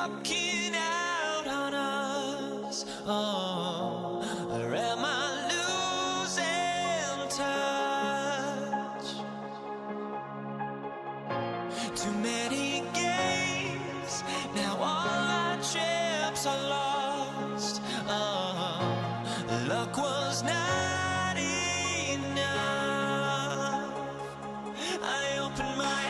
walking out on us. Oh, or am I losing touch? Too many games, now all our chips are lost. Oh, luck was not enough. I opened my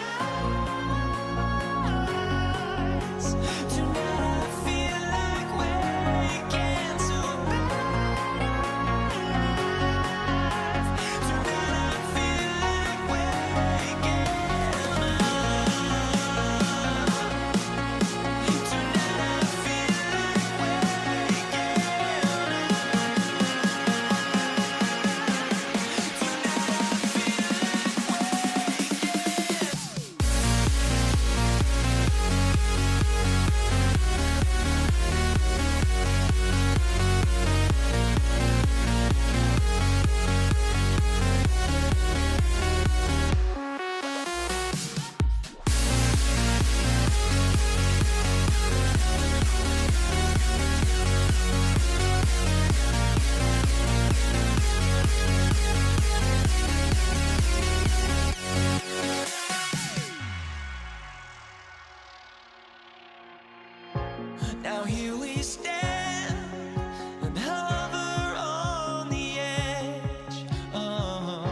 eyes. Tonight I feel like waking to a better life. Tonight I feel like waking up. Tonight I feel like waking now here we stand and hover on the edge. Oh,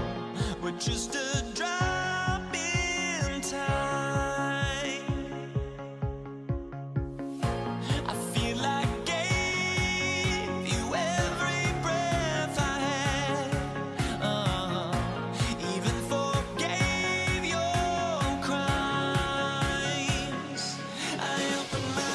we're just a drop in time. I feel like I gave you every breath I had. Even forgave your crimes. I opened my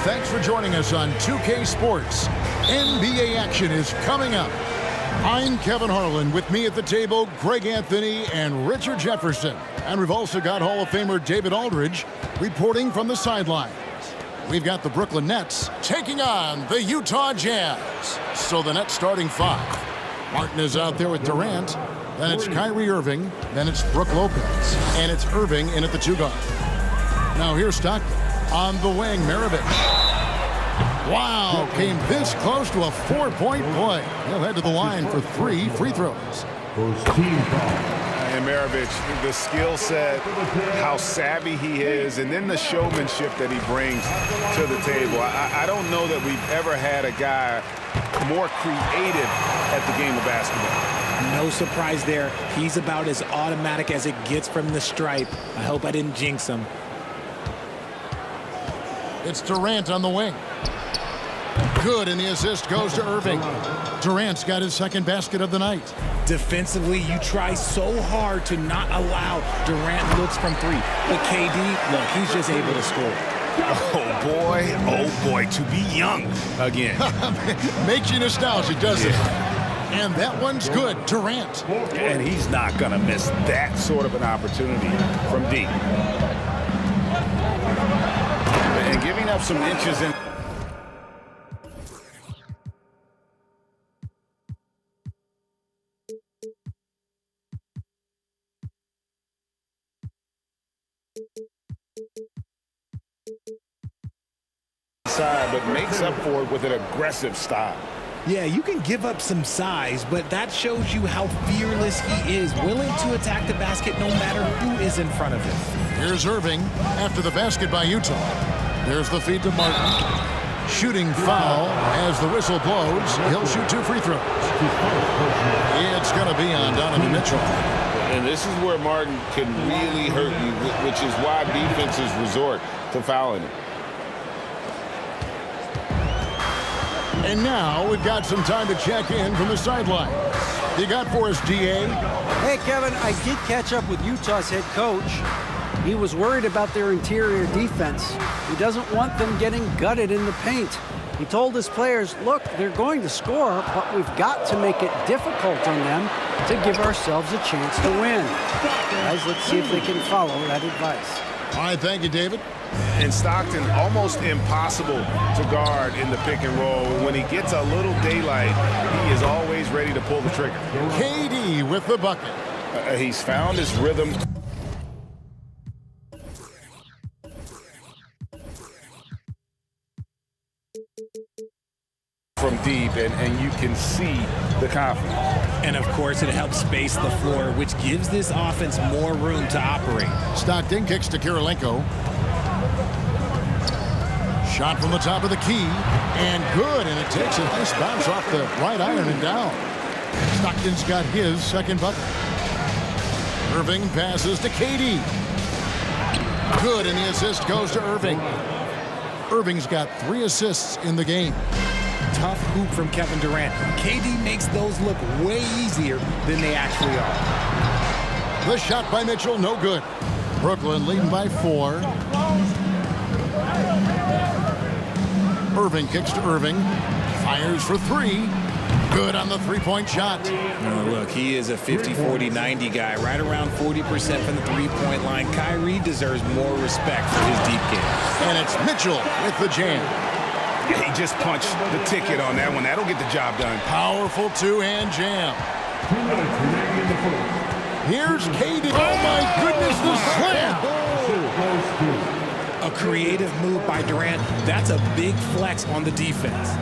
thanks for joining us on 2K Sports. NBA action is coming up. I'm Kevin Harlan. With me at the table, Greg Anthony and Richard Jefferson. And we've also got Hall of Famer David Aldridge reporting from the sidelines. We've got the Brooklyn Nets taking on the Utah Jazz. So the Nets starting five. Martin is out there with Durant. Then it's Kyrie Irving. Then it's Brook Lopez. And it's Irving in at the 2 guard. Now here's Stockton. On the wing, Maravich. Wow, came this close to a 4-point play. He'll head to the line for 3 free throws. And Maravich, the skill set, how savvy he is, and then the showmanship that he brings to the table. I don't know that we've ever had a guy more creative at the game of basketball. No surprise there. He's about as automatic as it gets from the stripe. I hope I didn't jinx him. It's Durant on the wing. Good, and the assist goes to Irving. Durant's got his second basket of the night. Defensively, you try so hard to not allow Durant looks from 3. But KD, look, he's just able to score. Oh boy, to be young again. Makes you nostalgic, doesn't it? And that one's good, Durant. And he's not going to miss that sort of an opportunity from deep. And giving up some inches in. Side, but makes up for it with an aggressive style. Yeah, you can give up some size, but that shows you how fearless he is, willing to attack the basket no matter who is in front of him. Here's Irving after the basket by Utah. There's the feed to Martin. Shooting foul as the whistle blows. He'll shoot 2 free throws. It's going to be on Donovan Mitchell. And this is where Martin can really hurt you, which is why defenses resort to fouling him. And now we've got some time to check in from the sideline. You got for us, DA? Hey, Kevin, I did catch up with Utah's head coach. He was worried about their interior defense. He doesn't want them getting gutted in the paint. He told his players, look, they're going to score, but we've got to make it difficult on them to give ourselves a chance to win. Guys, let's see if they can follow that advice. All right, thank you, David. And Stockton, almost impossible to guard in the pick and roll. When he gets a little daylight, he is always ready to pull the trigger. KD with the bucket. He's found his rhythm. From deep, and you can see the confidence. And of course, it helps space the floor, which gives this offense more room to operate. Stockton kicks to Kirilenko. Shot from the top of the key, and good, and it takes a nice bounce off the right iron and down. Stockton's got his second bucket. Irving passes to KD. Good, and the assist goes to Irving. Irving's got 3 assists in the game. Tough hoop from Kevin Durant. KD makes those look way easier than they actually are. The shot by Mitchell, no good. Brooklyn leading by 4. Irving kicks to Irving. Fires for 3. Good on the 3-point shot. Oh, look, he is a 50-40-90 guy, right around 40% from the 3-point line. Kyrie deserves more respect for his deep game. And it's Mitchell with the jam. Yeah, he just punched the ticket on that one. That'll get the job done. Powerful 2-hand jam. Here's KD. Oh, my goodness, the slam. A creative move by Durant. That's a big flex on the defense.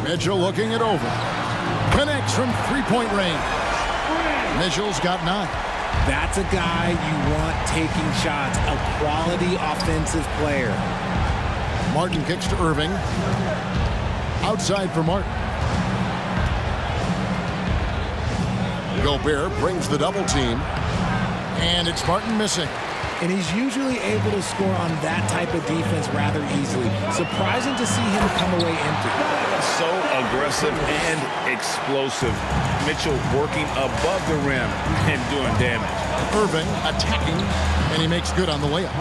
Mitchell looking it over. Connects from 3-point range. Mitchell's got 9. That's a guy you want taking shots, a quality offensive player. Martin kicks to Irving. Outside for Martin. Gobert brings the double team. And it's Martin missing. And he's usually able to score on that type of defense rather easily. Surprising to see him come away empty. So aggressive and explosive. Mitchell working above the rim and doing damage. Irving attacking, and he makes good on the layup.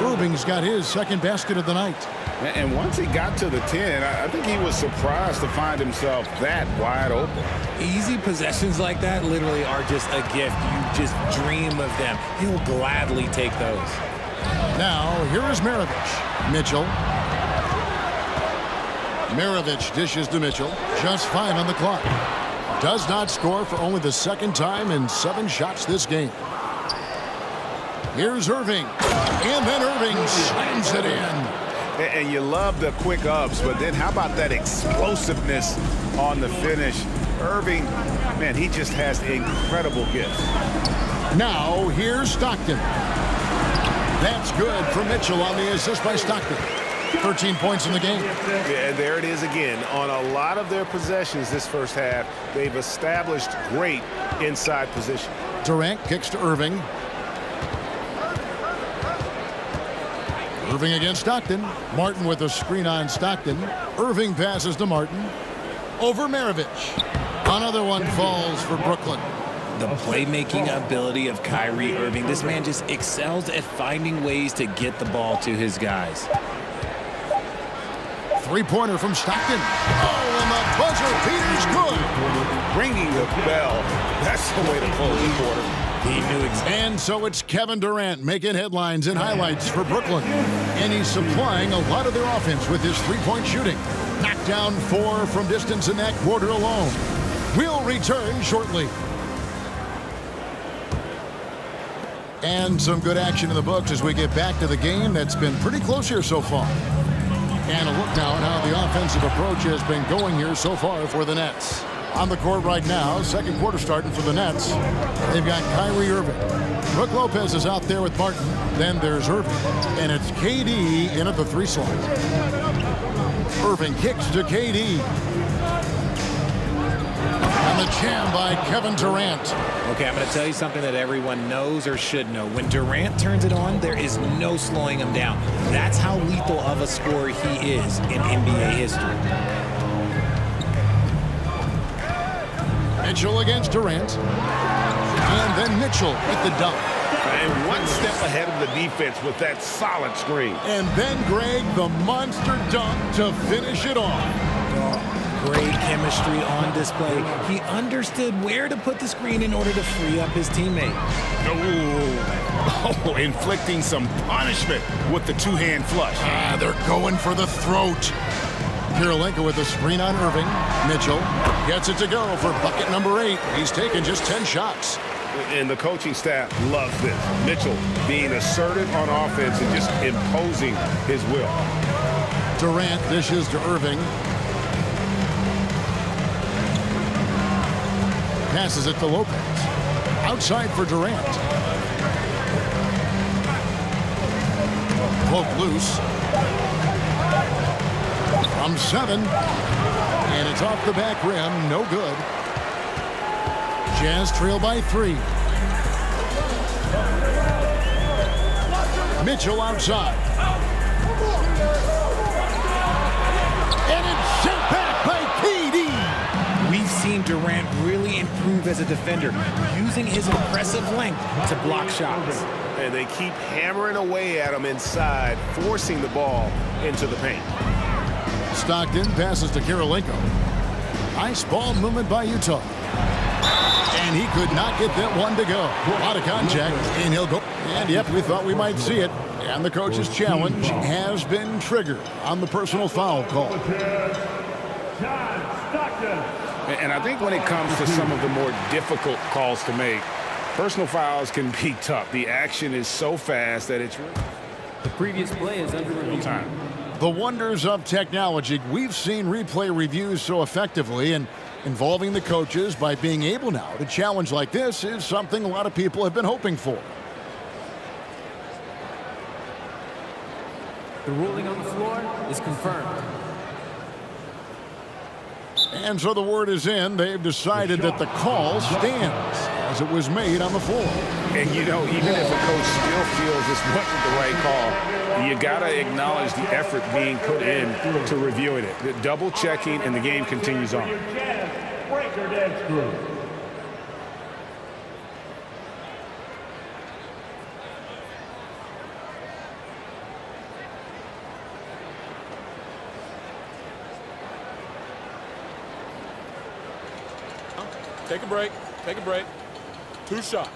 Irving's got his second basket of the night. And once he got to the 10, I think he was surprised to find himself that wide open. Easy possessions like that literally are just a gift. You just dream of them. He'll gladly take those. Now, here is Maravich. Mitchell. Maravich dishes to Mitchell. Just 5 on the clock. Does not score for only the second time in 7 shots this game. Here's Irving. And then Irving slams it in. And you love the quick ups, but then how about that explosiveness on the finish? Irving, man, he just has incredible gifts. Now, here's Stockton. That's good for Mitchell on the assist by Stockton. 13 points in the game. Yeah, and there it is again. On a lot of their possessions this first half, they've established great inside position. Durant kicks to Irving. Irving against Stockton. Martin with a screen on Stockton. Irving passes to Martin. Over Maravich. Another one falls for Brooklyn. The playmaking ability of Kyrie Irving. This man just excels at finding ways to get the ball to his guys. Three-pointer from Stockton. Oh, and the buzzer beater's good. Ringing the bell. That's the way to close the quarter. He knew exactly. And so it's Kevin Durant making headlines and highlights for Brooklyn. And he's supplying a lot of their offense with his three-point shooting. Knocked down 4 from distance in that quarter alone. We'll return shortly. And some good action in the books as we get back to the game that's been pretty close here so far. And a look now at how the offensive approach has been going here so far for the Nets. On the court right now, second quarter starting for the Nets. They've got Kyrie Irving. Brook Lopez is out there with Martin. Then there's Irving. And it's KD in at the 3 slot. Irving kicks to KD. And the jam by Kevin Durant. Okay, I'm going to tell you something that everyone knows or should know. When Durant turns it on, there is no slowing him down. That's how lethal of a scorer he is in NBA history. Mitchell against Durant. And then Mitchell with the dunk. And one step ahead of the defense with that solid screen. And then Greg, the monster dunk to finish it off. Great chemistry on display. He understood where to put the screen in order to free up his teammate. Oh, inflicting some punishment with the two-hand flush. They're going for the throat. Kirilenko with a screen on Irving. Mitchell gets it to go for bucket number 8. He's taken just 10 shots. And the coaching staff loves this. Mitchell being assertive on offense and just imposing his will. Durant dishes to Irving. Passes it to Lopez. Outside for Durant. Poke loose. From 7. And it's off the back rim. No good. Jazz trail by 3. Mitchell outside. And it's sent back by KD. We've seen Durant really improve as a defender, using his impressive length to block shots. And they keep hammering away at him inside, forcing the ball into the paint. Stockton passes to Kirilenko. Nice ball movement by Utah. And he could not get that one to go. Out of contact, and he'll go. And yep, we thought we might see it. And the coach's challenge has been triggered on the personal foul call. And I think when it comes to some of the more difficult calls to make, personal fouls can be tough. The action is so fast that it's The previous play is under review. time. The wonders of technology. We've seen replay reviews so effectively, and involving the coaches by being able now to challenge like this is something a lot of people have been hoping for. The ruling on the floor is confirmed. And so the word is in. They've decided that the call stands as it was made on the floor. And, you know, even if a coach still feels this wasn't the right call, you got to acknowledge the effort being put in to reviewing it. The double checking, and the game continues on. Take a break. Take a break. 2 shots.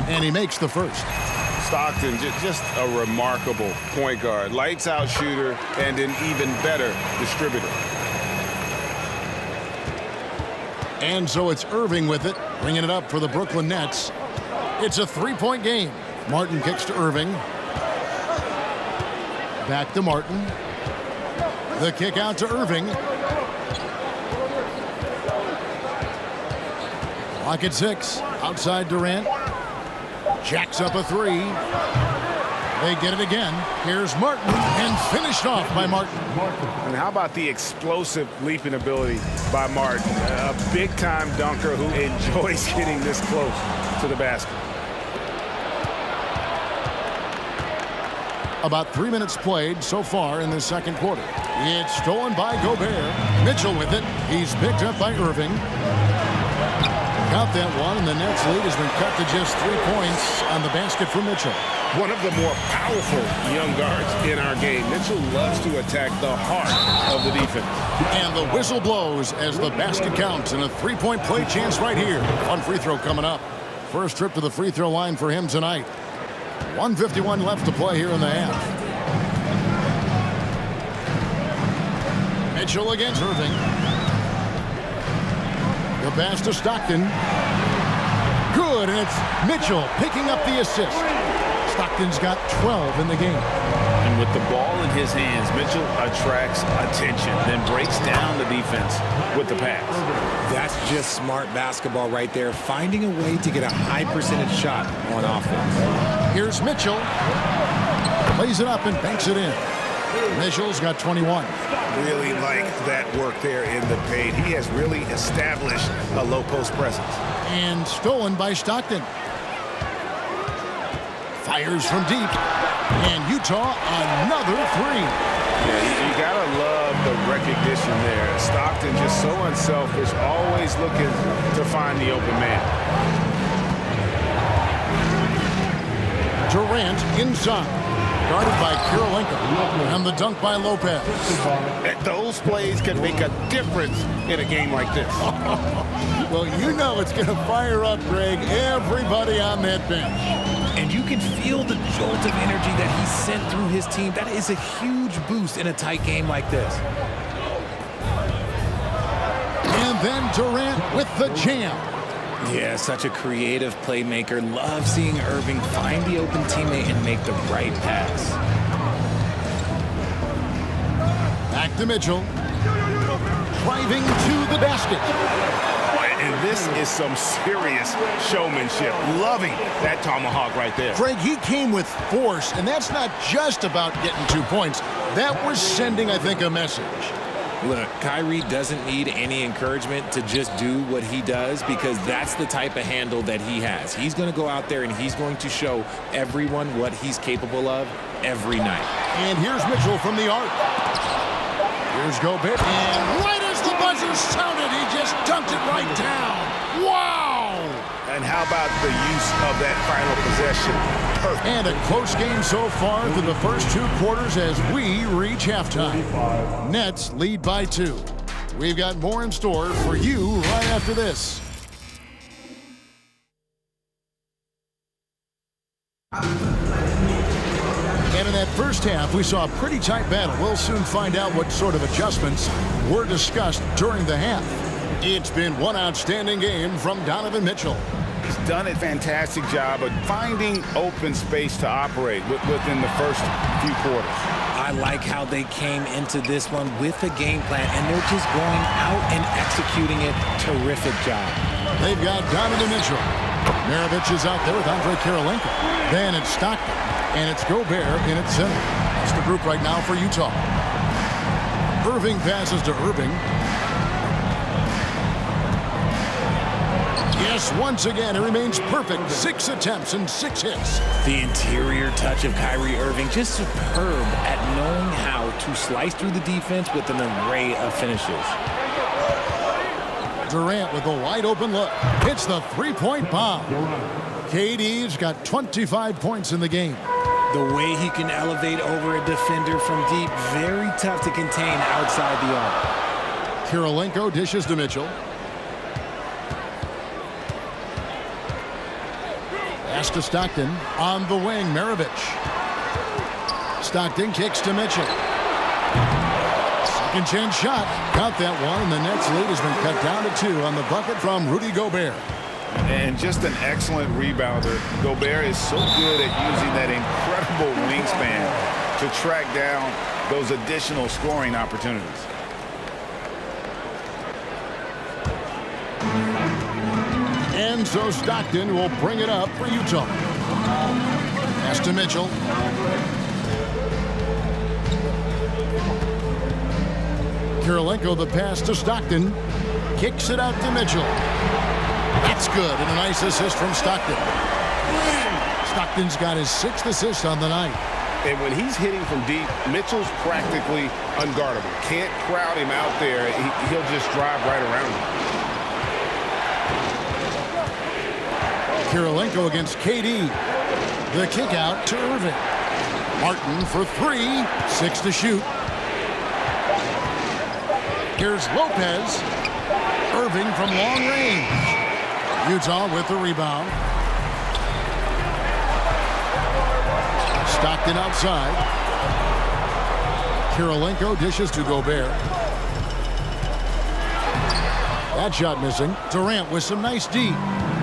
And he makes the first. Stockton, just a remarkable point guard. Lights out shooter and an even better distributor. And so it's Irving with it, bringing it up for the Brooklyn Nets. It's a 3-point game. Martin kicks to Irving. Back to Martin. The kick out to Irving. Clock at 6. Outside Durant. Jacks up a 3. They get it again. Here's Martin, and finished off by Martin. And how about the explosive leaping ability by Martin? A big-time dunker who enjoys getting this close to the basket. About 3 minutes played so far in the second quarter. It's stolen by Gobert. Mitchell with it. He's picked up by Irving. Got that one, and the Nets lead has been cut to just 3 points on the basket for Mitchell. One of the more powerful young guards in our game. Mitchell loves to attack the heart of the defense. And the whistle blows as the basket counts, and a 3-point play chance right here. One free throw coming up. First trip to the free throw line for him tonight. 1:51 left to play here in the half. Mitchell against Irving. The pass to Stockton. Good, and it's Mitchell picking up the assist. Stockton's got 12 in the game. And with the ball in his hands, Mitchell attracts attention, then breaks down the defense with the pass. That's just smart basketball right there, finding a way to get a high percentage shot on offense. Here's Mitchell. Plays it up and banks it in. Mitchell's got 21. Really like that work there in the paint. He has really established a low post presence. And stolen by Stockton. Fires from deep. And Utah, another 3. Yeah, you gotta love the recognition there. Stockton just so unselfish, always looking to find the open man. Durant inside. Guarded by Kirilenko. And the dunk by Lopez. Those plays can make a difference in a game like this. Well, you know it's going to fire up, Greg, everybody on that bench. And you can feel the jolt of energy that he sent through his team. That is a huge boost in a tight game like this. And then Durant with the jam. Yeah, such a creative playmaker. Love seeing Irving find the open teammate and make the right pass. Back to Mitchell. Driving to the basket. And this is some serious showmanship. Loving that tomahawk right there. Greg, he came with force, and that's not just about getting 2 points. That was sending, I think, a message. Look, Kyrie doesn't need any encouragement to just do what he does because that's the type of handle that he has. He's going to go out there and he's going to show everyone what he's capable of every night. And here's Mitchell from the arc. Here's Gobert. And right as the buzzer sounded, he just dunked it right down. Wow! And how about the use of that final possession? Perfect. And a close game so far through the first 2 quarters as we reach halftime. Nets lead by 2. We've got more in store for you right after this. And in that first half, we saw a pretty tight battle. We'll soon find out what sort of adjustments were discussed during the half. It's been one outstanding game from Donovan Mitchell. He's done a fantastic job of finding open space to operate within the first few quarters. I like how they came into this one with a game plan, and they're just going out and executing it. Terrific job. They've got Donovan Mitchell. Maravich is out there with Andre Kirilenko. Then it's Stockton, and it's Gobert in its center. That's the group right now for Utah. Irving passes to Irving. Yes, once again, it remains perfect. 6 attempts and 6 hits. The interior touch of Kyrie Irving, just superb at knowing how to slice through the defense with an array of finishes. Durant with a wide open look. Hits the 3-point bomb. KD's got 25 points in the game. The way he can elevate over a defender from deep, very tough to contain outside the arc. Kirilenko dishes to Mitchell. Pass to Stockton. On the wing, Maravich. Stockton kicks to Mitchell. Second chance shot. Got that one, and the Nets lead has been cut down to 2 on the bucket from Rudy Gobert. And just an excellent rebounder. Gobert is so good at using that incredible wingspan to track down those additional scoring opportunities. And so Stockton will bring it up for Utah. Pass to Mitchell. Kirilenko the pass to Stockton. Kicks it out to Mitchell. That's good, and a nice assist from Stockton. Stockton's got his 6th assist on the night. And when he's hitting from deep, Mitchell's practically unguardable. Can't crowd him out there. He'll just drive right around him. Kirilenko against KD. The kick out to Irving. Martin for 3. 6 to shoot. Here's Lopez. Irving from long range. Utah with the rebound. Stockton outside. Kirilenko dishes to Gobert. That shot missing. Durant with some nice D.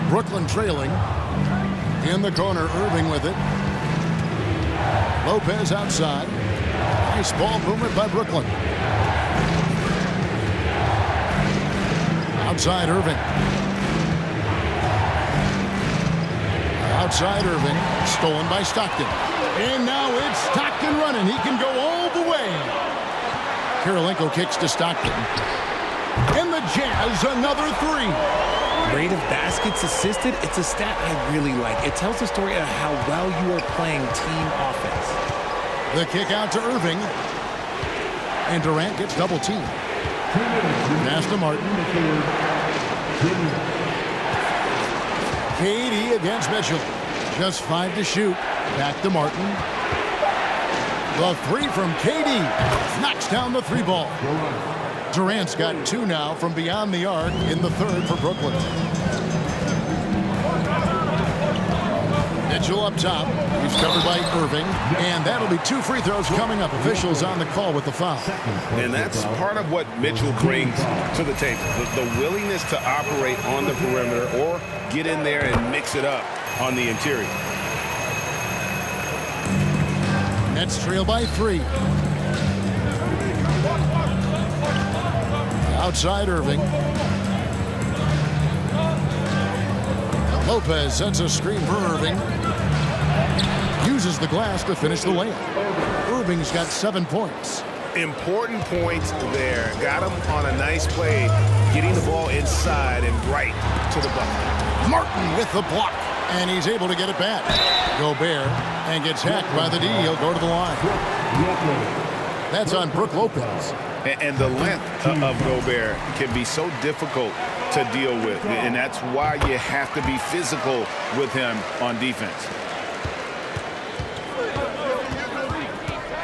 Brooklyn trailing. In the corner, Irving with it. Lopez outside. Nice ball movement by Brooklyn. Outside Irving. Outside Irving. Stolen by Stockton. And now it's Stockton running. He can go all the way. Kirilenko kicks to Stockton. And the Jazz, another 3. Rate of baskets assisted, it's a stat I really like. It tells the story of how well you are playing team offense. The kick out to Irving. And Durant gets double teamed. Pass to Martin. KD against Mitchell. Just 5 to shoot. Back to Martin. The 3 from KD. Knocks down the 3 ball. Durant's got 2 now from beyond the arc in the 3rd for Brooklyn. Mitchell up top. He's covered by Irving. And that'll be 2 free throws coming up. Officials on the call with the foul. And that's part of what Mitchell brings to the table. The willingness to operate on the perimeter or get in there and mix it up on the interior. Nets trail by 3. Outside Irving. Lopez sets a screen for Irving. Uses the glass to finish the layup. Irving's got 7 points. Important points there. Got him on a nice play, getting the ball inside and right to the bucket. Martin with the block, and he's able to get it back. Gobert, and gets hacked by the D. He'll go to the line. That's on Brook Lopez. And the length of Gobert can be so difficult to deal with, and that's why you have to be physical with him on defense.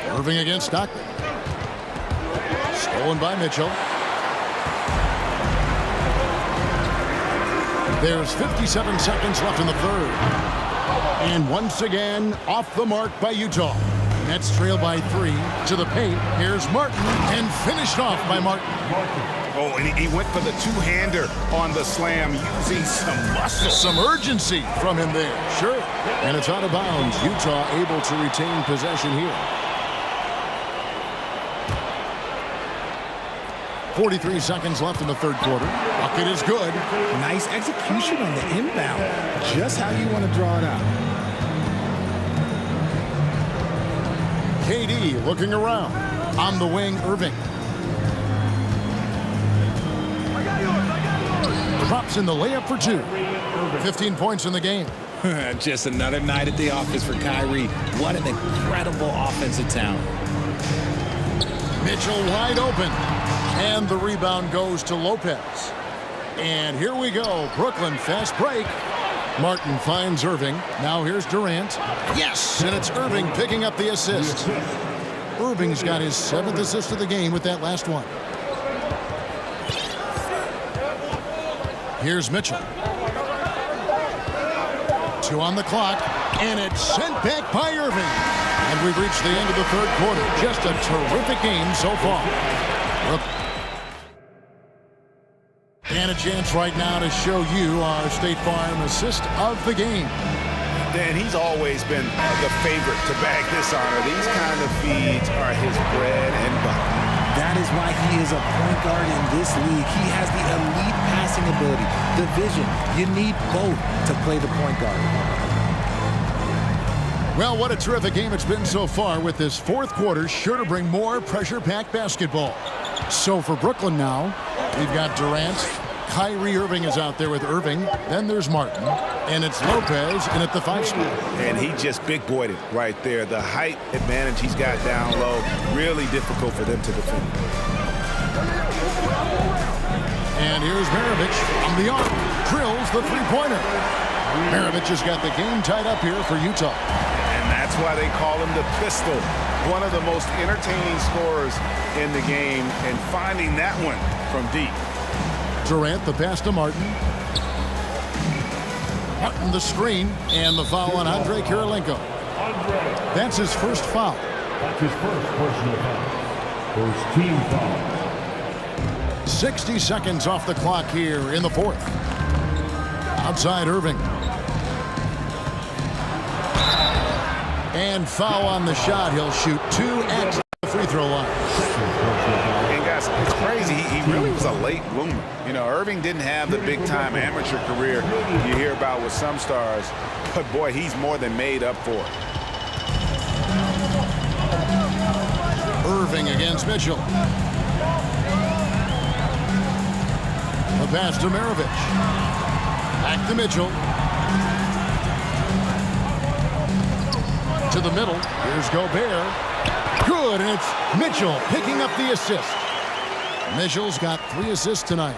Irving against Stockton. Stolen by Mitchell. There's 57 seconds left in the 3rd. And once again, off the mark by Utah. Nets trail by 3 to the paint. Here's Martin, and finished off by Martin. Oh, and he went for the 2-hander on the slam, using some muscle. Some urgency from him there. Sure. And it's out of bounds. Utah able to retain possession here. 43 seconds left in the 3rd quarter. Bucket is good. Nice execution on the inbound. Just how you want to draw it out. KD looking around. On the wing, Irving. Drops in the layup for 2. 15 points in the game. Just another night at the office for Kyrie. What an incredible offensive talent. Mitchell wide open. And the rebound goes to Lopez. And here we go. Brooklyn fast break. Martin finds Irving. Now here's Durant. Yes, and it's Irving picking up the assist. Irving's got his 7th assist of the game with that last one. Here's Mitchell. 2 on the clock, and it's sent back by Irving. And we've reached the end of the 3rd quarter. Just a terrific game so far. And a chance right now to show you our State Farm assist of the game. Dan, he's always been the favorite to bag this honor. These kind of feeds are his bread and butter. That is why he is a point guard in this league. He has the elite passing ability, the vision. You need both to play the point guard. Well, what a terrific game it's been so far, with this 4th quarter sure to bring more pressure-packed basketball. So for Brooklyn now, we've got Durant. Kyrie Irving is out there with Irving. Then there's Martin. And it's Lopez in at the 5 spot. And he just big-boyed it right there. The height advantage he's got down low, really difficult for them to defend. And here's Maravich from the arc. Drills the three-pointer. Maravich has got the game tied up here for Utah. And that's why they call him the Pistol. One of the most entertaining scorers in the game, and finding that one from deep. Durant, the pass to Martin. Martin, the screen, and the foul on Andre Kirilenko. That's his first foul. That's his first personal foul. First team foul. 60 seconds off the clock here in the 4th. Outside Irving. And foul on the shot. He'll shoot 2 at the free throw line. And guys, it's crazy. He really was a late bloomer. You know, Irving didn't have the big-time amateur career you hear about with some stars, but boy, he's more than made up for it. Irving against Mitchell. The pass to Maravich. Back to Mitchell. To the middle. Here's Gobert. Good, and it's Mitchell picking up the assist. Mitchell's got 3 assists tonight.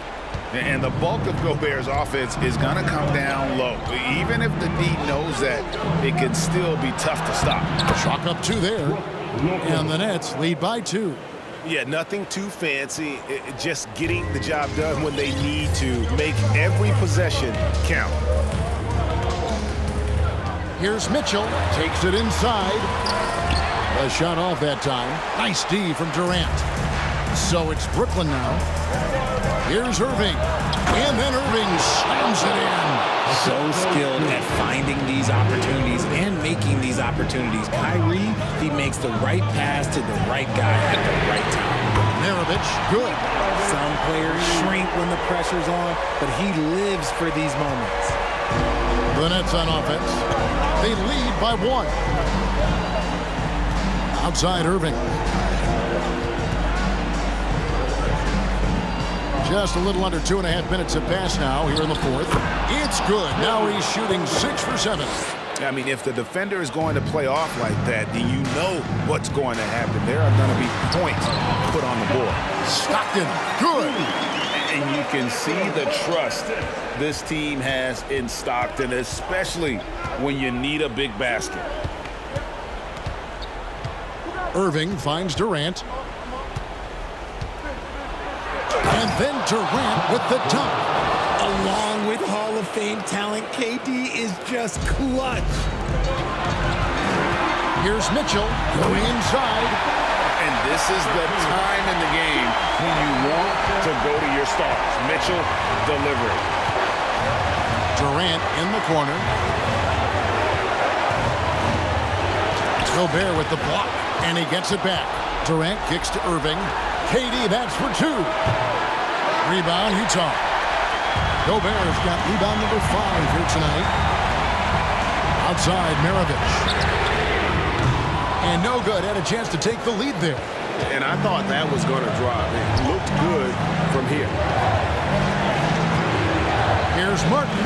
And the bulk of Gobert's offense is going to come down low. Even if the D knows that, it can still be tough to stop. Chalk up 2 there. And the Nets lead by 2. Yeah, nothing too fancy. Just getting the job done when they need to. Make every possession count. Here's Mitchell. Takes it inside. A shot off that time. Nice D from Durant. So it's Brooklyn now. Here's Irving. And then Irving slams it in. So skilled at finding these opportunities and making these opportunities. Kyrie, he makes the right pass to the right guy at the right time. Maravich, good. Some players shrink when the pressure's on, but he lives for these moments. The Nets on offense. They lead by 1. Outside Irving. Just a little under 2.5 minutes have passed now here in the 4th. It's good. Now he's shooting 6 for 7. I mean, if the defender is going to play off like that, then you know what's going to happen. There are going to be points put on the board. Stockton, good. And you can see the trust this team has in Stockton, especially when you need a big basket. Irving finds Durant. And then Durant with the dunk. Along with Hall of Fame talent, KD is just clutch. Here's Mitchell going inside. And this is the time in the game when you want to go to your stars. Mitchell delivering. Durant in the corner. Gobert with the block, and he gets it back. Durant kicks to Irving. KD, that's for 2. Rebound, Utah. Gobert's got rebound number 5 here tonight. Outside, Maravich. And no good. Had a chance to take the lead there. And I thought that was going to drop. It looked good from here. Here's Martin.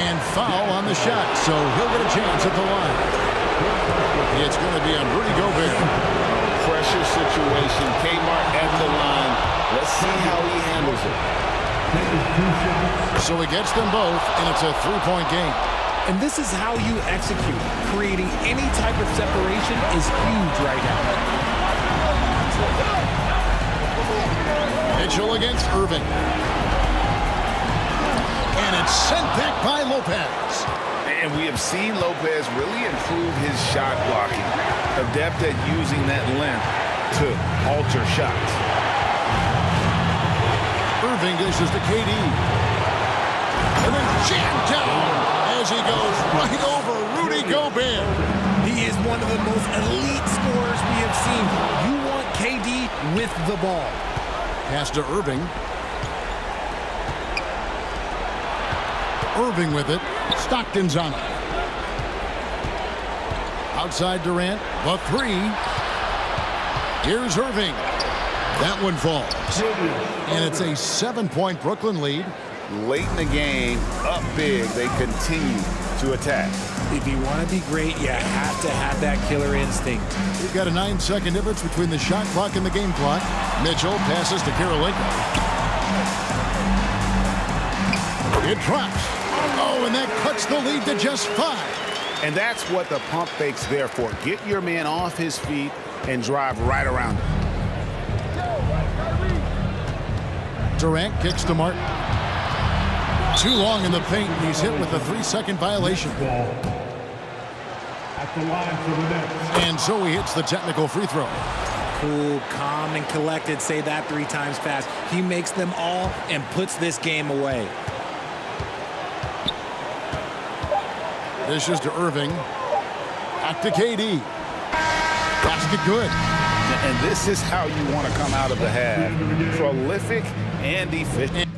And foul on the shot, so he'll get a chance at the line. It's going to be on Rudy Gobert. Pressure situation. Kmart at the line. Let's see how he handles it. Taking 2 shots. So he gets them both, and it's a 3-point game. And this is how you execute. Creating any type of separation is huge right now. Mitchell against Irving. And it's sent back by Lopez. And we have seen Lopez really improve his shot blocking. Adept at using that length to alter shots. Irving dishes to KD. And then jammed down as he goes right over Rudy Gobert. He is one of the most elite scorers we have seen. You want KD with the ball. Pass to Irving. Irving with it. Stockton's on it. Outside Durant. The 3. Here's Irving. That one falls. And it's a 7-point Brooklyn lead. Late in the game, up big, they continue to attack. If you want to be great, you have to have that killer instinct. We've got a 9-second difference between the shot clock and the game clock. Mitchell passes to Karolinko. It drops. Oh, and that cuts the lead to just 5. And that's what the pump fake's there for. Get your man off his feet and drive right around him. Durant kicks to Martin. Too long in the paint. He's hit with a 3-second violation. Ball. At the line for the Nets. And so he hits the technical free throw. Cool, calm, and collected. Say that 3 times fast. He makes them all and puts this game away. Dishes to Irving. Back to KD. Basket good. And this is how you want to come out of the half. Prolific and efficient.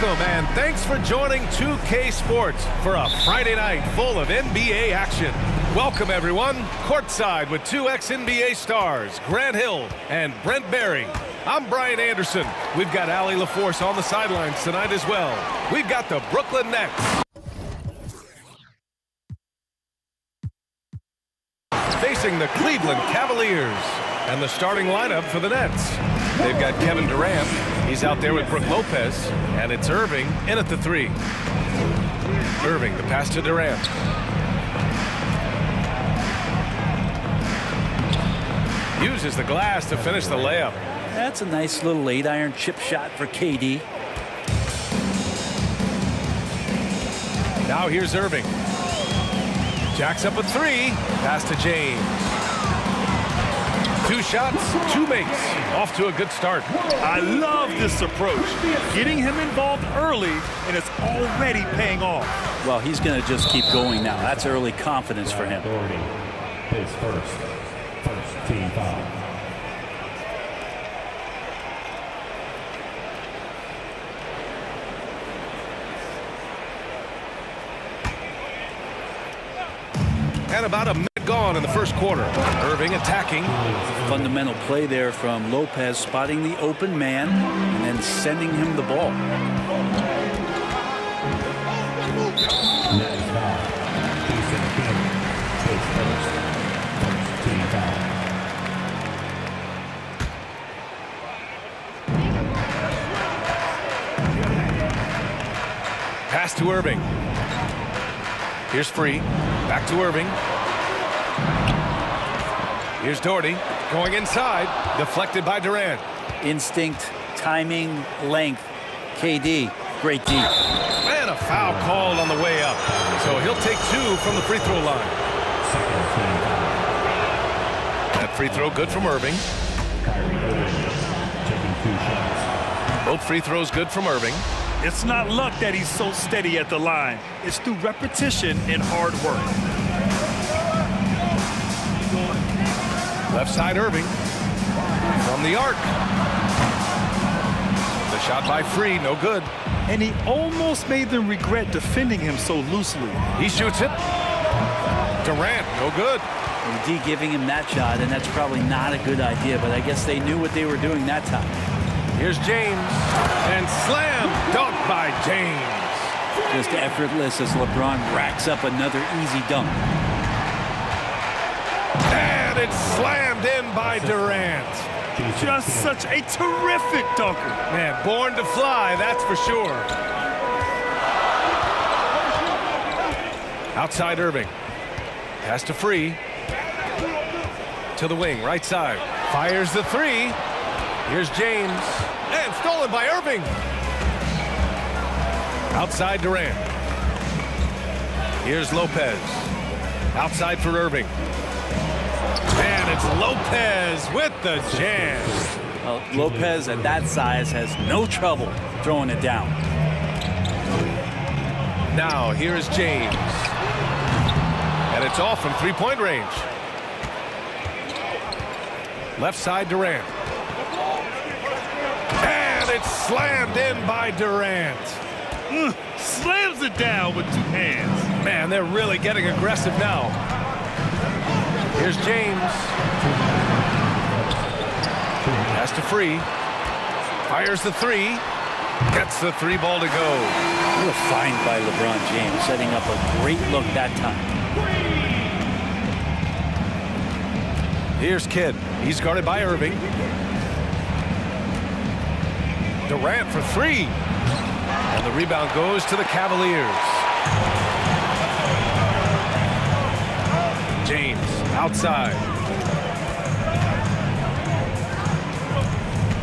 Welcome and thanks for joining 2K Sports for a Friday night full of NBA action. Welcome everyone, courtside with two ex-NBA stars, Grant Hill and Brent Barry. I'm Brian Anderson. We've got Allie LaForce on the sidelines tonight as well. We've got the Brooklyn Nets facing the Cleveland Cavaliers. And the starting lineup for the Nets. They've got Kevin Durant. He's out there with Brook Lopez. And it's Irving in at the 3. Irving, the pass to Durant. Uses the glass to finish the layup. That's a nice little 8-iron chip shot for KD. Now here's Irving. Jacks up a 3. Pass to James. 2 shots, 2 makes. Off to a good start. I love this approach. Getting him involved early, and it's already paying off. Well, he's going to just keep going now. That's early confidence for him. His first team foul. And about a minute gone in the first quarter. Irving attacking. Fundamental play there from Lopez, spotting the open man and then sending him the ball. Next foul. Jason King. His first team foul. Pass to Irving. Here's Free. Back to Irving. Here's Doherty going inside. Deflected by Durant. Instinct, timing, length. KD, great D. And a foul called on the way up. So he'll take 2 from the free throw line. That free throw good from Irving. Both free throws good from Irving. It's not luck that he's so steady at the line. It's through repetition and hard work. Left side Irving. From the arc. The shot by Free, no good. And he almost made them regret defending him so loosely. He shoots it. Durant, no good. And D giving him that shot, and that's probably not a good idea, but I guess they knew what they were doing that time. Here's James, and slam dunk by James. Just effortless as LeBron racks up another easy dunk. And it's slammed in by Durant. Just such a terrific dunker. Man, born to fly, that's for sure. Outside Irving. Pass to Free. To the wing, right side. Fires the 3. Here's James. And stolen by Irving. Outside Durant. Here's Lopez. Outside for Irving. And it's Lopez with the jam. Lopez at that size has no trouble throwing it down. Now here is James. And it's off from three-point range. Left side Durant. And it's slammed in by Durant. Slams it down with 2 hands. Man, they're really getting aggressive now. Here's James. Pass to Free. Fires the 3. Gets the 3 ball to go. What a find by LeBron James, setting up a great look that time. Here's Kidd. He's guarded by Irving. Durant for 3. And the rebound goes to the Cavaliers. James outside.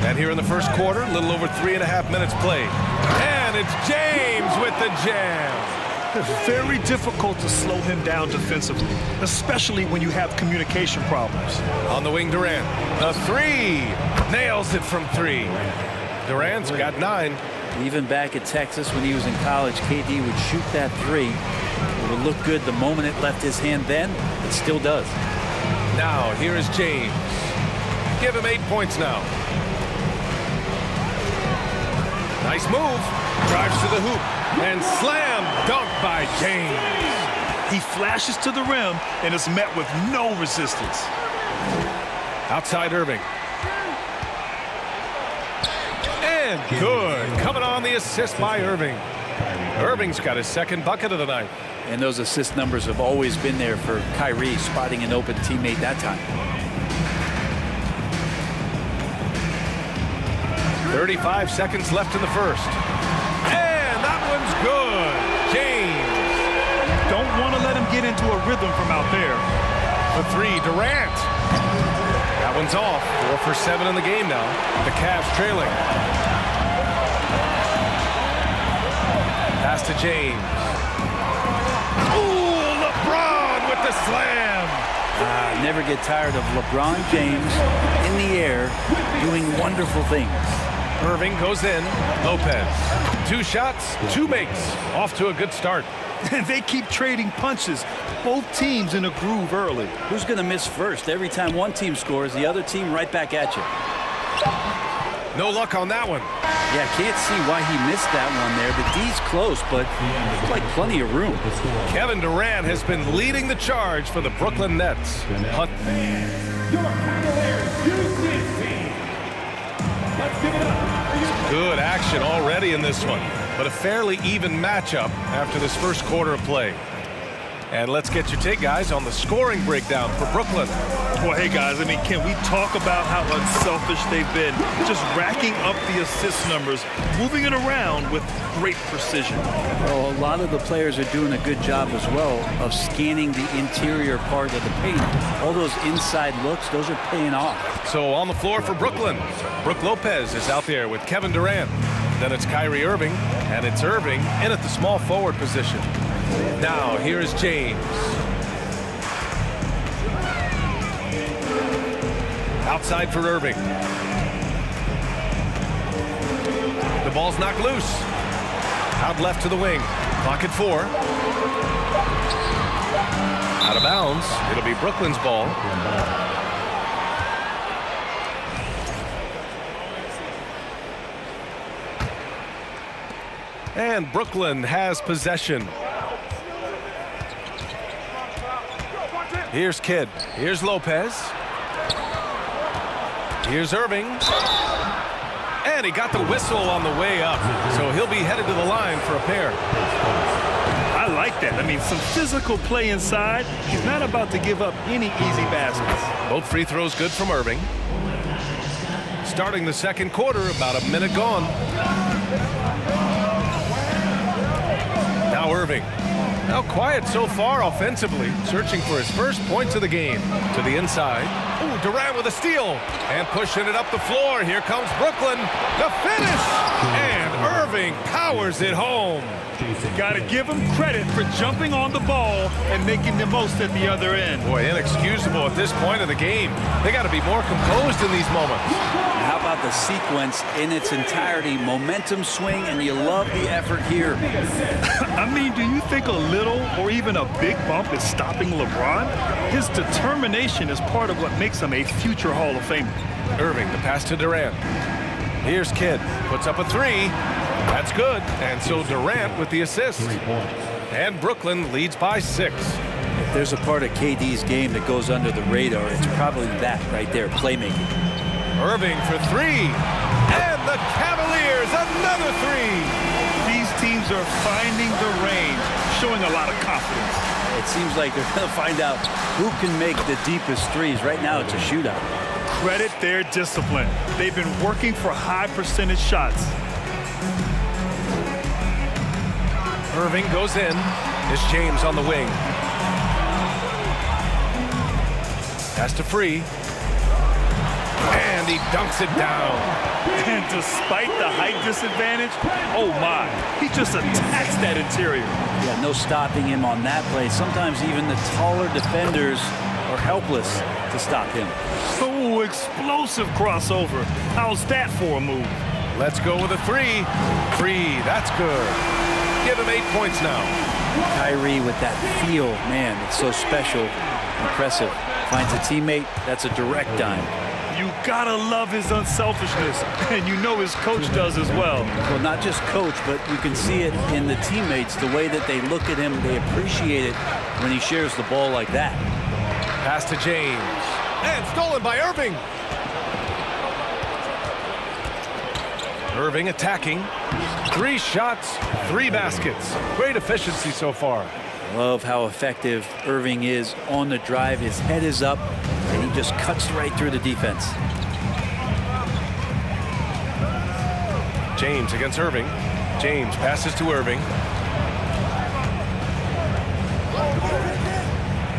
And here in the first quarter, a little over 3.5 minutes played. And it's James with the jam. It's very difficult to slow him down defensively, especially when you have communication problems. On the wing, Durant. The 3. Nails it from 3. Durant's got 9. Even back at Texas when he was in college, KD would shoot that 3. It would look good the moment it left his hand then. It still does. Now, here is James. Give him 8 points now. Nice move. Drives to the hoop and slam dunk by James. He flashes to the rim and is met with no resistance. Outside Irving. And good. Coming on the assist by Irving. Irving's got his second bucket of the night. And those assist numbers have always been there for Kyrie, spotting an open teammate that time. 35 seconds left in the first. And that one's good. James. Don't want to let him get into a rhythm from out there. For three, Durant. That one's off. 4 for 7 in the game now. The Cavs trailing. Pass to James. Ooh, LeBron with the slam. Never get tired of LeBron James in the air doing wonderful things. Irving goes in. Lopez. 2 shots, 2 makes. Off to a good start. They keep trading punches. Both teams in a groove early. Who's going to miss first? Every time one team scores, the other team right back at you. No luck on that one. Yeah, can't see why he missed that one there. The D's close, but looks like plenty of room. Kevin Durant has been leading the charge for the Brooklyn Nets. Good action already in this one, but a fairly even matchup after this first quarter of play. And let's get your take, guys, on the scoring breakdown for Brooklyn. Well, hey, guys, I mean, can we talk about how unselfish they've been? Just racking up the assist numbers, moving it around with great precision. Well, a lot of the players are doing a good job as well of scanning the interior part of the paint. All those inside looks, those are paying off. So on the floor for Brooklyn, Brook Lopez is out there with Kevin Durant. Then it's Kyrie Irving, and it's Irving in at the small forward position. Now, here is James. Outside for Irving. The ball's knocked loose. Out left to the wing. Clock at 4. Out of bounds. It'll be Brooklyn's ball. And Brooklyn has possession. Here's Kidd. Here's Lopez. Here's Irving. And he got the whistle on the way up. So he'll be headed to the line for a pair. I like that. I mean, some physical play inside. He's not about to give up any easy baskets. Both free throws good from Irving. Starting the second quarter, about a minute gone. Now Irving. Now quiet so far offensively, searching for his first points of the game. To the inside. Ooh, Durant with a steal. And pushing it up the floor. Here comes Brooklyn. The finish! And Irving powers it home. Got to give him credit for jumping on the ball and making the most at the other end. Boy, inexcusable at this point of the game. They got to be more composed in these moments. How about the sequence in its entirety? Momentum swing, and you love the effort here. I mean, do you think a little or even a big bump is stopping LeBron? His determination is part of what makes him a future Hall of Famer. Irving, the pass to Durant. Here's Kidd. Puts up a 3. That's good. And so Durant with the assist. And Brooklyn leads by 6. If there's a part of KD's game that goes under the radar, it's probably that right there, playmaking. Irving for 3. And the Cavaliers, another 3. These teams are finding the range, showing a lot of confidence. It seems like they're going to find out who can make the deepest threes. Right now, it's a shootout. Credit their discipline. They've been working for high percentage shots. Irving goes in. It's James on the wing. Pass to Free. And he dunks it down. And despite the height disadvantage, oh my, he just attacks that interior. Yeah, no stopping him on that play. Sometimes even the taller defenders are helpless to stop him. Oh, explosive crossover. How's that for a move? Let's go with a 3. Free, that's good. Give him 8 points now. Kyrie with that feel, man, it's so special, impressive. Finds a teammate, that's a direct dime. you gotta love his unselfishness, and you know his coach does as well. Well, not just coach, but you can see it in the teammates, the way that they look at him. They appreciate it when he shares the ball like that. Pass to James. And stolen by Irving. Irving attacking. 3 shots, 3 baskets. Great efficiency so far. Love how effective Irving is on the drive. His head is up, and he just cuts right through the defense. James against Irving. James passes to Irving.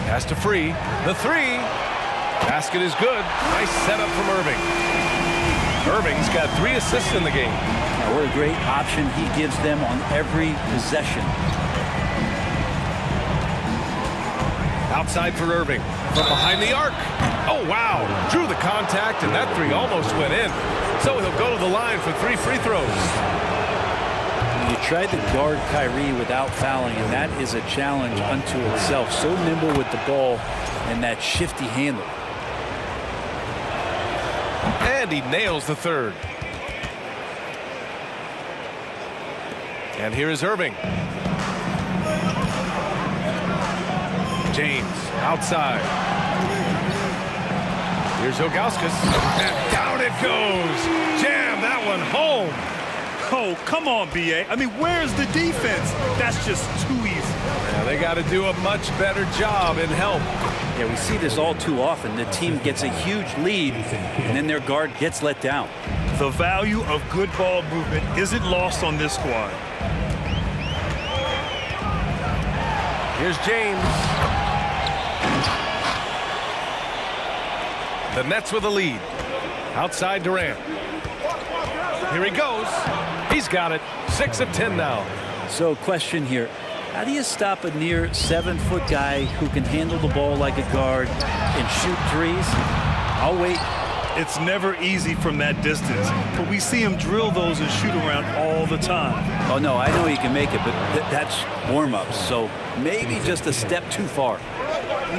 Pass to Free. The 3. Basket is good. Nice setup from Irving. Irving's got 3 assists in the game. Now, what a great option he gives them on every possession. Outside for Irving. From behind the arc. Oh, wow. Drew the contact, and that 3 almost went in. So he'll go to the line for 3 free throws. You tried to guard Kyrie without fouling, and that is a challenge unto itself. So nimble with the ball and that shifty handle. And he nails the 3rd. And here is Irving. James outside. Here's Ilgauskas. And down it goes. Jam that one home. Oh, come on, B.A. I mean, where's the defense? That's just too easy. Yeah, they got to do a much better job in help. Yeah, we see this all too often. The team gets a huge lead, and then their guard gets let down. The value of good ball movement isn't lost on this squad. Here's James. The Nets with a lead. Outside Durant. Here he goes. He's got it. 6 of 10 now. So, question here. How do you stop a near 7-foot guy who can handle the ball like a guard and shoot 3s? I'll wait. It's never easy from that distance, but we see him drill those and shoot around all the time. Oh, no, I know he can make it, but that's warm-ups, so maybe just a step too far.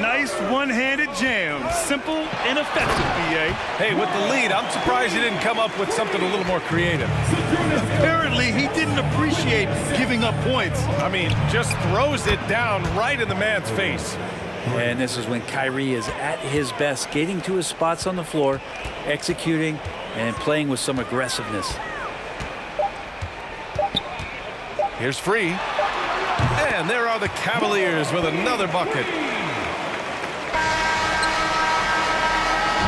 Nice one-handed jam. Simple and effective, B.A. Hey, with the lead, I'm surprised he didn't come up with something a little more creative. Apparently, he didn't appreciate giving up points. I mean, just throws it down right in the man's face. And this is when Kyrie is at his best, getting to his spots on the floor, executing, and playing with some aggressiveness. Here's Free. And there are the Cavaliers with another bucket.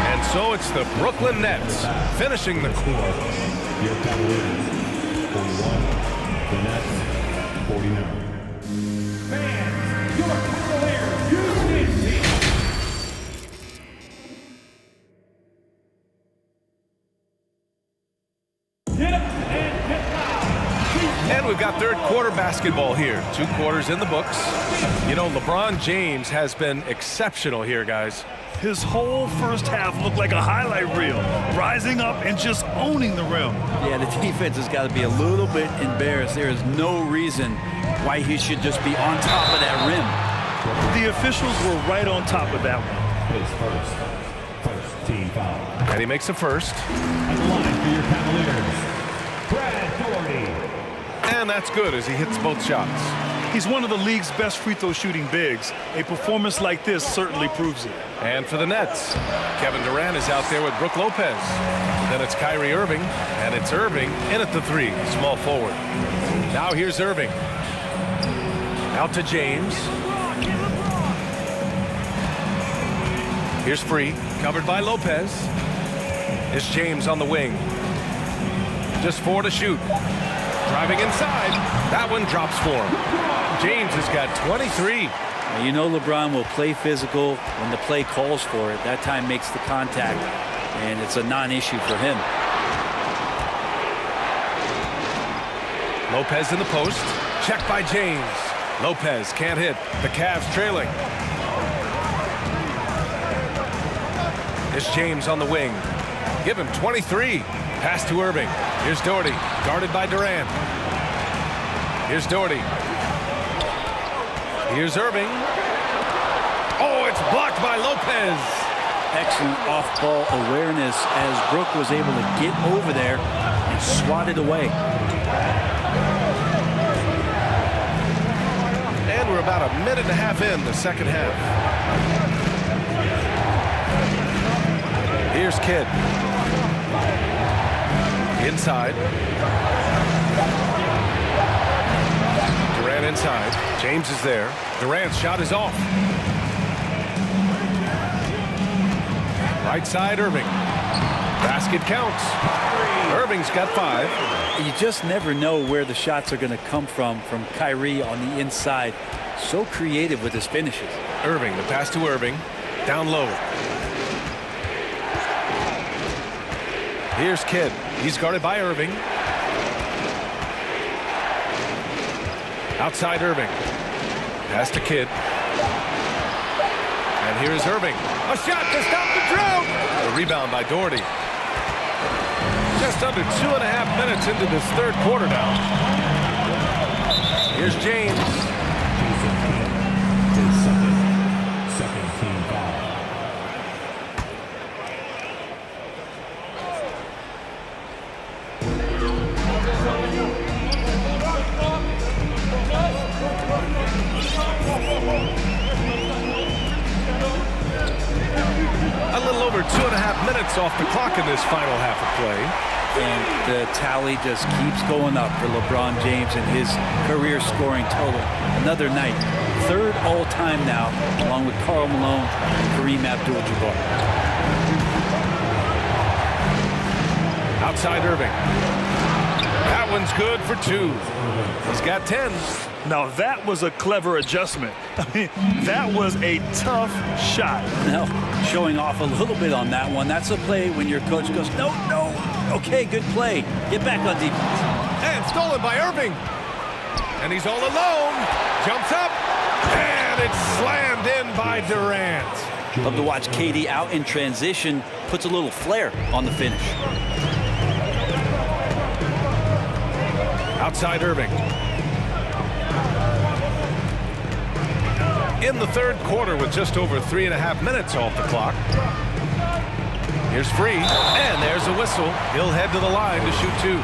And so it's the Brooklyn Nets finishing the quarter. Your Cavaliers, 41. The Nets, 49. Fans, your Cavaliers, Houston team. Get up and get loud. And we've got third quarter basketball here. 2 quarters in the books. You know, LeBron James has been exceptional here, guys. His whole first half looked like a highlight reel, rising up and just owning the rim. Yeah, the defense has got to be a little bit embarrassed. There is no reason why he should just be on top of that rim. The officials were right on top of that one. His first team foul. And he makes a first. At the line for your Cavaliers, Brad Daugherty. And that's good as he hits both shots. He's one of the league's best free throw shooting bigs. A performance like this certainly proves it. And for the Nets, Kevin Durant is out there with Brook Lopez. Then it's Kyrie Irving, and it's Irving in at the 3, small forward. Now here's Irving. Out to James. Here's Free, covered by Lopez. It's James on the wing. Just 4 to shoot. Driving inside. That one drops for him. James has got 23. You know LeBron will play physical when the play calls for it. That time makes the contact, and it's a non-issue for him. Lopez in the post. Checked by James. Lopez can't hit. The Cavs trailing. It's James on the wing. Give him 23. Pass to Irving. Here's Daugherty, guarded by Durant. Here's Daugherty. Here's Irving. Oh, it's blocked by Lopez. excellent off-ball awareness as Brook was able to get over there and swat it away. And we're about a minute and a half in the second half. Here's Kidd. Inside. Durant inside. James is there. Durant's shot is off. Right side, Irving. Basket counts. Irving's got 5. You just never know where the shots are going to come from Kyrie on the inside. So creative with his finishes. Irving, the pass to Irving. Down low. Here's Kidd. He's guarded by Irving. Outside Irving. Pass to Kidd. And here's Irving. A shot to stop the drought. A rebound by Doherty. Just under 2.5 minutes into this third quarter now. Here's James. Second team foul. A little over 2.5 minutes off the clock in this final half of play. And the tally just keeps going up for LeBron James and his career scoring total. Another night. Third all-time now, along with Karl Malone and Kareem Abdul-Jabbar. Outside Irving. That one's good for 2. He's got 10. Now that was a clever adjustment. I mean, that was a tough shot. Now, showing off a little bit on that one. That's a play when your coach goes, no. Okay, good play. Get back on defense. And stolen by Irving. And he's all alone. Jumps up. And it's slammed in by Durant. Love to watch KD out in transition. Puts a little flair on the finish. Outside Irving. In the third quarter with just over 3.5 minutes off the clock. Here's Free, and there's a whistle. He'll head to the line to shoot 2.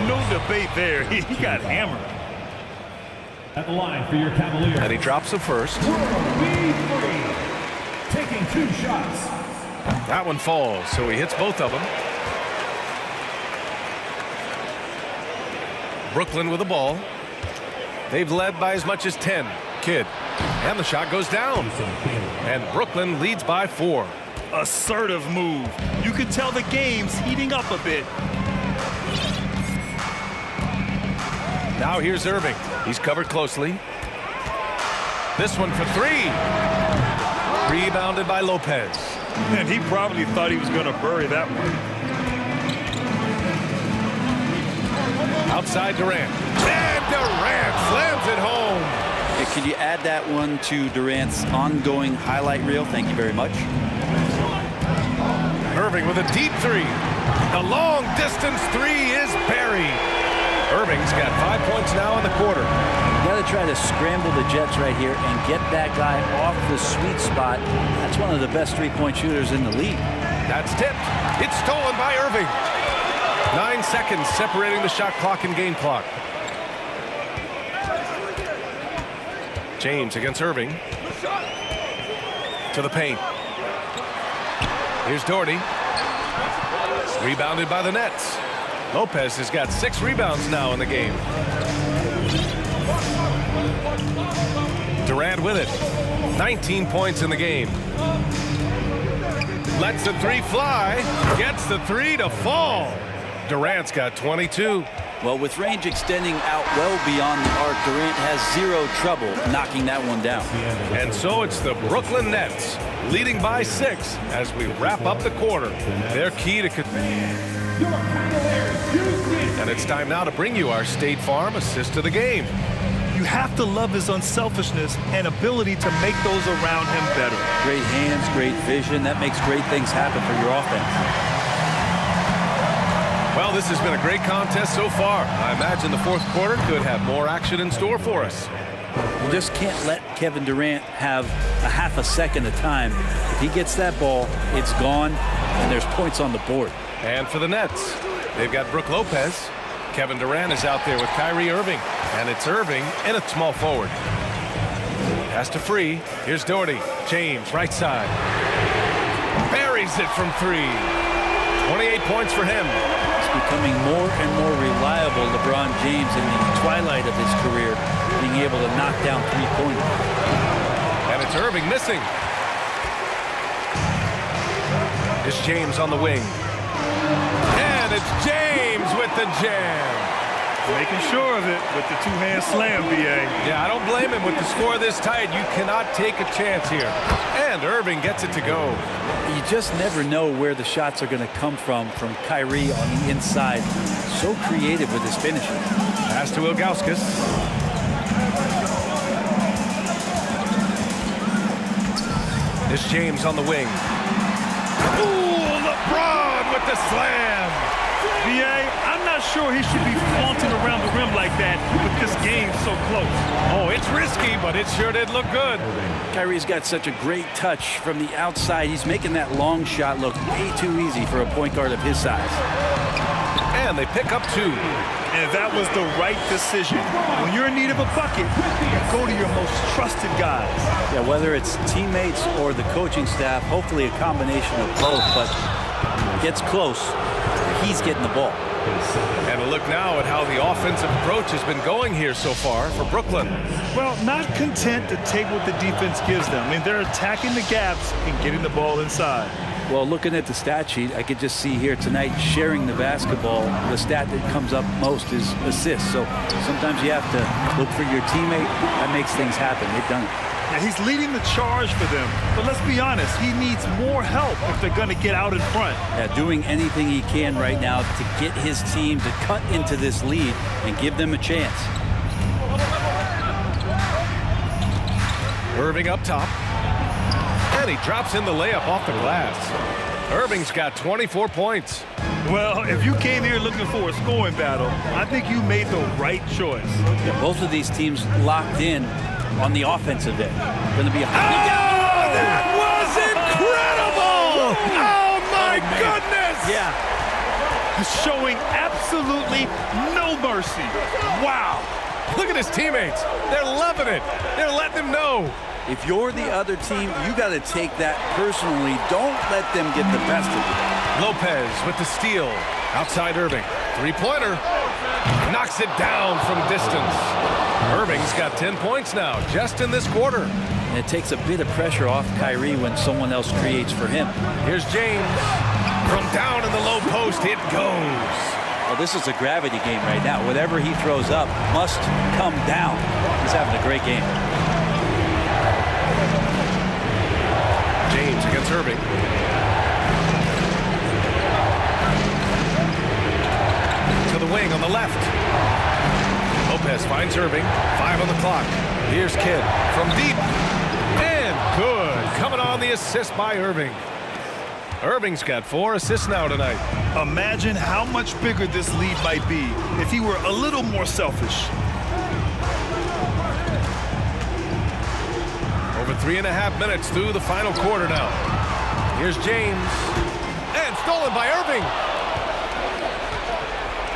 No debate there. He got hammered. At the line for your Cavaliers. And he drops the first. Taking 2 shots. That one falls, so he hits both of them. Brooklyn with the ball. They've led by as much as 10. Kidd. And the shot goes down. And Brooklyn leads by 4. Assertive move. You could tell the game's heating up a bit. Now here's Irving. He's covered closely. This one for 3. Rebounded by Lopez. And he probably thought he was going to bury that one. Outside Durant. And Durant slams it home. Hey, could you add that one to Durant's ongoing highlight reel? Thank you very much. Irving with a deep 3. The long distance 3 is buried. Irving's got 5 points now in the quarter. You got to try to scramble the Jets right here and get that guy off the sweet spot. That's one of the best three-point shooters in the league. That's tipped. It's stolen by Irving. 9 seconds separating the shot clock and game clock. James against Irving. To the paint. Here's Doherty. Rebounded by the Nets. Lopez has got 6 rebounds now in the game. Durant with it. 19 points in the game. Lets the 3 fly. Gets the 3 to fall. Durant's got 22. Well, with range extending out well beyond the arc, Durant has 0 trouble knocking that one down. And so it's the Brooklyn Nets leading by 6 as we wrap up the quarter. Their key to... And it's time now to bring you our State Farm assist of the game. You have to love his unselfishness and ability to make those around him better. Great hands, great vision. That makes great things happen for your offense. Well, this has been a great contest so far. I imagine the fourth quarter could have more action in store for us. You just can't let Kevin Durant have a half a second of time. If he gets that ball, it's gone, and there's points on the board. And for the Nets, they've got Brook Lopez. Kevin Durant is out there with Kyrie Irving. And it's Irving and a small forward. Pass to Free. Here's Doherty. James, right side. Buries it from 3. 28 points for him. It's becoming more and more reliable, LeBron James, in the twilight of his career, being able to knock down three-pointers. And it's Irving missing. It's James on the wing. And it's James with the jam. Making sure of it with the two-hand slam, B.A. Yeah, I don't blame him. With the score this tight, you cannot take a chance here. And Irving gets it to go. You just never know where the shots are going to come from Kyrie on the inside. So creative with his finishing. Pass to Ilgauskas. It's James on the wing. Ooh, LeBron with the slam. B.A., I'm not sure he should be flaunting around the rim like that with this game so close. Oh, it's risky, but it sure did look good. Kyrie's got such a great touch from the outside. He's making that long shot look way too easy for a point guard of his size. And they pick up 2. And that was the right decision. When you're in need of a bucket, you go to your most trusted guys. Yeah, whether it's teammates or the coaching staff, hopefully a combination of both, but gets close. He's getting the ball. And a look now at how the offensive approach has been going here so far for Brooklyn. Well, not content to take what the defense gives them. I mean, they're attacking the gaps and getting the ball inside. Well, looking at the stat sheet, I could just see here tonight sharing the basketball. The stat that comes up most is assists. So sometimes you have to look for your teammate. That makes things happen. They've done it. Now, he's leading the charge for them. But let's be honest, he needs more help if they're going to get out in front. Yeah, doing anything he can right now to get his team to cut into this lead and give them a chance. Irving up top. And he drops in the layup off the glass. Irving's got 24 points. Well, if you came here looking for a scoring battle, I think you made the right choice. Yeah, both of these teams locked in on the offensive end. Going to be a that was incredible! Oh my goodness! Yeah. Showing absolutely no mercy. Wow. Look at his teammates. They're loving it. They're letting him know. If you're the other team, you got to take that personally. Don't let them get the best of you. Lopez with the steal. Outside Irving. Three-pointer. Knocks it down from distance. Irving's got 10 points now, just in this quarter. And it takes a bit of pressure off Kyrie when someone else creates for him. Here's James. From down in the low post, it goes. Well, this is a gravity game right now. Whatever he throws up must come down. He's having a great game. James against Irving. To the wing on the left. Lopez finds Irving. 5 on the clock. Here's Kidd from deep. And good. Coming on the assist by Irving. Irving's got 4 assists now tonight. Imagine how much bigger this lead might be if he were a little more selfish. Over 3.5 minutes through the final quarter now. Here's James. And stolen by Irving.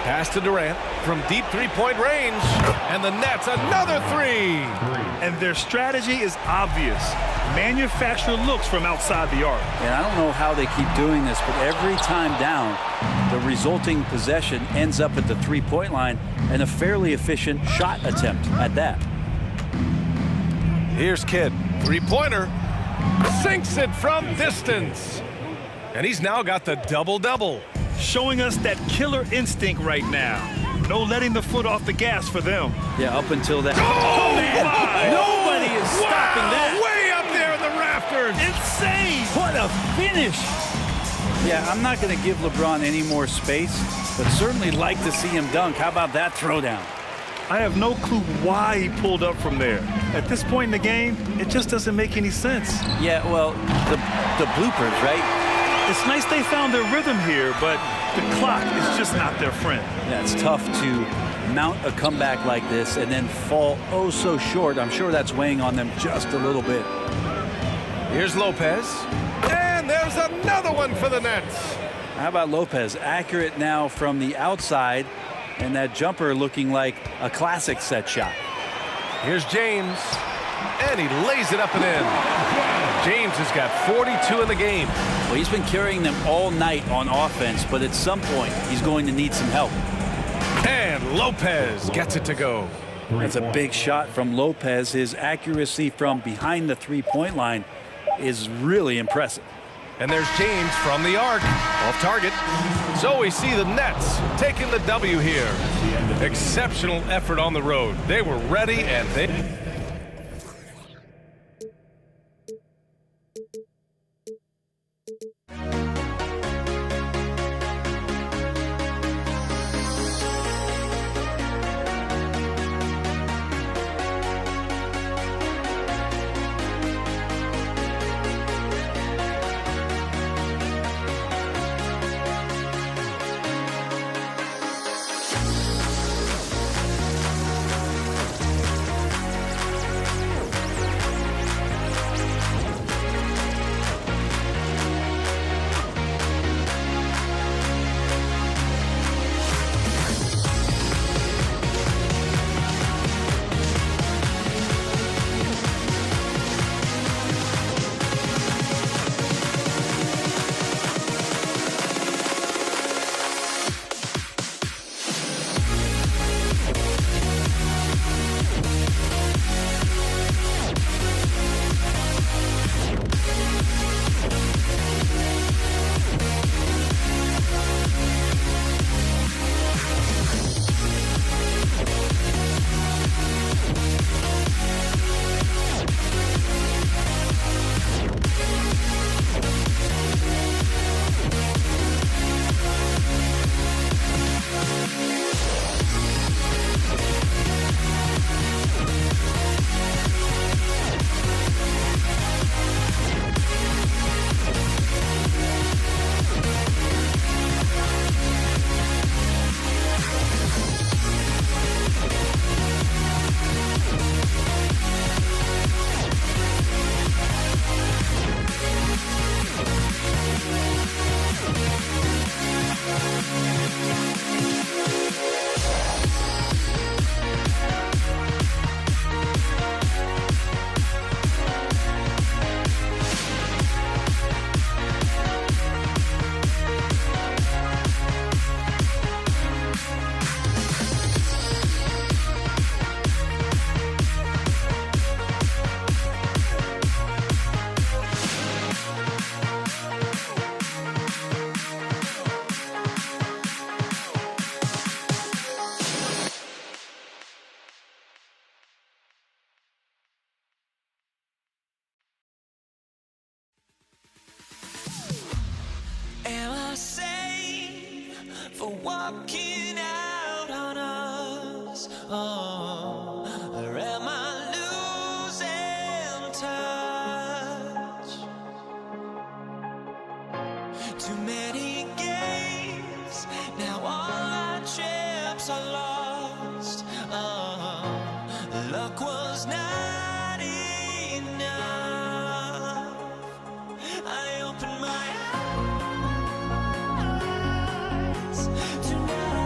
Pass to Durant from deep three-point range. And the Nets another 3. And their strategy is obvious. Manufacture looks from outside the arc. And I don't know how they keep doing this, but every time down, the resulting possession ends up at the three-point line and a fairly efficient shot attempt at that. Here's Kidd. Three-pointer. Sinks it from distance. And he's now got the double-double. Showing us that killer instinct right now. No letting the foot off the gas for them. Yeah, up until that. Oh, my! Nobody is stopping that. Way up there in the rafters. Insane! What a finish. Yeah, I'm not going to give LeBron any more space, but certainly like to see him dunk. How about that throwdown? I have no clue why he pulled up from there. At this point in the game, it just doesn't make any sense. Yeah, well, the bloopers, right? It's nice they found their rhythm here, but the clock is just not their friend. Yeah, it's tough to mount a comeback like this and then fall oh so short. I'm sure that's weighing on them just a little bit. Here's Lopez. And there's another one for the Nets. How about Lopez? Accurate now from the outside, and that jumper looking like a classic set shot. Here's James. And he lays it up and in. James has got 42 in the game. Well, he's been carrying them all night on offense, but at some point, he's going to need some help. And Lopez gets it to go. That's a big shot from Lopez. His accuracy from behind the three-point line is really impressive. And there's James from the arc, off target. So we see the Nets taking the W here. Exceptional effort on the road. They were ready and they... for walking out on us? Oh, or am I losing touch? Too many games, now all our chips are lost. Oh, luck was not enough. I opened my eyes tonight.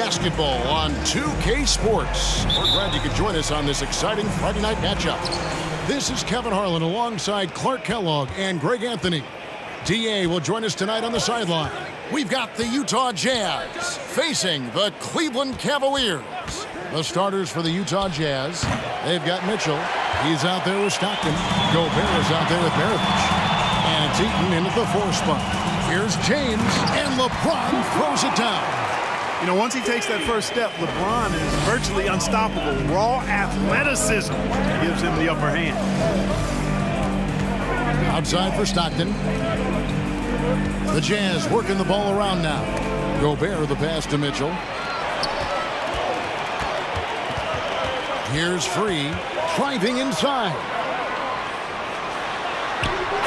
basketball on 2K Sports. We're glad you could join us on this exciting Friday night matchup. This is Kevin Harlan alongside Clark Kellogg and Greg Anthony. DA will join us tonight on the sideline. We've got the Utah Jazz facing the Cleveland Cavaliers. The starters for the Utah Jazz, they've got Mitchell. He's out there with Stockton. Gobert is out there with Maravich. And it's Eaton into the 4 spot. Here's James, and LeBron throws it down. You know, once he takes that first step, LeBron is virtually unstoppable. Raw athleticism gives him the upper hand. Outside for Stockton. The Jazz working the ball around now. Gobert the pass to Mitchell. Here's Free, driving inside.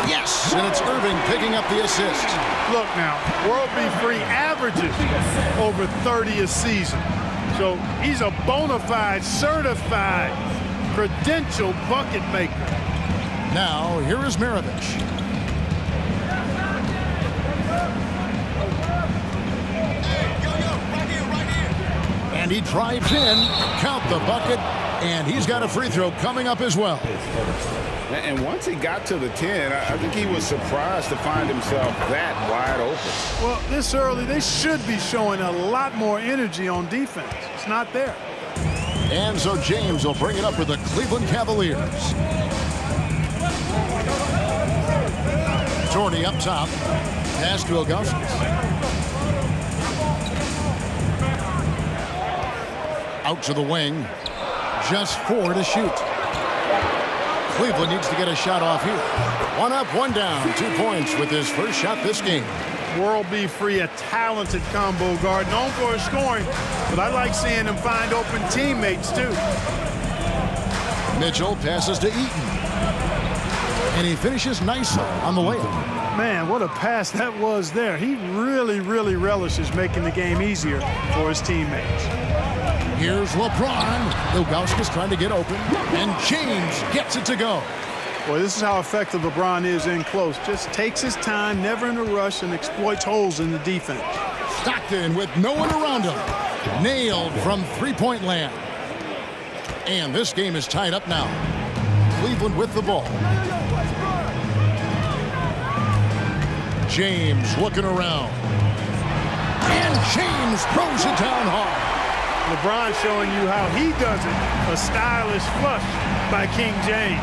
Yes, and it's Irving picking up the assist. Look now, World B. Free averages over 30 a season. So he's a bona fide, certified, credentialed bucket maker. Now, here is Maravich. And he drives in, count the bucket, and he's got a free throw coming up as well. And once he got to the 10, I think he was surprised to find himself that wide open. Well, this early, they should be showing a lot more energy on defense. It's not there. And so James will bring it up for the Cleveland Cavaliers. Jordy up top. Pass to Ilgauskas. Out to the wing. Just 4 to shoot. Cleveland needs to get a shot off here. 1 up, 1 down. 2 points with his first shot this game. World B. Free, a talented combo guard, known for his scoring, but I like seeing him find open teammates too. Mitchell passes to Eaton. And he finishes nicely on the layup. Man, what a pass that was there. He really, really relishes making the game easier for his teammates. Here's LeBron. Ilgauskas trying to get open. And James gets it to go. Boy, this is how effective LeBron is in close. Just takes his time, never in a rush, and exploits holes in the defense. Stockton with no one around him. Nailed from three-point land. And this game is tied up now. Cleveland with the ball. James looking around. And James throws it down hard. LeBron showing you how he does it. A stylish flush by King James.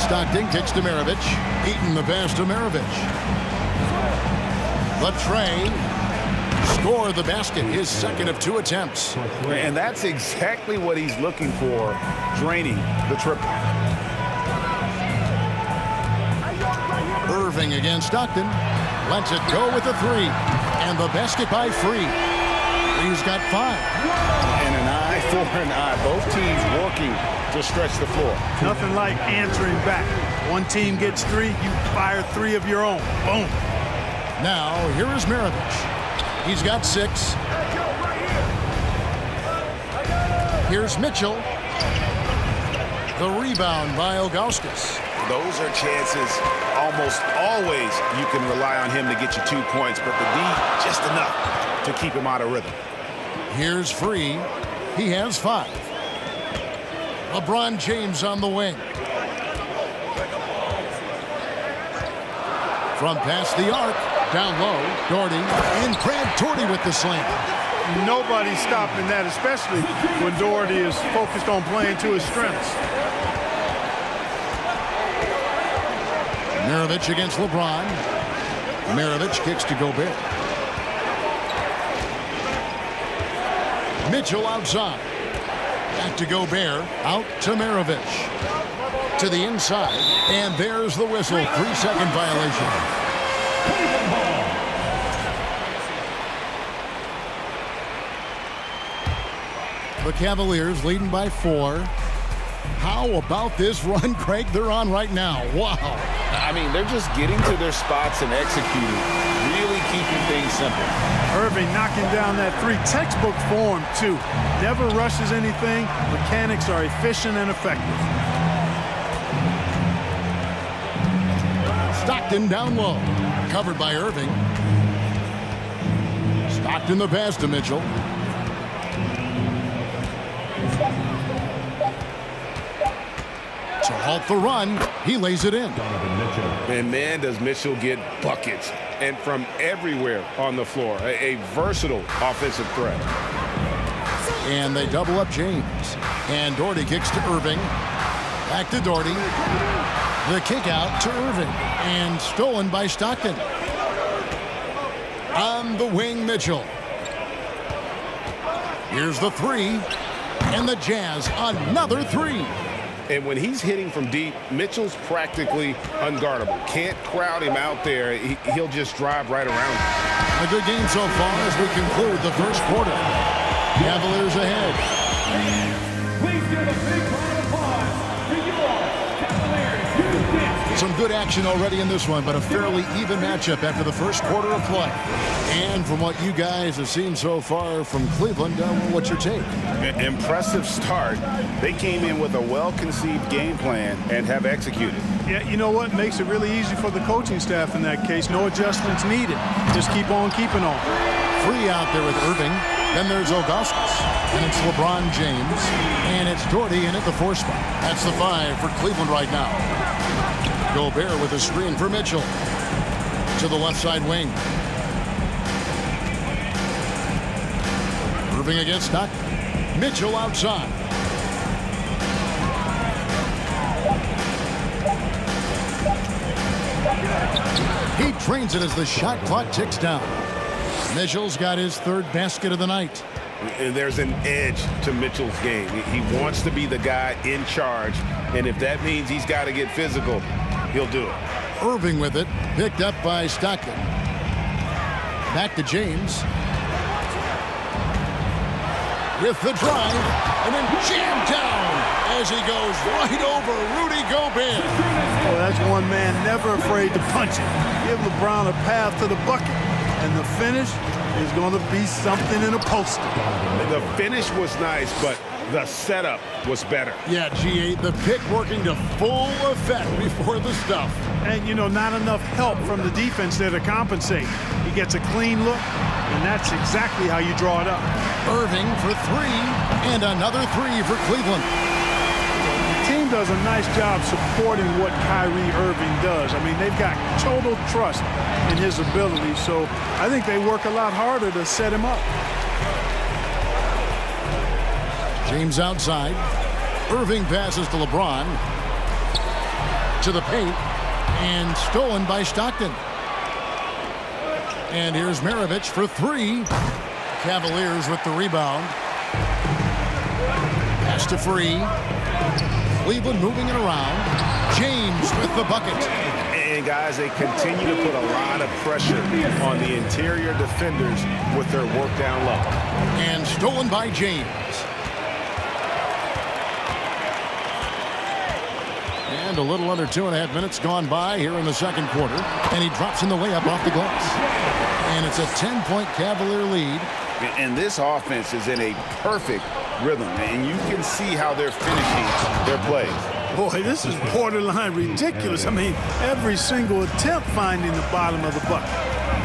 Stockton kicks to Maravich. Eaton the pass to Maravich. Latrey score the basket, his second of 2 attempts. And that's exactly what he's looking for, draining the triple. Irving against Stockton. Lets it go with a 3. And the basket by Free. He's got 5. And an eye for an eye. Both teams working to stretch the floor. Nothing like answering back. One team gets 3, you fire 3 of your own. Boom. Now, here is Maravich. He's got 6. Here's Mitchell. The rebound by Ilgauskas. Those are chances almost always you can rely on him to get you 2 points, but the D just enough to keep him out of rhythm. Here's Free. He has 5. LeBron James on the wing. From past the arc, down low, Doherty, and Brad Doherty with the slam. Nobody's stopping that, especially when Doherty is focused on playing to his strengths. Maravich against LeBron. Maravich kicks to Gobert. Mitchell outside. Back to Gobert. Out to Maravich. To the inside. And there's the whistle. 3-second violation. The Cavaliers leading by 4. How about this run, Craig, they're on right now? Wow. I mean, they're just getting to their spots and executing, really keeping things simple. Irving knocking down that 3. Textbook form, too. Never rushes anything. Mechanics are efficient and effective. Stockton down low. Covered by Irving. Stockton the pass to Mitchell. To halt the run, he lays it in. And man, does Mitchell get buckets. And from everywhere on the floor. A versatile offensive threat. And they double up James. And Doherty kicks to Irving. Back to Doherty. The kick out to Irving. And stolen by Stockton. On the wing, Mitchell. Here's the three. And the Jazz, another three. And when he's hitting from deep, Mitchell's practically unguardable. Can't crowd him out there. He'll just drive right around him. A good game so far as we conclude the first quarter. Cavaliers ahead. Please give a big round of applause to your Cavaliers. Some good action already in this one, but a fairly even matchup after the first quarter of play. And from what you guys have seen so far from Cleveland, what's your take? Impressive start. They came in with a well-conceived game plan and have executed. Yeah, you know what? Makes it really easy for the coaching staff in that case. No adjustments needed. Just keep on keeping on. Free out there with Irving. Then there's Augustus. And it's LeBron James. And it's Doherty in at the 4 spot. That's the 5 for Cleveland right now. Gobert with a screen for Mitchell. To the left side wing. Irving against Stockton. Mitchell outside. He trains it as the shot clock ticks down. Mitchell's got his 3rd basket of the night. And there's an edge to Mitchell's game. He wants to be the guy in charge. And if that means he's got to get physical, he'll do it. Irving with it. Picked up by Stockton. Back to James. With the drive. And then jammed down as he goes right over Rudy Gobert. Oh, that's one man never afraid to punch it. Give LeBron a path to the bucket. And the finish is going to be something in a poster. The finish was nice, but the setup was better. Yeah, G8, the pick working to full effect before the stuff. And, you know, not enough help from the defense there to compensate. He gets a clean look, and that's exactly how you draw it up. Irving for 3, and another 3 for Cleveland. The team does a nice job supporting what Kyrie Irving does. I mean, they've got total trust in his ability, so I think they work a lot harder to set him up. James outside. Irving passes to LeBron. To the paint. And stolen by Stockton. And here's Maravich for 3. Cavaliers with the rebound. Pass to Free. Cleveland moving it around. James with the bucket. And guys, they continue to put a lot of pressure on the interior defenders with their work down low. And stolen by James. And a little under 2.5 minutes gone by here in the second quarter. And he drops in the layup off the glass. And it's a 10-point Cavalier lead. And this offense is in a perfect rhythm. And you can see how they're finishing their plays. Boy, this is borderline ridiculous. I mean, every single attempt finding the bottom of the bucket.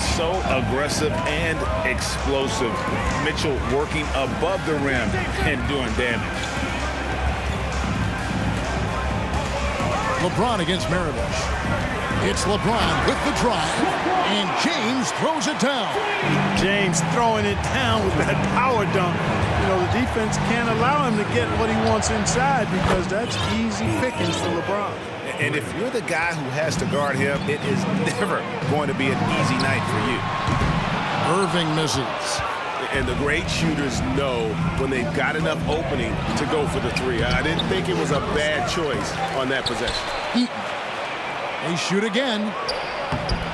So aggressive and explosive. Mitchell working above the rim and doing damage. LeBron against Maravich. It's LeBron with the drive, and James throws it down. James throwing it down with that power dunk. You know, the defense can't allow him to get what he wants inside because that's easy pickings for LeBron. And if you're the guy who has to guard him, it is never going to be an easy night for you. Irving misses. And the great shooters know when they've got enough opening to go for the 3. I didn't think it was a bad choice on that possession. They shoot again.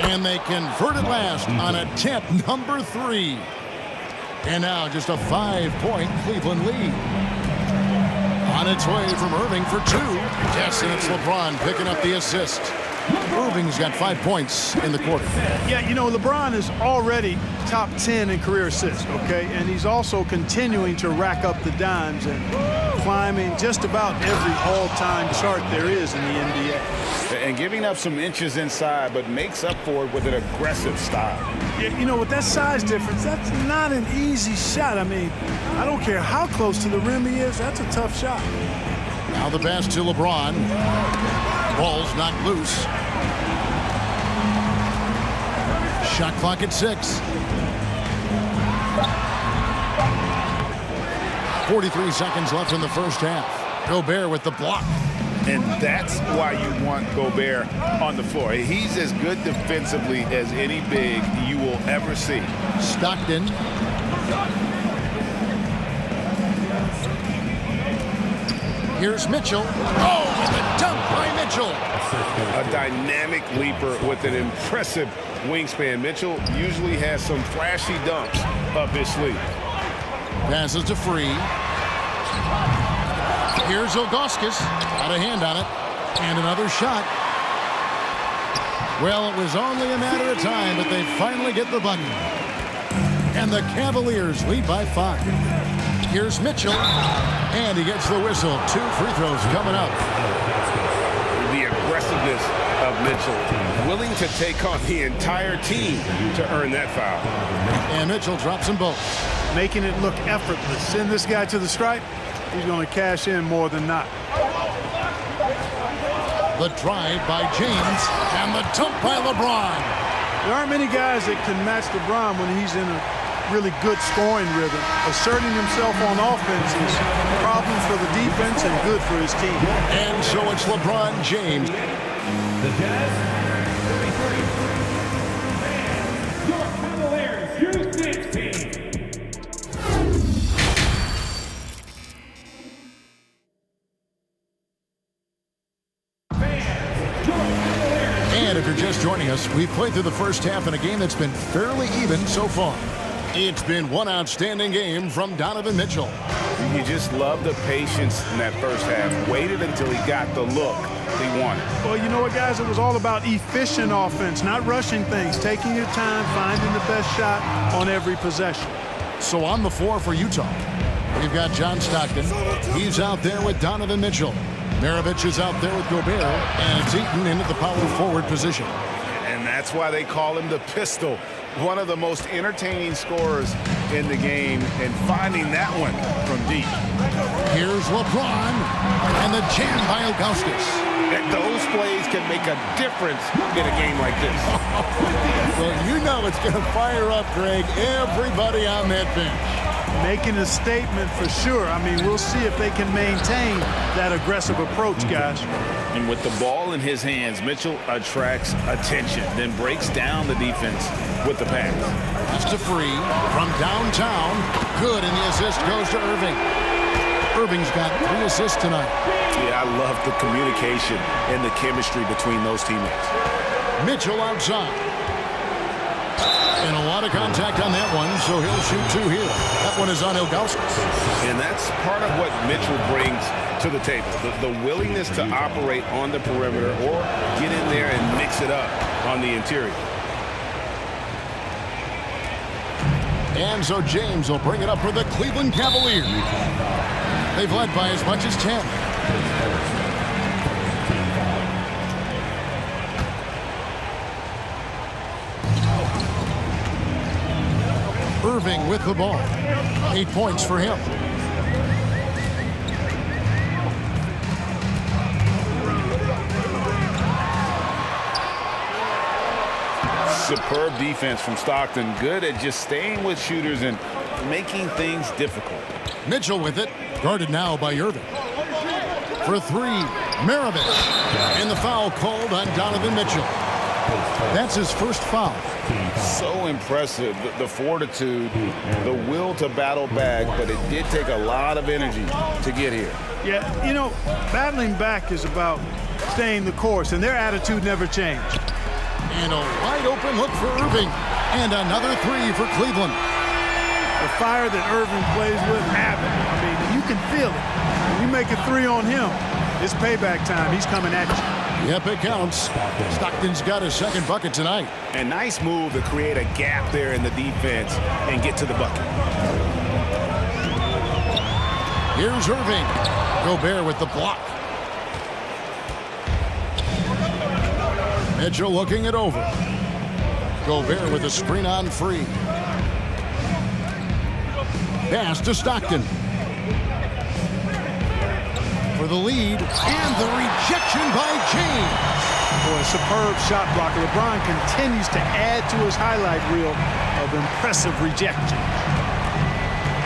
And they convert at last on attempt number 3. And now just a 5-point Cleveland lead. On its way from Irving for 2. Yes, and it's LeBron picking up the assist. Irving's got 5 points in the quarter. Yeah, you know, LeBron is already top 10 in career assists, okay? And he's also continuing to rack up the dimes and climbing just about every all-time chart there is in the NBA. And giving up some inches inside, but makes up for it with an aggressive style. Yeah, you know, with that size difference, that's not an easy shot. I mean, I don't care how close to the rim he is, that's a tough shot. Now the pass to LeBron. Ball's knocked loose. Shot clock at 6. 43 seconds left in the first half. Gobert with the block. And that's why you want Gobert on the floor. He's as good defensively as any big you will ever see. Stockton. Here's Mitchell. Oh, and the dunk by Mitchell. A dynamic leaper with an impressive wingspan. Mitchell usually has some flashy dunks up his sleeve. Passes to Free. Here's Ilgauskas. Got a hand on it. And another shot. Well, it was only a matter of time, but they finally get the bucket. And the Cavaliers lead by 5. Here's Mitchell. And he gets the whistle. 2 free throws coming up. The aggressiveness of Mitchell. Willing to take on the entire team to earn that foul. And Mitchell drops them both. Making it look effortless. Send this guy to the stripe. He's going to cash in more than not. The drive by James and the dunk by LeBron. There aren't many guys that can match LeBron when he's in a really good scoring rhythm. Asserting himself on offense is problems for the defense and good for his team. And so it's LeBron James. The Jazz, 33. Your Cavaliers, U16. And if you're just joining us, we've played through the first half in a game that's been fairly even so far. It's been one outstanding game from Donovan Mitchell. You just love the patience in that first half. Waited until he got the look he wanted. Well, you know what, guys? It was all about efficient offense, not rushing things, taking your time, finding the best shot on every possession. So on the floor for Utah, we've got John Stockton. He's out there with Donovan Mitchell. Maravich is out there with Gobert, and it's Eaton into the power forward position. And that's why they call him the Pistol. One of the most entertaining scorers in the game, and finding that one from deep. Here's LeBron, and the jam by Ilgauskas. Those plays can make a difference in a game like this. Well, you know it's going to fire up, Greg, everybody on that bench. Making a statement for sure. I mean, we'll see if they can maintain that aggressive approach, guys. And with the ball in his hands, Mitchell attracts attention, then breaks down the defense with the pass. That's to Free from downtown. Good, and the assist goes to Irving. Irving's got 3 assists tonight. Yeah, I love the communication and the chemistry between those teammates. Mitchell outside. And a lot of contact on that one, so he'll shoot 2 here. That one is on Ilgauskas. And that's part of what Mitchell brings to the table. The willingness to operate on the perimeter or get in there and mix it up on the interior. And so James will bring it up for the Cleveland Cavaliers. They've led by as much as 10. Irving with the ball. 8 points for him. Superb defense from Stockton. Good at just staying with shooters and making things difficult. Mitchell with it. Guarded now by Irving. For 3, Maravich. And the foul called on Donovan Mitchell. That's his first foul. So impressive, the fortitude, the will to battle back, but it did take a lot of energy to get here. Yeah, you know, battling back is about staying the course, and their attitude never changed. And a wide open look for Irving. And another 3 for Cleveland. The fire that Irving plays with, have it. I mean, you can feel it. When you make a 3 on him, it's payback time. He's coming at you. Yep, it counts. Stockton's got his second bucket tonight. A nice move to create a gap there in the defense and get to the bucket. Here's Irving. Gobert with the block. Mitchell looking it over. Gobert with a screen on Free. Pass to Stockton. for the lead, and the rejection by James. Boy, superb shot blocker. LeBron continues to add to his highlight reel of impressive rejection.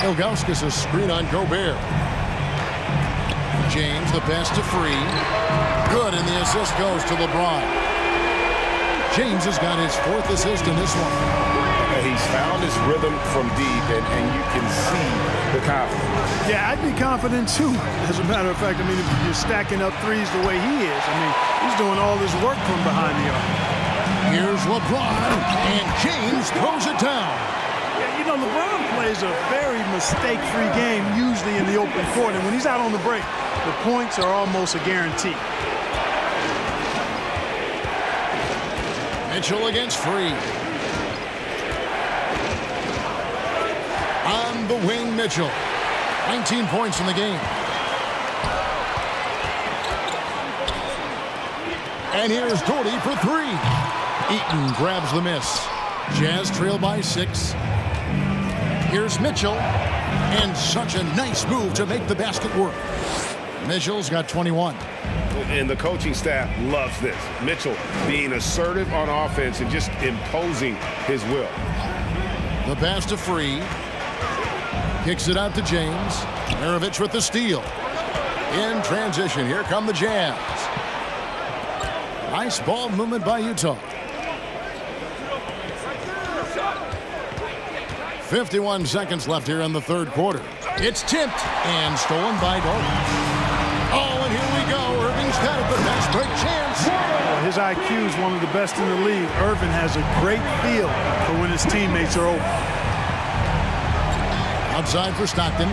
Ilgauskas a screen on Gobert. James, the pass to Free. Good, and the assist goes to LeBron. James has got his 4th assist in this one. He's found his rhythm from deep, and you can see the confidence. Yeah, I'd be confident too. As a matter of fact, I mean, if you're stacking up threes the way he is, I mean, he's doing all this work from behind the arc. Here's LeBron, and James throws it down. Yeah, you know, LeBron plays a very mistake-free game, usually in the open court, and when he's out on the break, the points are almost a guarantee. Mitchell against Free. On the wing, Mitchell. 19 points in the game. And here's Doherty for 3. Eaton grabs the miss. Jazz trail by 6. Here's Mitchell. And such a nice move to make the basket work. Mitchell's got 21. And the coaching staff loves this. Mitchell being assertive on offense and just imposing his will. The pass to Free. Kicks it out to James. Maravich with the steal. In transition, here come the Jazz. Nice ball movement by Utah. 51 seconds left here in the 3rd quarter. It's tipped and stolen by Doherty. Oh, and here we go. Irving's got it, the fast break chance. Well, his IQ is one of the best in the league. Irvin has a great feel for when his teammates are open. Outside for Stockton.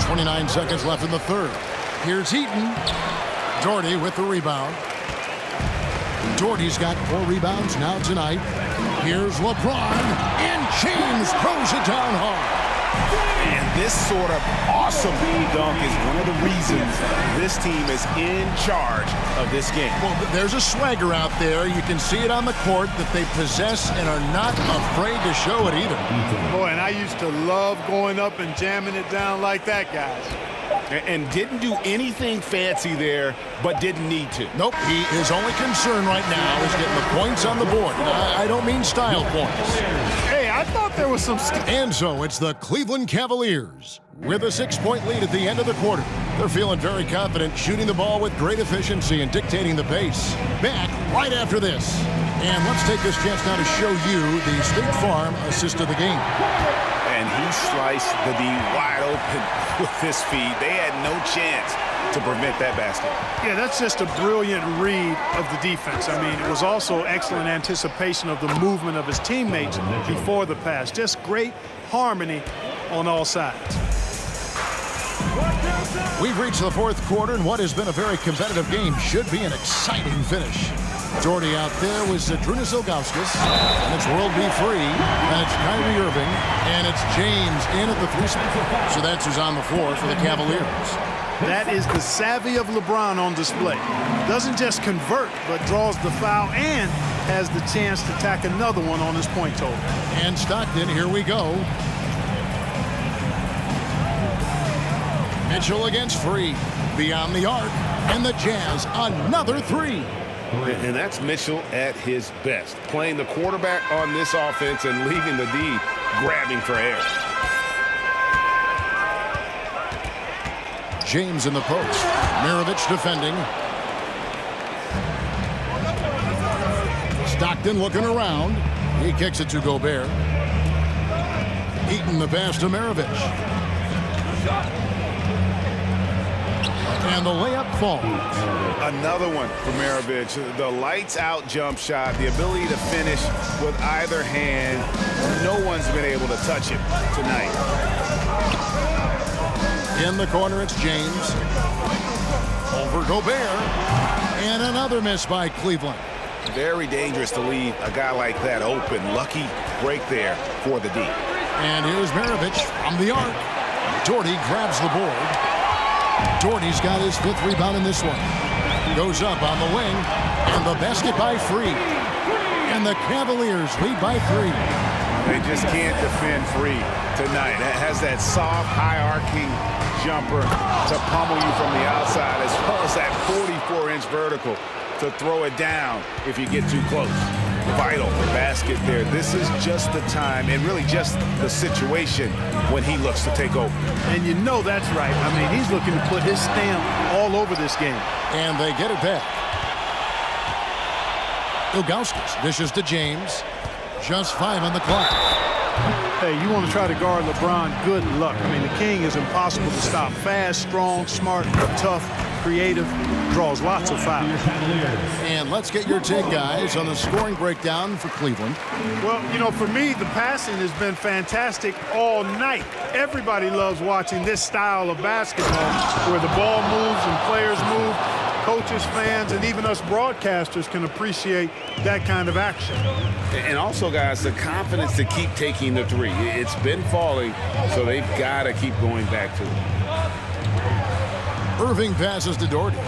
.29 seconds left in the 3rd. Here's Eaton. Doherty with the rebound. Doherty's got 4 rebounds now tonight. Here's LeBron, and James throws it down hard. And this sort of awesome dunk is one of the reasons this team is in charge of this game. Well, there's a swagger out there. You can see it on the court that they possess and are not afraid to show it either. Boy, and I used to love going up and jamming it down like that, guys. And didn't do anything fancy there, but didn't need to. Nope, his only concern right now is getting the points on the board. I don't mean style points. Hey, I thought there was some... And so it's the Cleveland Cavaliers with a 6-point lead at the end of the quarter. They're feeling very confident, shooting the ball with great efficiency and dictating the pace. Back right after this. And let's take this chance now to show you the State Farm assist of the game. And he sliced the D wide open with his feed. They had no chance to prevent that basket. Yeah, that's just a brilliant read of the defense. I mean, it was also excellent anticipation of the movement of his teammates before the pass. Just great harmony on all sides. We've reached the 4th quarter, and what has been a very competitive game should be an exciting finish. Doherty out there with Zydrunas Ilgauskas, and it's World B. Free, and it's Kyrie Irving, and it's James in at the 3 spot. So that's who's on the floor for the Cavaliers. That is the savvy of LeBron on display. Doesn't just convert, but draws the foul and has the chance to tack another one on his point total. And Stockton, here we go. Mitchell against Free. Beyond the arc, and the Jazz another 3. And that's Mitchell at his best, playing the quarterback on this offense and leaving the D grabbing for air. James in the post. Maravich defending. Stockton looking around. He kicks it to Gobert. Eaton the pass to Maravich. And the layup falls. Another one for Maravich. The lights out jump shot, the ability to finish with either hand. No one's been able to touch it tonight. In the corner, it's James. Over Gobert. And another miss by Cleveland. Very dangerous to leave a guy like that open. Lucky break there for the D. And here's Maravich from the arc. Doherty grabs the board. Doherty's got his 5th rebound in this one. Goes up on the wing, and the basket by Free. And the Cavaliers lead by 3. They just can't defend free tonight. That has that soft, high-arcing jumper to pummel you from the outside, as well as that 44-inch vertical to throw it down if you get too close. Vital basket there. This is just the time and really just the situation when he looks to take over. And you know that's right. I mean, he's looking to put his stamp all over this game. And they get it back. Ilgauskas dishes to James. Just 5 on the clock. Hey, you want to try to guard LeBron, good luck. I mean, the King is impossible to stop. Fast, strong, smart, tough, creative, draws lots of fouls. And let's get your take, guys, on the scoring breakdown for Cleveland. Well, you know, for me, the passing has been fantastic all night. Everybody loves watching this style of basketball where the ball moves and players move. Coaches, fans, and even us broadcasters can appreciate that kind of action. And also, guys, the confidence to keep taking the three. It's been falling, so they've got to keep going back to it. Irving passes to Doherty.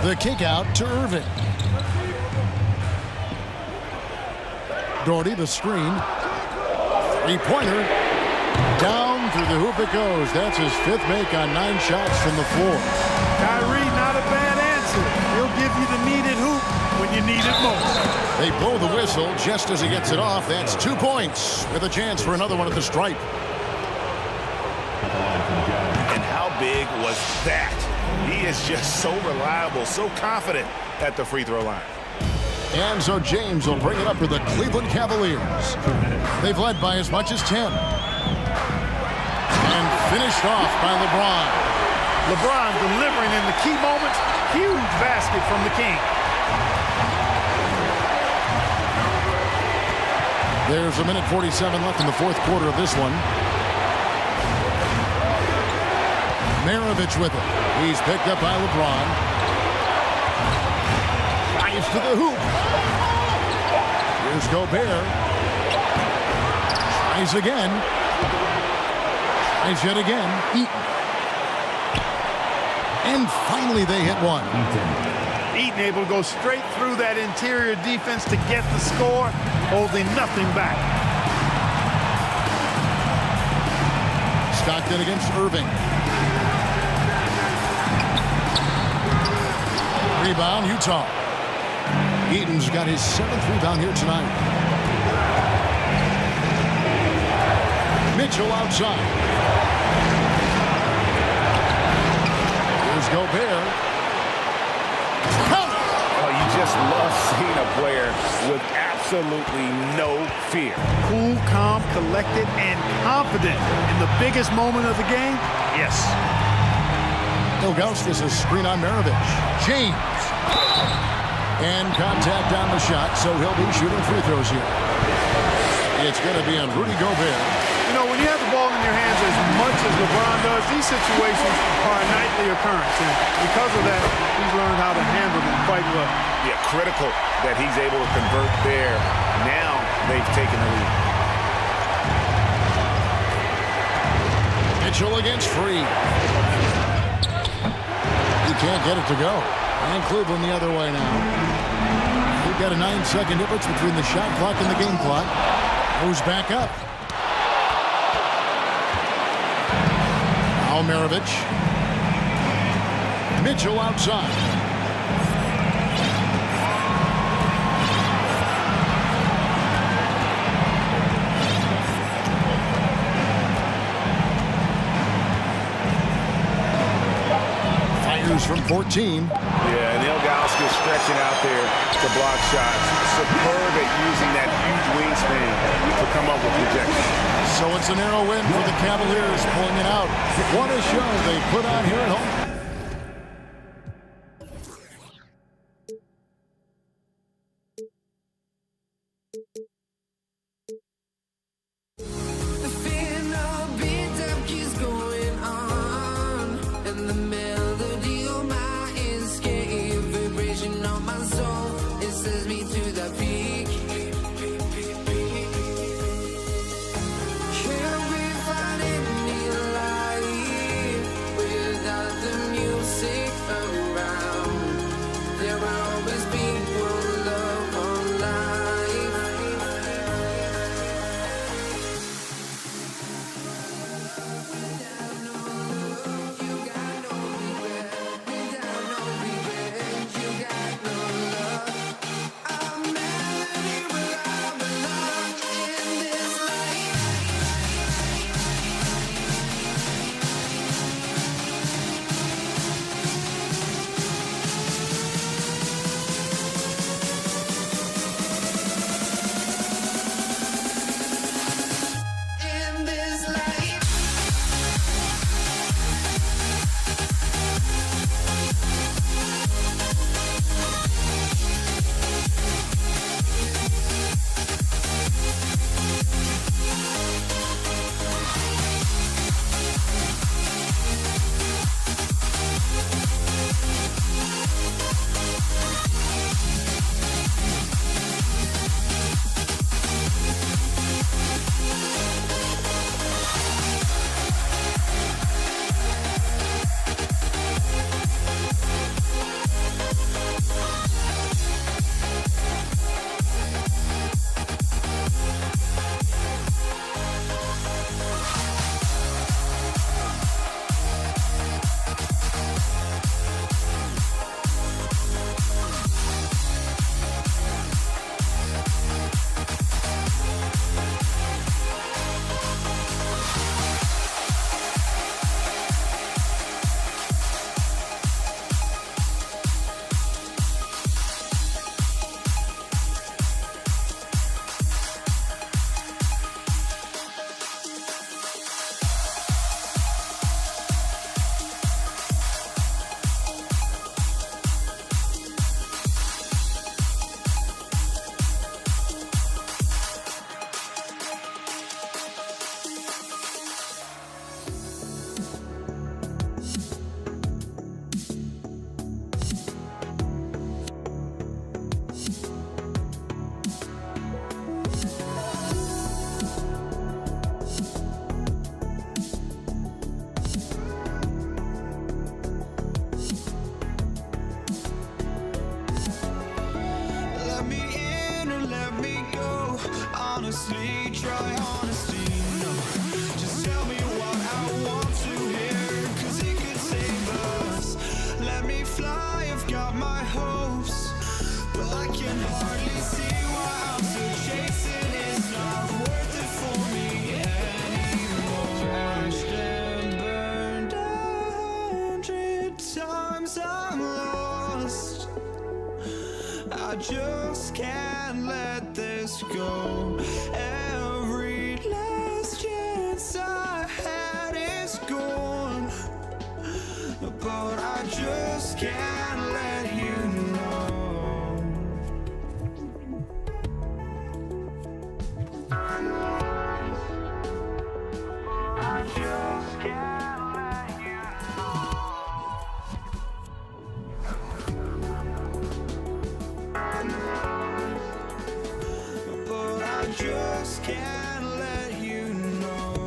The kick out to Irving. Doherty, the screen. Three-pointer. Down through the hoop it goes. That's his 5th make on 9 shots from the floor. Kyrie, not a bad answer. He'll give you the needed hoop when you need it most. They blow the whistle just as he gets it off. That's 2 points with a chance for another one at the stripe. And how big was that? He is just so reliable, so confident at the free throw line. And so James will bring it up for the Cleveland Cavaliers. They've led by as much as 10. And finished off by LeBron. LeBron delivering in the key moments. Huge basket from the King. There's a minute 47 left in the 4th quarter of this one. Maravich with it. He's picked up by LeBron. Drives to the hoop. Here's Gobert. Tries again. Tries yet again. Eaton. And finally they hit one. Eaton able to go straight through that interior defense to get the score, holding nothing back. Stockton against Irving. Rebound, Utah. Eaton's got his 7th rebound here tonight. Mitchell outside. Here's Gobert. Oh, you just love seeing a player with absolutely no fear. Cool, calm, collected, and confident in the biggest moment of the game. Yes. Ilgauskas is screen on Maravich. James. And contact on the shot, so he'll be shooting free throws here. It's going to be on Rudy Gobert. You know, when you have the ball in your hands as much as LeBron does, these situations are a nightly occurrence. And because of that, he's learned how to handle them quite well. Yeah, critical that he's able to convert there. Now they've taken the lead. Mitchell against Free. He can't get it to go. And Cleveland the other way now. We've got a 9-second difference between the shot clock and the game clock. Goes back up. Now Maravich. Mitchell outside. Fires from 14. Yeah, and Ilgauskas stretching out there to block shots. Superb at using that huge wingspan to come up with rejection. So it's a narrow win for the Cavaliers, pulling it out. What a show they put on here at home. The feeling of being down keeps going on, and the melody on my escape, vibration on my soul, it sends me to the peak. Can we find any light without the me try honesty. No, just tell me what I want to hear, 'cause it could save us. Let me fly, I've got my hopes, but I can hardly see why I'm still chasing. It's not worth it for me anymore. Crashed and burned 100 times, I'm lost. I just can't let this go. Every last chance I had is gone, but I just can't let you know. I just can't let you know. But I just can't let you know.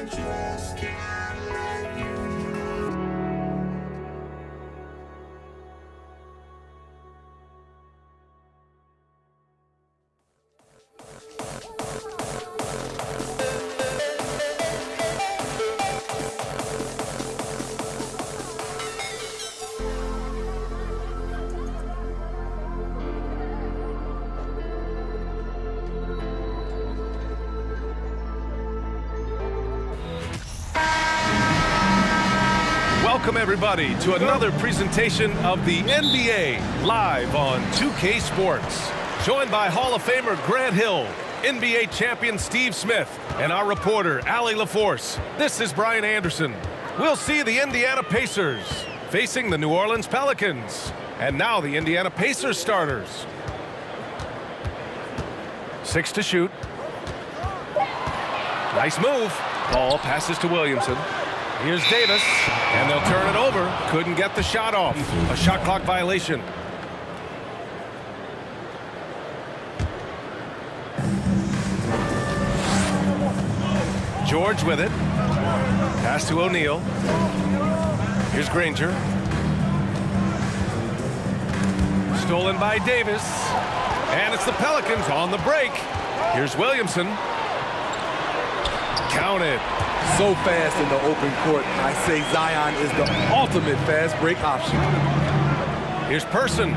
just can't let you know. Welcome, everybody, to another presentation of the NBA live on 2K Sports. Joined by Hall of Famer Grant Hill, NBA champion Steve Smith, and our reporter, Allie LaForce. This is Brian Anderson. We'll see the Indiana Pacers facing the New Orleans Pelicans. And now the Indiana Pacers starters. 6 to shoot. Nice move. Ball passes to Williamson. Here's Davis, and they'll turn it over. Couldn't get the shot off. A shot clock violation. George with it. Pass to O'Neal. Here's Granger. Stolen by Davis. And it's the Pelicans on the break. Here's Williamson. Counted. So fast in the open court. I say Zion is the ultimate fast break option. Here's Person.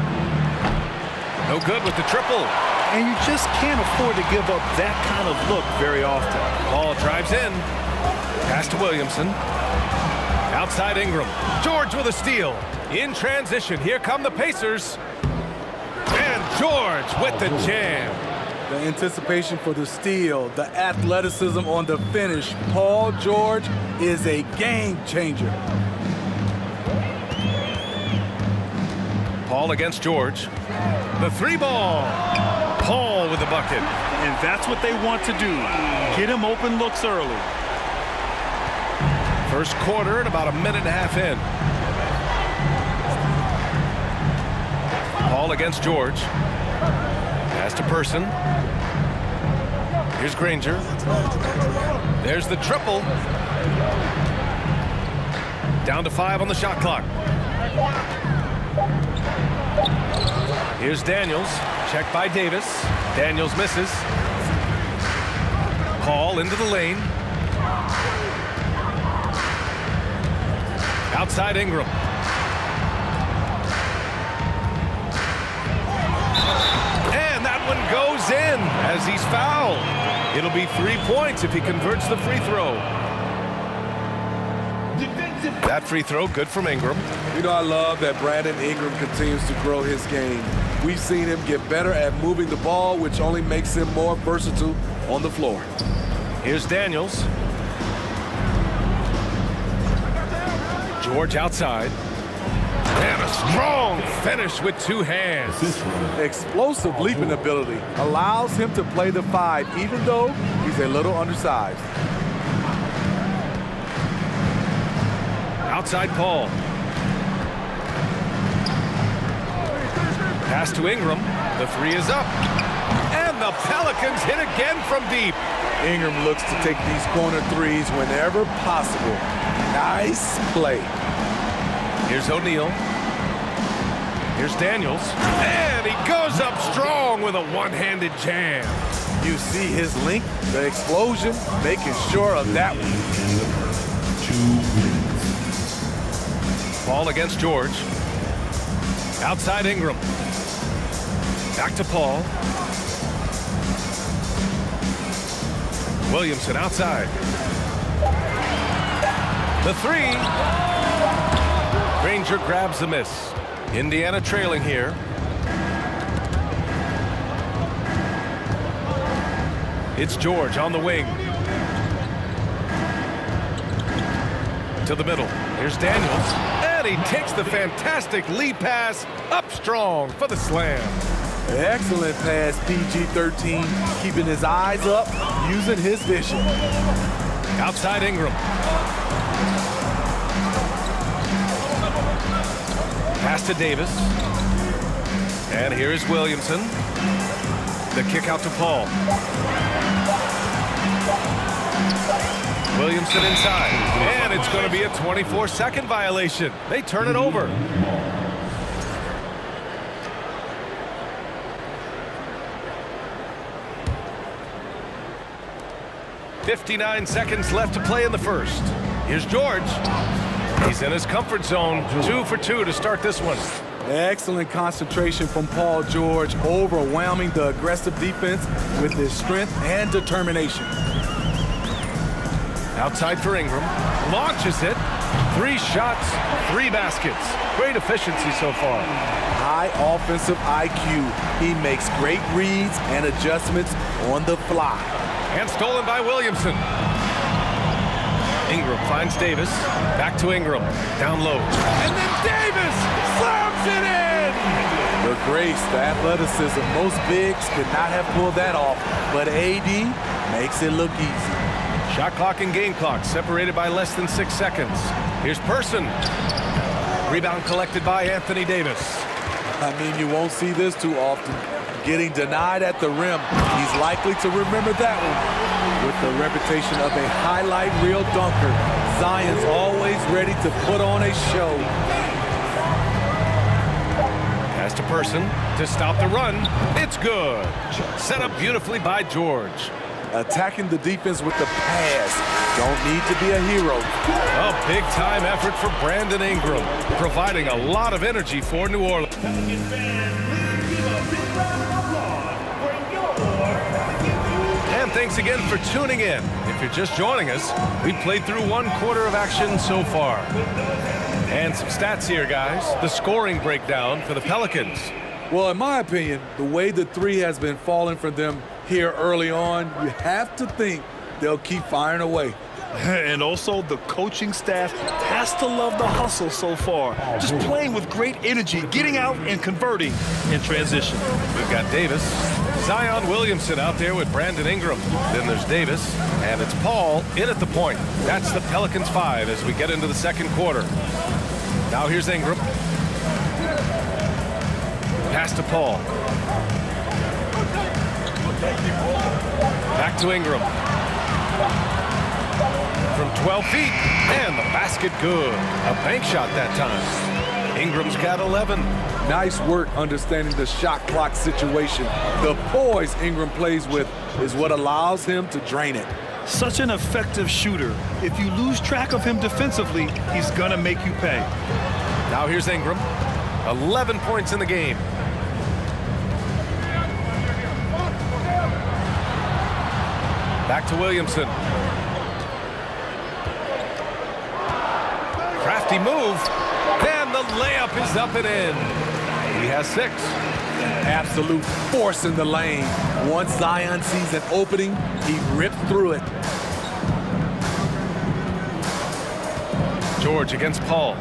No good with the triple. And you just can't afford to give up that kind of look very often. Ball drives in. Pass to Williamson. Outside Ingram. George with a steal. In transition. Here come the Pacers. And George with the jam. The anticipation for the steal, the athleticism on the finish. Paul George is a game changer. Paul against George. The three ball. Paul with the bucket. And that's what they want to do. Get him open looks early. First quarter and about a minute and a half in. Paul against George. Pass to Person. Here's Granger. There's the triple. Down to 5 on the shot clock. Here's Daniels. Checked by Davis. Daniels misses. Paul into the lane. Outside Ingram. And that one goes in as he's fouled. It'll be 3 points if he converts the free throw. That free throw good from Ingram. You know, I love that Brandon Ingram continues to grow his game. We've seen him get better at moving the ball, which only makes him more versatile on the floor. Here's Daniels. George outside. And a strong finish with 2 hands. Explosive leaping ability allows him to play the 5, even though he's a little undersized. Outside Paul. Pass to Ingram. The 3 is up. And the Pelicans hit again from deep. Ingram looks to take these corner 3s whenever possible. Nice play. Here's O'Neal. Here's Daniels. And he goes up strong with a one-handed jam. You see his length, the explosion, making sure of that one. Paul against George. Outside Ingram. Back to Paul. Williamson outside. The 3. Granger grabs the miss. Indiana trailing here. It's George on the wing. To the middle. Here's Daniels. And he takes the fantastic lead pass up strong for the slam. Excellent pass, PG-13, keeping his eyes up, using his vision. Outside Ingram. Pass to Davis. And here is Williamson. The kick out to Paul. Williamson inside. And it's going to be a 24-second violation. They turn it over. .59 seconds left to play in the first. Here's George. He's in his comfort zone. 2 for 2 to start this one. Excellent concentration from Paul George, overwhelming the aggressive defense with his strength and determination. Outside for Ingram. Launches it. 3 shots, 3 baskets. Great efficiency so far. High offensive IQ. He makes great reads and adjustments on the fly. And stolen by Williamson. Ingram finds Davis. Back to Ingram. Down low. And then Davis slams it in! The grace, the athleticism. Most bigs could not have pulled that off, but AD makes it look easy. Shot clock and game clock separated by less than 6 seconds. Here's Person. Rebound collected by Anthony Davis. I mean, you won't see this too often. Getting denied at the rim. He's likely to remember that one. With the reputation of a highlight reel dunker, Zion's always ready to put on a show. Pass to Person to stop the run. It's good. Set up beautifully by George. Attacking the defense with the pass. Don't need to be a hero. A big-time effort for Brandon Ingram, providing a lot of energy for New Orleans. And thanks again for tuning in. If you're just joining us, we played through 1 quarter of action so far. And some stats here, guys. The scoring breakdown for the Pelicans. Well, in my opinion, the way the three has been falling for them here early on, you have to think they'll keep firing away. And also, the coaching staff has to love the hustle so far. Just playing with great energy, getting out and converting in transition. We've got Davis. Zion Williamson out there with Brandon Ingram. Then there's Davis, and it's Paul in at the point. That's the Pelicans 5 as we get into the second quarter. Now here's Ingram. Pass to Paul. Back to Ingram. From 12 feet, and the basket good. A bank shot that time. Ingram's got 11. Nice work understanding the shot clock situation. The poise Ingram plays with is what allows him to drain it. Such an effective shooter. If you lose track of him defensively, he's gonna make you pay. Now here's Ingram. 11 points in the game. Back to Williamson. Crafty move, and the layup is up and in. He has 6. Absolute force in the lane. Once Zion sees an opening, he rips through it. George against Paul.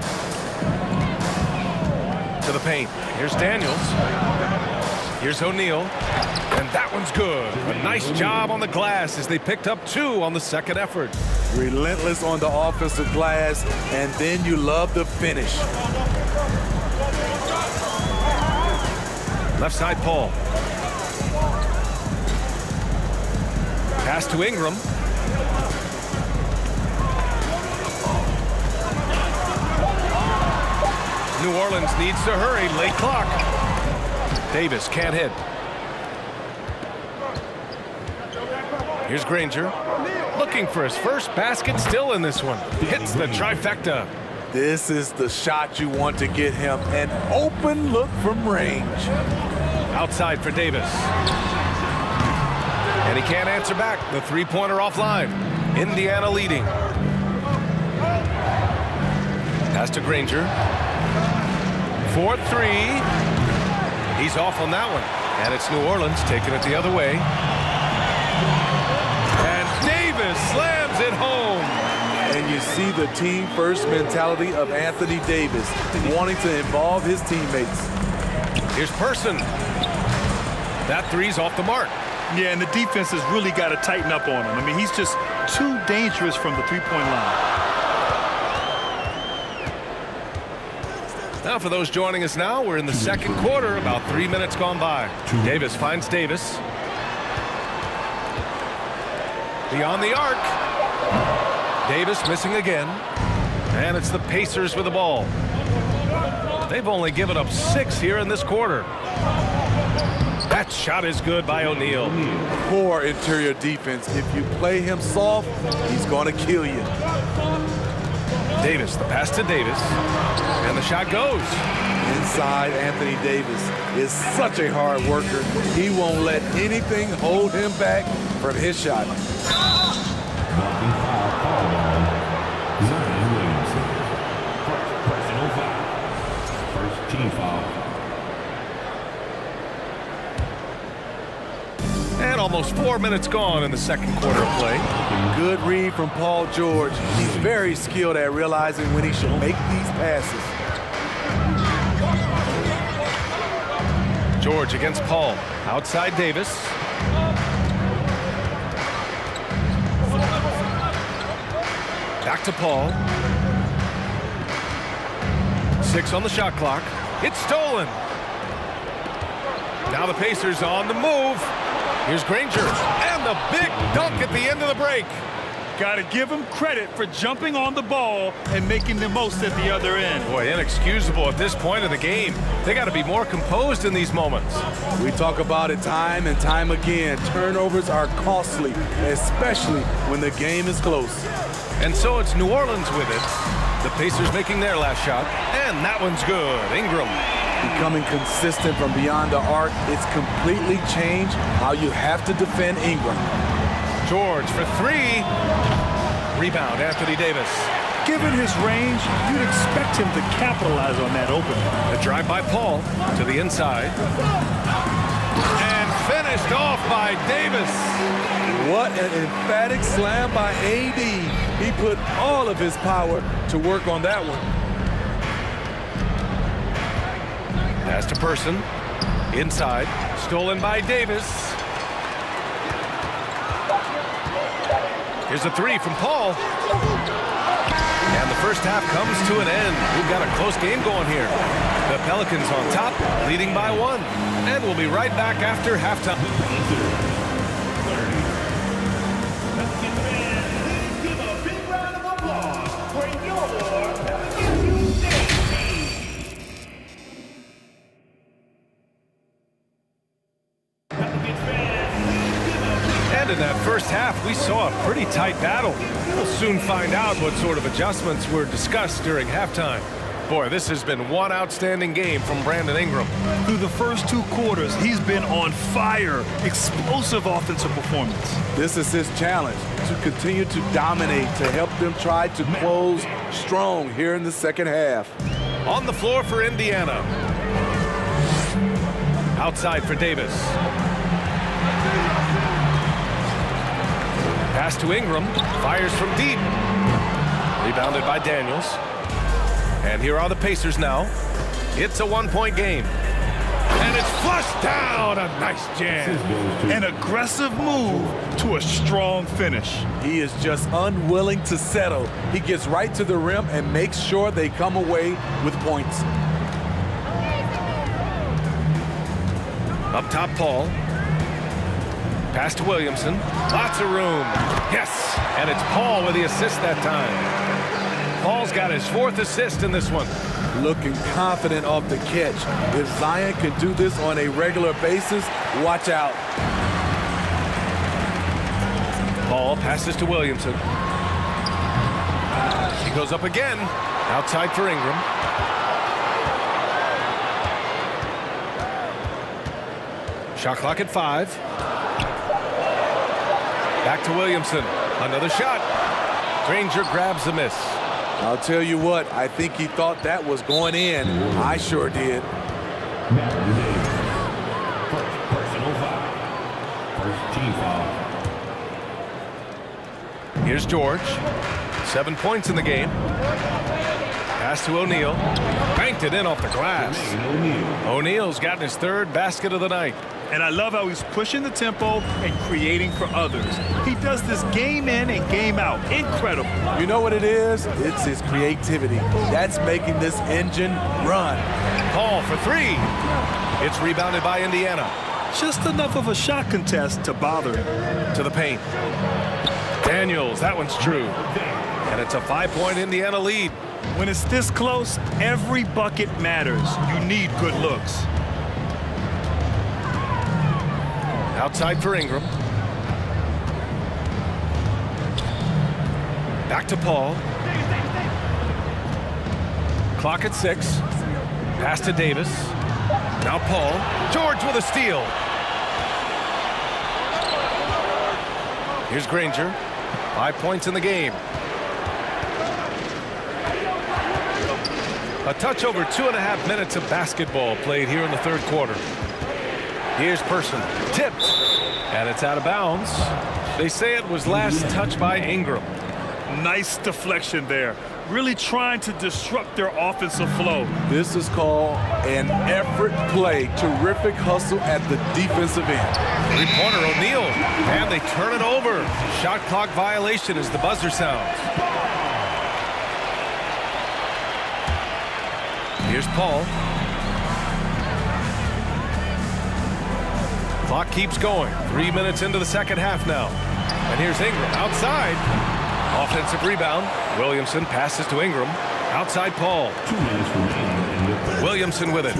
To the paint. Here's Daniels. Here's O'Neal. And that one's good. A nice job on the glass as they picked up 2 on the second effort. Relentless on the offensive glass, and then you love the finish. Left side, Paul. Pass to Ingram. New Orleans needs to hurry. Late clock. Davis can't hit. Here's Granger. Looking for his first basket, still in this one. Hits the trifecta. This is the shot you want to get him. An open look from range. Outside for Davis. And he can't answer back. The three-pointer offline. Indiana leading. Pass to Granger. 4-3. He's off on that one. And it's New Orleans taking it the other way. And Davis slams it home. And you see the team-first mentality of Anthony Davis, wanting to involve his teammates. Here's Person. That three's off the mark. Yeah, and the defense has really got to tighten up on him. I mean, he's just too dangerous from the three-point line. Now for those joining us now, we're in the second quarter, about 3 minutes gone by. Davis finds Davis. Beyond the arc. Davis missing again. And it's the Pacers with the ball. They've only given up 6 here in this quarter. That shot is good by O'Neal. Poor interior defense. If you play him soft, he's going to kill you. Davis, the pass to Davis. And the shot goes. Inside, Anthony Davis is such a hard worker. He won't let anything hold him back from his shot. Zion Williamson. Personal foul. First team foul. And almost 4 minutes gone in the second quarter of play. Good read from Paul George. He's very skilled at realizing when he should make these passes. George against Paul. Outside Davis. Back to Paul. 6 on the shot clock. It's stolen. Now the Pacers on the move. Here's Granger. And the big dunk at the end of the break. Got to give him credit for jumping on the ball and making the most at the other end. Boy, inexcusable at this point of the game. They got to be more composed in these moments. We talk about it time and time again. Turnovers are costly, especially when the game is close. And so it's New Orleans with it. The Pacers making their last shot, and that one's good. Ingram. Becoming consistent from beyond the arc, it's completely changed how you have to defend Ingram. George for 3. Rebound, Anthony Davis. Given his range, you'd expect him to capitalize on that opening. A drive by Paul to the inside. And finished off by Davis. What an emphatic slam by AD. He put all of his power to work on that one. Pass to Person. Inside. Stolen by Davis. Here's a 3 from Paul. And the first half comes to an end. We've got a close game going here. The Pelicans on top, leading by 1. And we'll be right back after halftime. Give a big round of applause for your Pelicans team. And in that first half, we saw a pretty tight battle. We'll soon find out what sort of adjustments were discussed during halftime. Boy, this has been one outstanding game from Brandon Ingram. Through the first 2 quarters, he's been on fire. Explosive offensive performance. This is his challenge, to continue to dominate, to help them try to close strong here in the second half. On the floor for Indiana. Outside for Davis. Pass to Ingram. Fires from deep. Rebounded by Daniels. And here are the Pacers now. It's a 1-point game. And it's flushed down. A nice jam. An aggressive move to a strong finish. He is just unwilling to settle. He gets right to the rim and makes sure they come away with points. Up top, Paul. Pass to Williamson. Lots of room. Yes. And it's Paul with the assist that time. Paul's got his 4th assist in this one. Looking confident off the catch. If Zion can do this on a regular basis, watch out. Paul passes to Williamson. He goes up again. Outside for Ingram. Shot clock at 5. Back to Williamson. Another shot. Granger grabs the miss. I'll tell you what, I think he thought that was going in. I sure did. First personal foul. First team foul. Here's George. 7 points in the game. Pass to O'Neal. Banked it in off the glass. O'Neal's gotten his 3rd basket of the night. And I love how he's pushing the tempo and creating for others. He does this game in and game out. Incredible. You know what it is? It's his creativity. That's making this engine run. Paul for 3. It's rebounded by Indiana. Just enough of a shot contest to bother him. To the paint. Daniels, that one's true. And it's a 5-point Indiana lead. When it's this close, every bucket matters. You need good looks. Outside for Ingram. Back to Paul. Clock at 6. Pass to Davis. Now Paul. George with a steal. Here's Granger. 5 points in the game. A touch over 2.5 minutes of basketball played here in the 3rd quarter. Here's Person. Tipped. And it's out of bounds. They say it was last touched by Ingram. Nice deflection there. Really trying to disrupt their offensive flow. This is called an effort play. Terrific hustle at the defensive end. 3-pointer O'Neal. And they turn it over. Shot clock violation as the buzzer sounds. Here's Paul. Clock keeps going. 3 minutes into the second half now. And here's Ingram outside. Offensive rebound. Williamson passes to Ingram. Outside Paul. Williamson with it.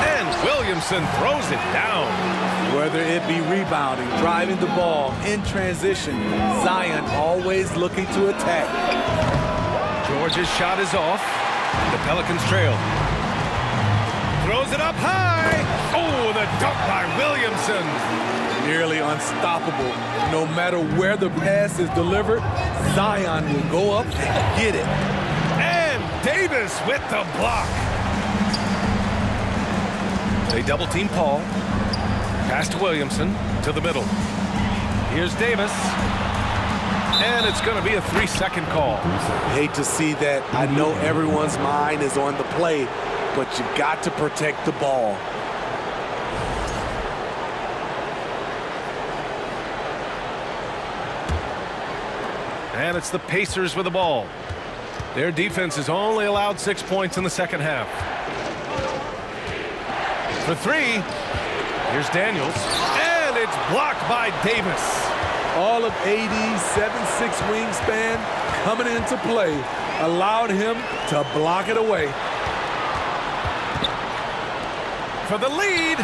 And Williamson throws it down. Whether it be rebounding, driving the ball, in transition, Zion always looking to attack. George's shot is off. The Pelicans trail. Throws it up high. Oh, the dunk by Williamson. Nearly unstoppable. No matter where the pass is delivered, Zion will go up and get it. And Davis with the block. They double team Paul. Pass to Williamson to the middle. Here's Davis. And it's going to be a 3-second call. Hate to see that. I know everyone's mind is on the play, but you've got to protect the ball. And it's the Pacers with the ball. Their defense has only allowed 6 points in the second half. For three, here's Daniels. And it's blocked by Davis. All of AD's 7'6" wingspan coming into play allowed him to block it away. For the lead.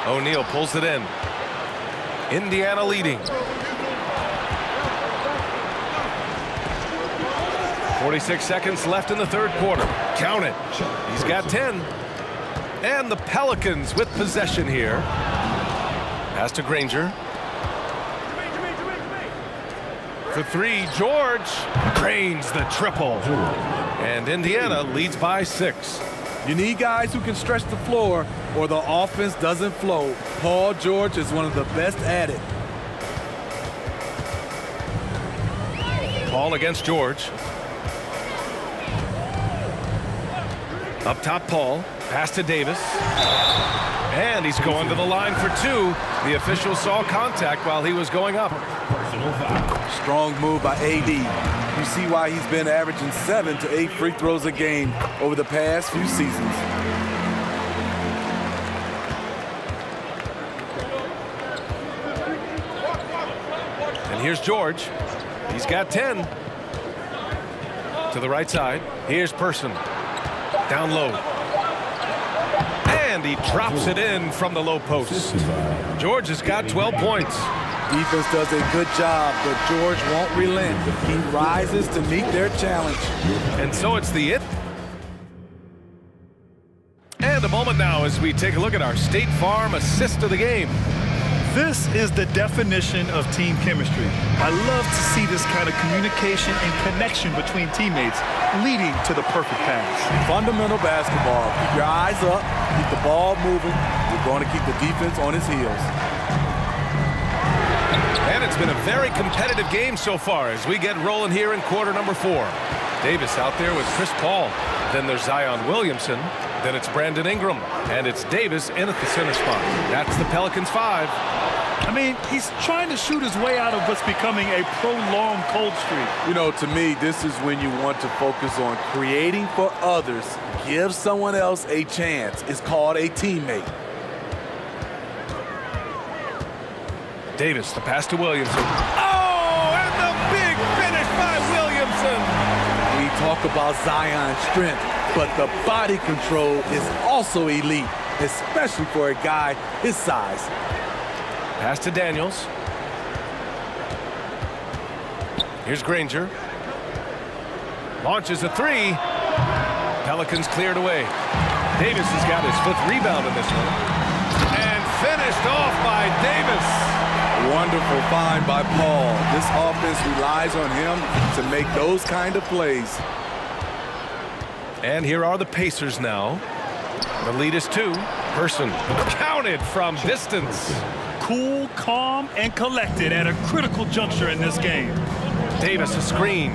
O'Neal pulls it in. Indiana leading. 46 seconds left in the third quarter. Count it. He's got 10. And the Pelicans with possession here. Pass to Granger. For three, George drains the triple. And Indiana leads by 6. You need guys who can stretch the floor or the offense doesn't flow. Paul George is one of the best at it. Paul against George. Up top, Paul. Pass to Davis. And he's going to the line for 2. The official saw contact while he was going up. Strong move by AD. You see why he's been averaging 7 to 8 free throws a game over the past few seasons. And here's George. He's got 10. To the right side. Here's Person. Down low. And he drops it in from the low post. George has got 12 points. Defense does a good job, but George won't relent. He rises to meet their challenge. And so it's the it. And a moment now as we take a look at our State Farm assist of the game. This is the definition of team chemistry. I love to see this kind of communication and connection between teammates leading to the perfect pass. Fundamental basketball. Keep your eyes up, keep the ball moving. You're going to keep the defense on his heels. And it's been a very competitive game so far as we get rolling here in quarter number 4. Davis out there with Chris Paul. Then there's Zion Williamson. Then it's Brandon Ingram. And it's Davis in at the center spot. That's the Pelicans 5. I mean, he's trying to shoot his way out of what's becoming a prolonged cold streak. You know, to me, this is when you want to focus on creating for others. Give someone else a chance. It's called a teammate. Davis, the pass to Williamson. Oh, and the big finish by Williamson. We talk about Zion's strength, but the body control is also elite, especially for a guy his size. Pass to Daniels. Here's Granger. Launches a 3. Pelicans cleared away. Davis has got his 5th rebound in this one. And finished off by Davis. Wonderful find by Paul. This offense relies on him to make those kind of plays. And here are the Pacers now. The lead is 2. Person counted from distance. Cool, calm, and collected at a critical juncture in this game. Davis a screen.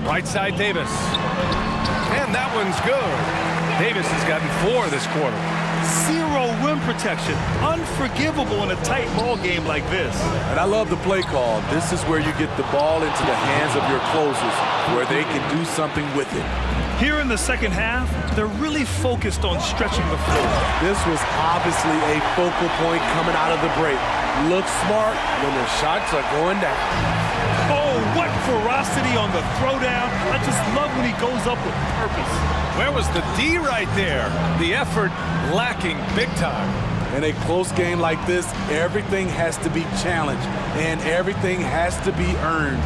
Right side Davis. And that one's good. Davis has gotten 4 this quarter. Zero rim protection. Unforgivable in a tight ball game like this. And I love the play call. This is where you get the ball into the hands of your closers, where they can do something with it. Here in the second half, they're really focused on stretching the floor. This was obviously a focal point coming out of the break. Look smart when the shots are going down. Oh, what ferocity on the throwdown. I just love when he goes up with purpose. Where was the D right there? The effort lacking big time. In a close game like this, everything has to be challenged and everything has to be earned.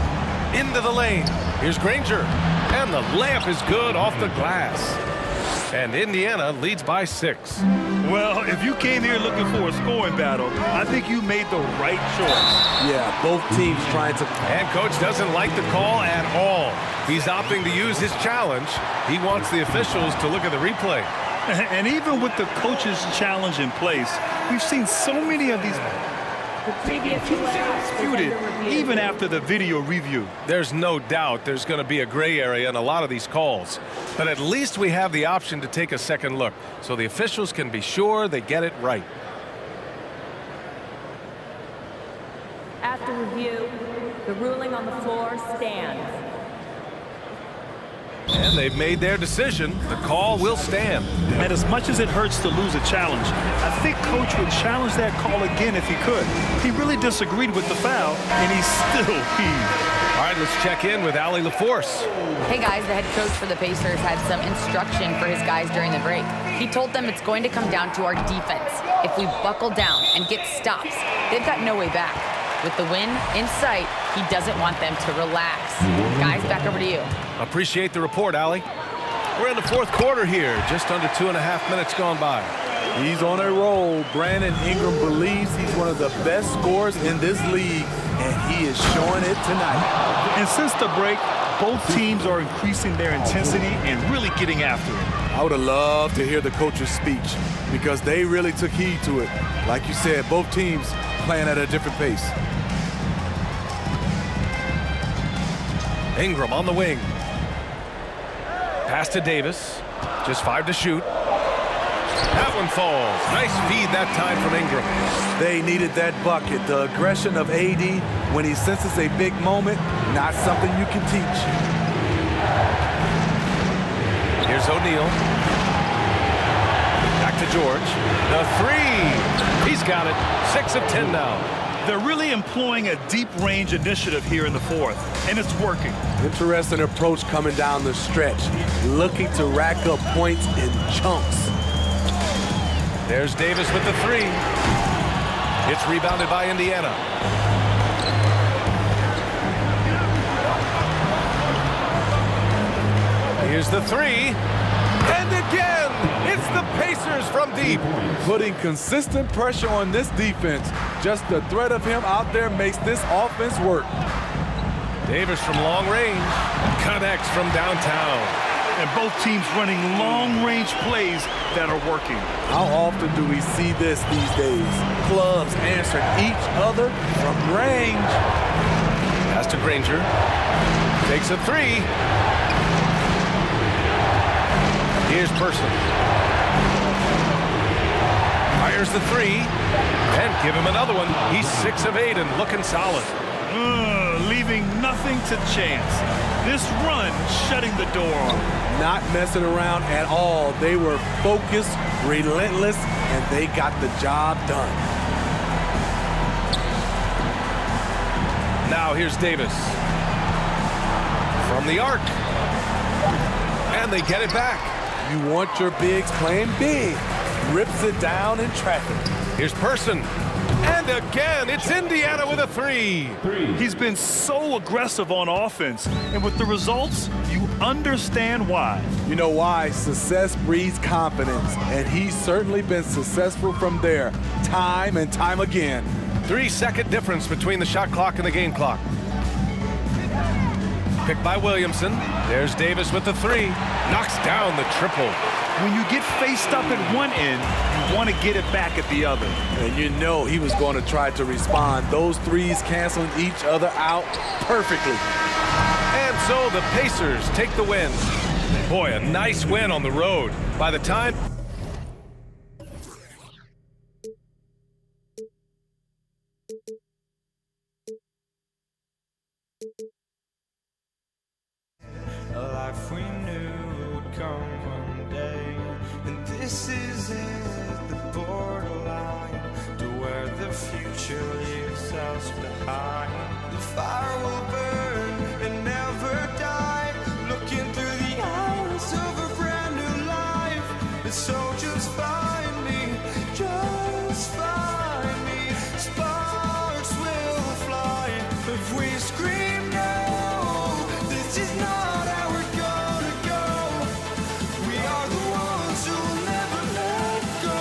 Into the lane. Here's Granger. And the layup is good off the glass. And Indiana leads by 6. Well, if you came here looking for a scoring battle, I think you made the right choice. Yeah, both teams trying to... And coach doesn't like the call at all. He's opting to use his challenge. He wants the officials to look at the replay. And even with the coach's challenge in place, we've seen so many of these disputed even after the video review. There's no doubt there's going to be a gray area in a lot of these calls. But at least we have the option to take a second look so the officials can be sure they get it right. After review, the ruling on the floor stands. And they've made their decision. The call will stand. And as much as it hurts to lose a challenge, I think Coach would challenge that call again if he could. He really disagreed with the foul, and he still heaved. All right, let's check in with Allie LaForce. Hey guys, the head coach for the Pacers had some instruction for his guys during the break. He told them it's going to come down to our defense. If we buckle down and get stops, they've got no way back. With the win in sight, he doesn't want them to relax. Guys, back over to you. Appreciate the report, Allie. We're in the fourth quarter here, just under 2.5 minutes gone by. He's on a roll. Brandon Ingram believes he's one of the best scorers in this league, and he is showing it tonight. And since the break, both teams are increasing their intensity and really getting after it. I would have loved to hear the coach's speech because they really took heed to it. Like you said, both teams playing at a different pace. Ingram on the wing. Pass to Davis. Just 5 to shoot. That one falls. Nice feed that time from Ingram. They needed that bucket. The aggression of AD when he senses a big moment, not something you can teach. Here's O'Neal. Back to George. The 3. He's got it. 6 of 10 now. They're really employing a deep range initiative here in the fourth, and it's working. Interesting approach coming down the stretch, looking to rack up points in chunks. There's Davis with the 3. It's rebounded by Indiana. Here's the 3. And again, it's the Pacers from deep. Putting consistent pressure on this defense. Just the threat of him out there makes this offense work. Davis from long range. Connects from downtown. And both teams running long-range plays that are working. How often do we see this these days? Clubs answering each other from range. Pass to Granger. Takes a 3. Here's Person. Fires the 3. And give him another one. He's 6 of 8 and looking solid. Leaving nothing to chance. This run shutting the door on. Not messing around at all. They were focused, relentless, and they got the job done. Now here's Davis. From the arc. And they get it back. You want your bigs playing big. Rips it down in traffic. Here's Person. And again, it's Indiana with a 3. He's been so aggressive on offense, and with the results, you understand why. You know why? Success breeds confidence, and he's certainly been successful from there, time and time again. 3-second difference between the shot clock and the game clock. Picked by Williamson. There's Davis with the 3. Knocks down the triple. When you get faced up at one end, you want to get it back at the other. And you know he was going to try to respond. Those threes canceling each other out perfectly. And so the Pacers take the win. Boy, a nice win on the road. By the time this is it, the borderline to where the future leaves us behind. The fire will burn and never die, looking through the eyes of a brand new life. And so just find me, just find me. Sparks will fly if we scream no. This is not how we're gonna go. We are the ones who will never let go.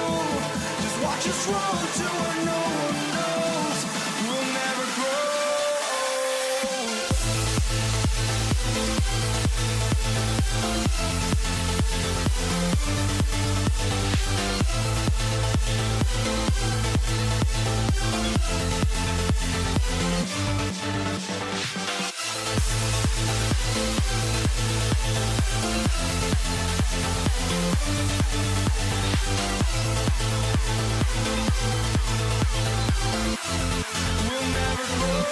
Just watch us run to where no one knows. We'll never grow. We'll never grow.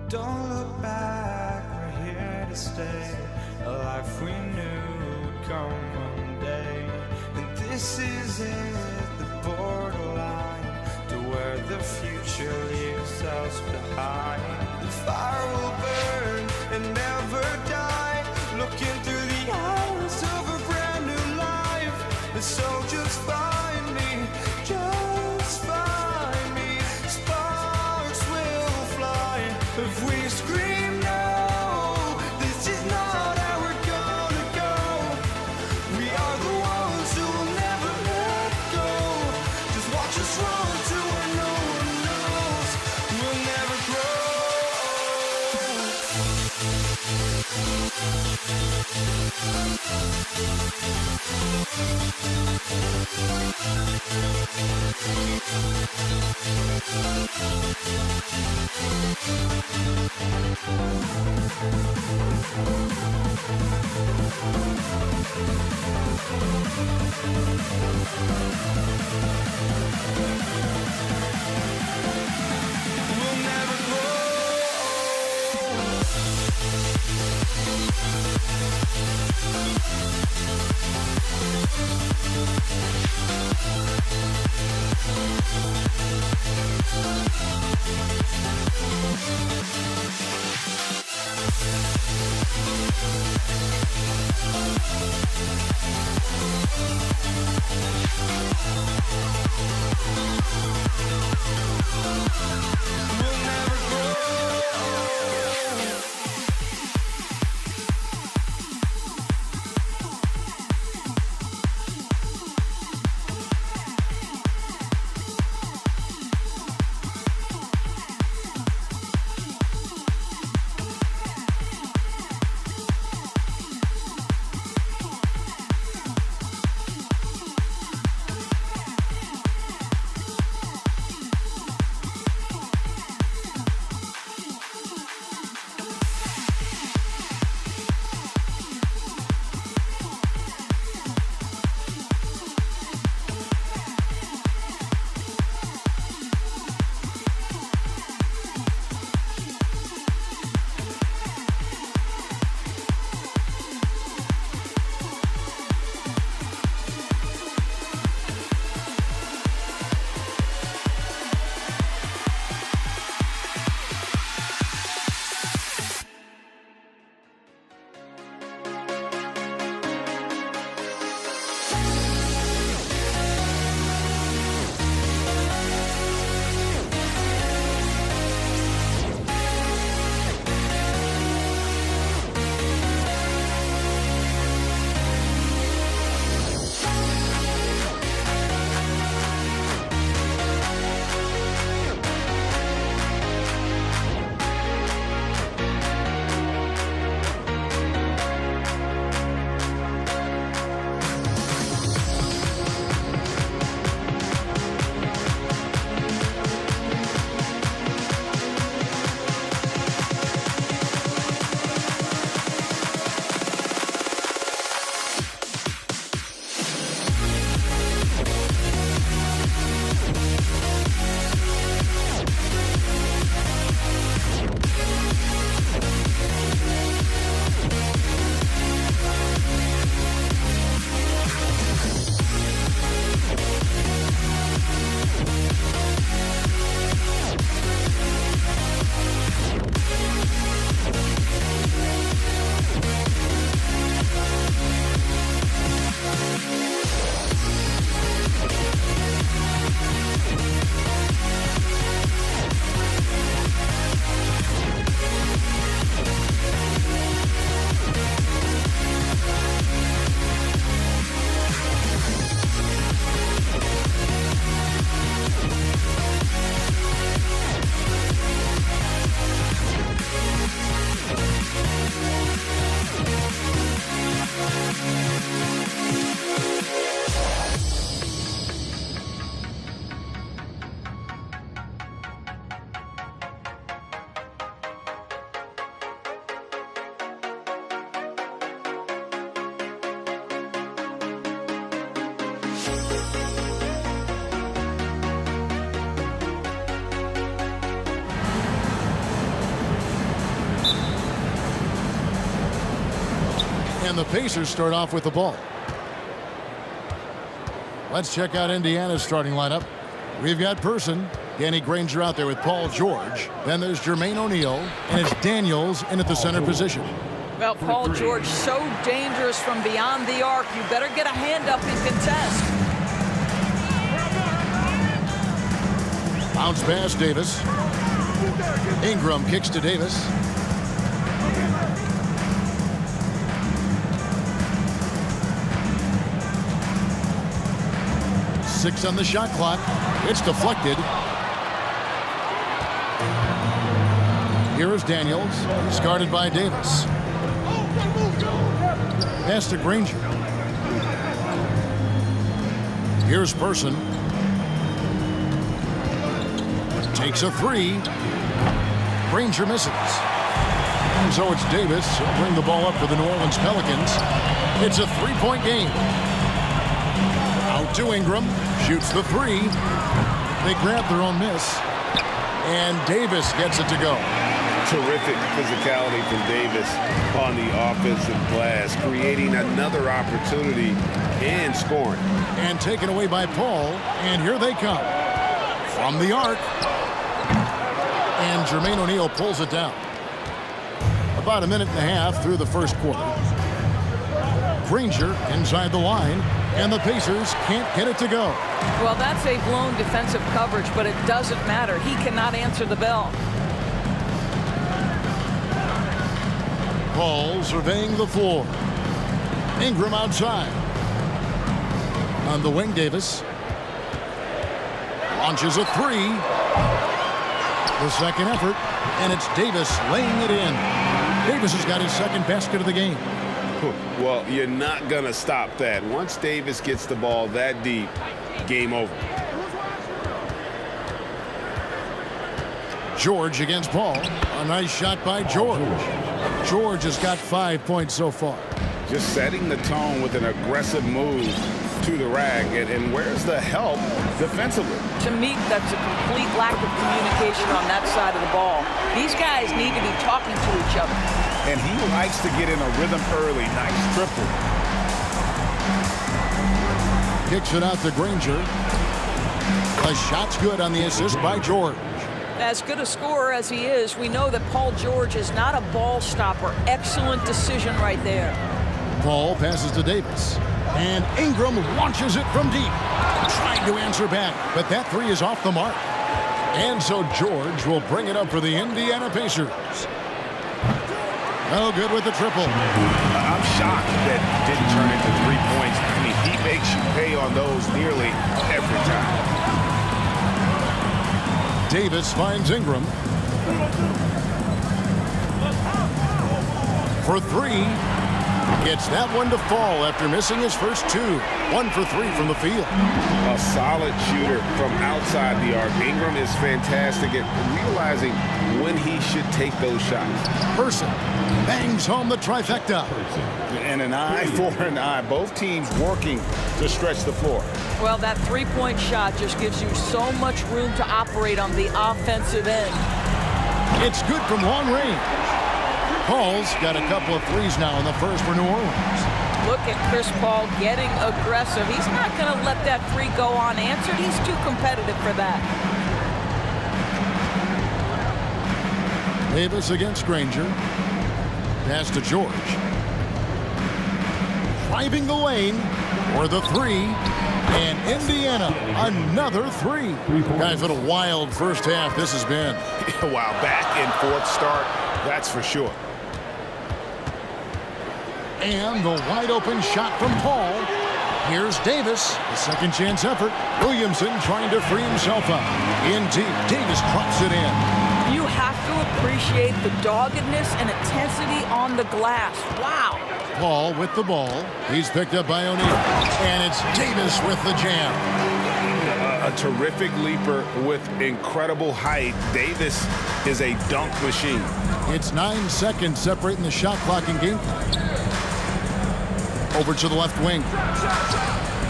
Don't look back, we're here to stay. A life we knew would come one day. And this is it, the borderline to where the future leaves us behind. The fire will burn and never die, looking through the eyes of a brand new life. And so just find me, just find me. Sparks will fly if we scream no. This is not how we're gonna go. We are the ones who will never let go. Just watch us run to where no one knows. We'll never grow. We'll never grow. We'll never grow. And the Pacers start off with the ball. Let's check out Indiana's starting lineup. We've got Person, Danny Granger out there with Paul George. Then there's Jermaine O'Neal, and it's Daniels in at the center position. Well, Paul George, so dangerous from beyond the arc. You better get a hand up and contest. Bounce pass, Davis. Ingram kicks to Davis. Six on the shot clock. It's deflected. Here is Daniels. He's guarded by Davis. Pass to Granger. Here's Person. Takes a three. Granger misses. And so it's Davis. He'll bring the ball up for the New Orleans Pelicans. It's a three-point game. Out to Ingram. Shoots the three. They grab their own miss. And Davis gets it to go. Terrific physicality from Davis on the offensive glass, creating another opportunity and scoring. And taken away by Paul. And here they come. From the arc. And Jermaine O'Neal pulls it down. About a minute and a half through the first quarter. Granger inside the line. And the Pacers can't get it to go. Well, that's a blown defensive coverage, but it doesn't matter. He cannot answer the bell. Paul surveying the floor. Ingram outside. On the wing, Davis. Launches a three. The second effort, and it's Davis laying it in. Davis has got his second basket of the game. Well, you're not going to stop that. Once Davis gets the ball that deep, game over. George against Paul. A nice shot by George. George has got 5 points so far. Just setting the tone with an aggressive move to the rack. And where's the help defensively? To me, that's a complete lack of communication on that side of the ball. These guys need to be talking to each other. And he likes to get in a rhythm early. Nice triple. Kicks it out to Granger. The shot's good on the assist by George. As good a scorer as he is, we know that Paul George is not a ball stopper. Excellent decision right there. Paul passes to Davis. And Ingram launches it from deep. Trying to answer back, but that three is off the mark. And so George will bring it up for the Indiana Pacers. Oh, good with the triple. I'm shocked that didn't turn into 3 points. I mean, he makes you pay on those nearly every time. Davis finds Ingram. For three. Gets that one to fall after missing his first two. 1 for 3 from the field. A solid shooter from outside the arc. Ingram is fantastic at realizing when he should take those shots. Person bangs home the trifecta. And an eye for an eye. Both teams working to stretch the floor. Well, that three-point shot just gives you so much room to operate on the offensive end. It's good from long range. Paul's got a couple of threes now in the first for New Orleans. Look at Chris Paul getting aggressive. He's not going to let that three go unanswered. He's too competitive for that. Davis against Granger. Pass to George. Driving the lane for the three. And Indiana, another three. Guys, what a wild first half this has been. Wow, back and forth start, that's for sure. And the wide open shot from Paul. Here's Davis, the second chance effort. Williamson trying to free himself up. In deep, Davis drops it in. You have to appreciate the doggedness and intensity on the glass. Wow. Paul with the ball. He's picked up by O'Neal. And it's Davis with the jam. A terrific leaper with incredible height. Davis is a dunk machine. It's 9 seconds separating the shot clock and game. Over to the left wing.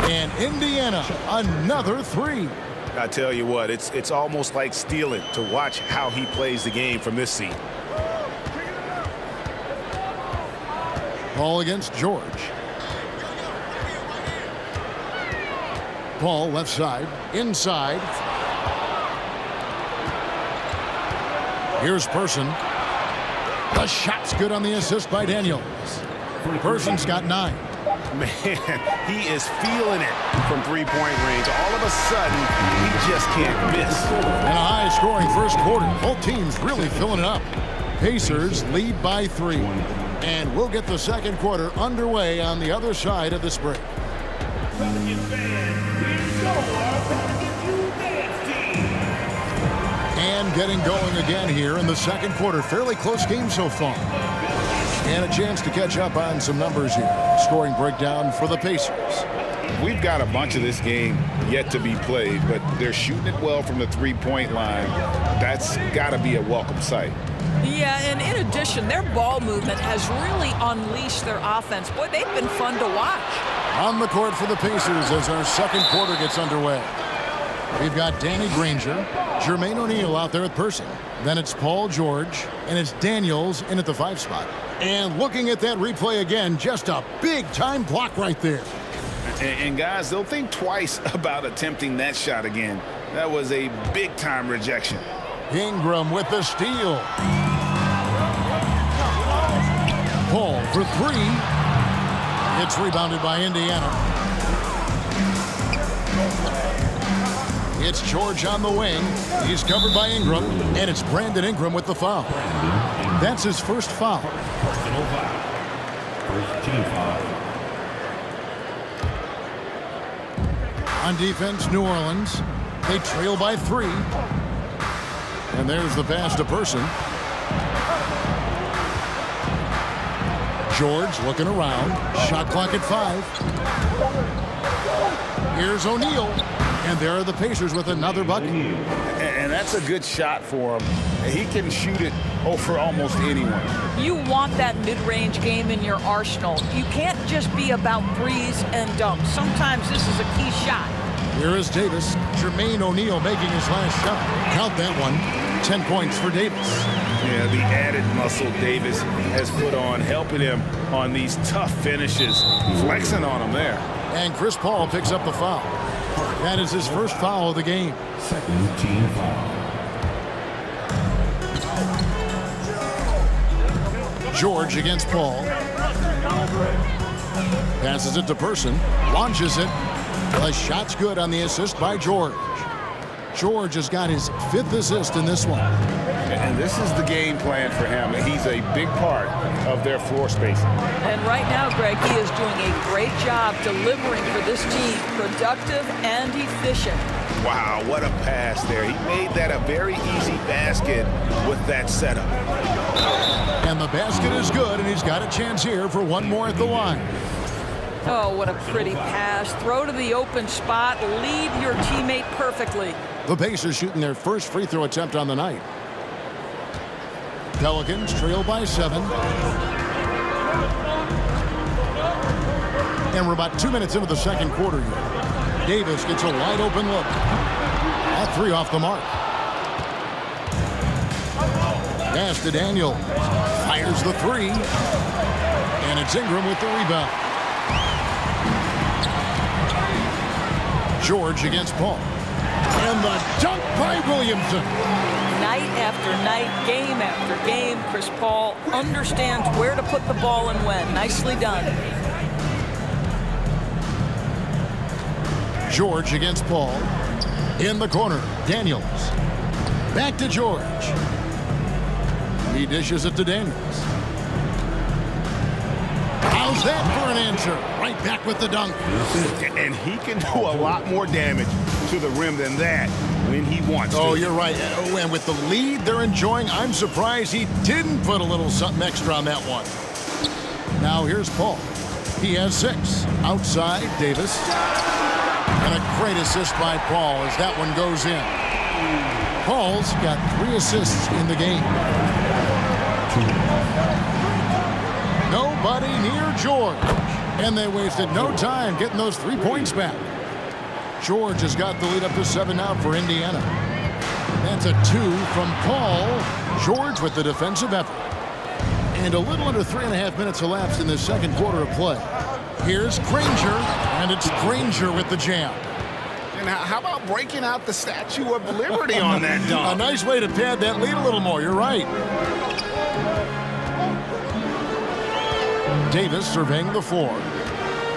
And Indiana, another three. I tell you what, it's almost like stealing to watch how he plays the game from this seat. Paul against George. Paul left side, inside. Here's Person. The shot's good on the assist by Daniels. Person's got 9. Man, he is feeling it from three-point range. All of a sudden, he just can't miss. And a high-scoring first quarter. Both teams really filling it up. Pacers lead by 3. And we'll get the second quarter underway on the other side of this break. And getting going again here in the second quarter. Fairly close game so far. And a chance to catch up on some numbers here. Scoring breakdown for the Pacers. We've got a bunch of this game yet to be played, but they're shooting it well from the three-point line. That's got to be a welcome sight. Yeah, and in addition, their ball movement has really unleashed their offense. Boy, they've been fun to watch. On the court for the Pacers as our second quarter gets underway. We've got Danny Granger, Jermaine O'Neal out there at Person. Then it's Paul George, and it's Daniels in at the 5 spot. And looking at that replay again, just a big-time block right there. And guys, they'll think twice about attempting that shot again. That was a big-time rejection. Ingram with the steal. Paul for 3. It's rebounded by Indiana. It's George on the wing. He's covered by Ingram, and it's Brandon Ingram with the foul. That's his first foul. First team foul. On defense, New Orleans. They trail by 3. And there's the pass to Person. George looking around. Shot clock at 5. Here's O'Neal. And there are the Pacers with another bucket. And that's a good shot for him. He can shoot it over almost anyone. You want that mid-range game in your arsenal. You can't just be about threes and dunks. Sometimes this is a key shot. Here is Davis. Jermaine O'Neal making his last shot. Count that one. 10 points for Davis. Yeah, the added muscle Davis has put on, helping him on these tough finishes, flexing on him there. And Chris Paul picks up the foul. That is his first foul of the game. Second team foul. George against Paul. Passes it to Person. Launches it. The shot's good on the assist by George. George has got his 5th assist in this one. And this is the game plan for him. He's a big part of their floor spacing. And right now, Greg, he is doing a great job delivering for this team, productive and efficient. Wow, what a pass there. He made that a very easy basket with that setup. And the basket is good, and he's got a chance here for one more at the line. Oh, what a pretty pass. Throw to the open spot. Lead your teammate perfectly. The Pacers shooting their first free throw attempt on the night. Pelicans trail by 7. And we're about 2 minutes into the second quarter here. Davis gets a wide open look. That 3 off the mark. Pass to Daniel. Fires the 3. And it's Ingram with the rebound. George against Paul. And the dunk by Williamson. Night after night, game after game, Chris Paul understands where to put the ball and when. Nicely done. George against Paul. In the corner, Daniels. Back to George. He dishes it to Daniels. How's that for an answer? Right back with the dunk. And he can do a lot more damage to the rim than that when he wants to. Oh, you're right. Oh, and with the lead they're enjoying, I'm surprised he didn't put a little something extra on that one. Now here's Paul. He has 6. Outside, Davis. And a great assist by Paul as that one goes in. Paul's got 3 assists in the game. Nobody near George. And they wasted no time getting those 3 points back. George has got the lead up to 7 now for Indiana. That's a 2 from Paul. George with the defensive effort. And a little under 3.5 minutes elapsed in the second quarter of play. Here's Granger, and it's Granger with the jam. And how about breaking out the Statue of Liberty on that dunk? A nice way to pad that lead a little more. You're right. Davis surveying the floor.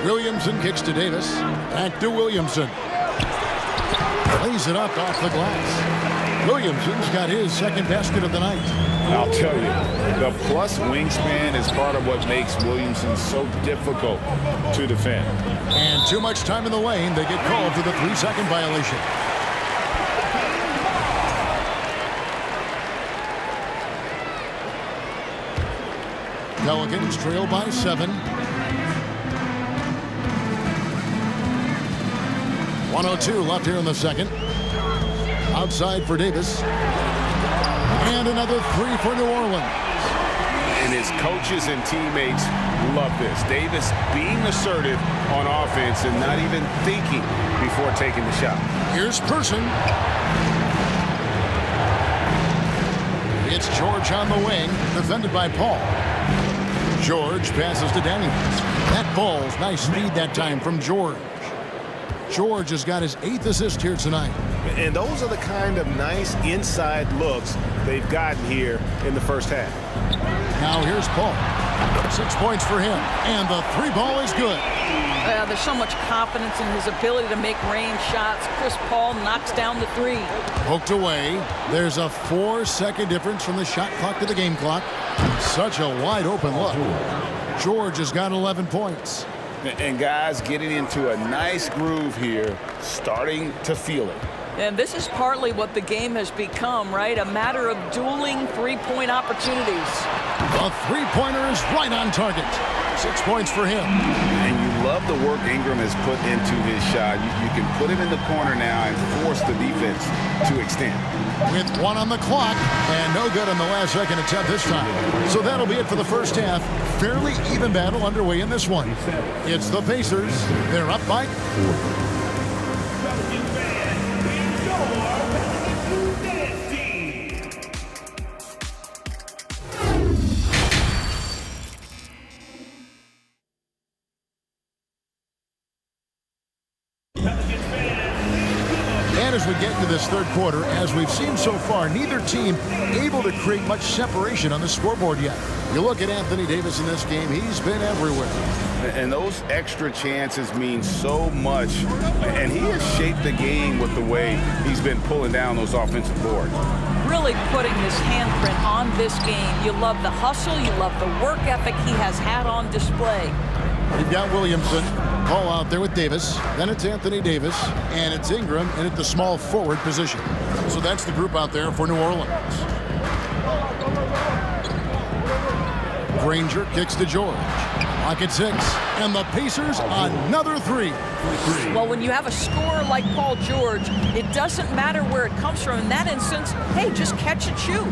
Williamson kicks to Davis. Back to Williamson. Lays it up off the glass. Williamson's got his second basket of the night. I'll tell you, the plus wingspan is part of what makes Williamson so difficult to defend. And too much time in the lane. They get called for the 3-second violation. Pelicans trail by 7. 1:02 left here in the second. Outside for Davis. And another 3 for New Orleans. And his coaches and teammates love this. Davis being assertive on offense and not even thinking before taking the shot. Here's Person. It's George on the wing, defended by Paul. George passes to Daniels. That ball's nice speed that time from George. George has got his 8th assist here tonight. And those are the kind of nice inside looks they've gotten here in the first half. Now here's Paul. 6 points for him. And the 3 ball is good. There's so much confidence in his ability to make range shots. Chris Paul knocks down the 3. Poked away. There's a 4-second difference from the shot clock to the game clock. Such a wide open look. George has got 11 points. And guys getting into a nice groove here, starting to feel it. And this is partly what the game has become, right? A matter of dueling 3-point opportunities. The 3-pointer is right on target. 6 points for him. And you love the work Ingram has put into his shot. You can put him in the corner now and force the defense to extend. With 1 on the clock and no good on the last second attempt this time. So that'll be it for the first half. Fairly even battle underway in this one. It's the Pacers. They're up by 4. As we get into this third quarter, as we've seen so far, neither team able to create much separation on the scoreboard yet. You look at Anthony Davis in this game, he's been everywhere. And those extra chances mean so much. And he has shaped the game with the way he's been pulling down those offensive boards. Really putting his handprint on this game. You love the hustle, you love the work ethic he has had on display. You've got Williamson. Paul out there with Davis. Then it's Anthony Davis. And it's Ingram in at the small forward position. So that's the group out there for New Orleans. Granger kicks to George. Clock at 6. And the Pacers another 3. Well, when you have a scorer like Paul George, it doesn't matter where it comes from. In that instance, hey, just catch and shoot.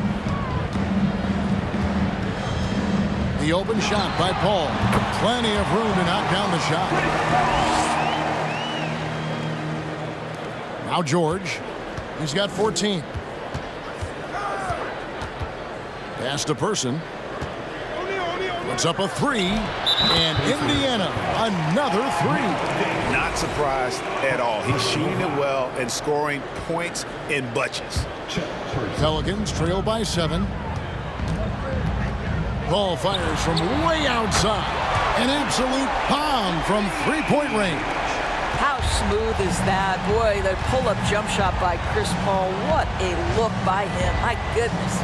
The open shot by Paul. Plenty of room to knock down the shot. Now George. He's got 14. Pass to Person. Puts up a 3. And Indiana, another 3. Not surprised at all. He's shooting it well and scoring points in bunches. Pelicans trail by 7. Ball fires from way outside. An absolute bomb from 3-point range. How smooth is that? Boy, the pull-up jump shot by Chris Paul. What a look by him. My goodness.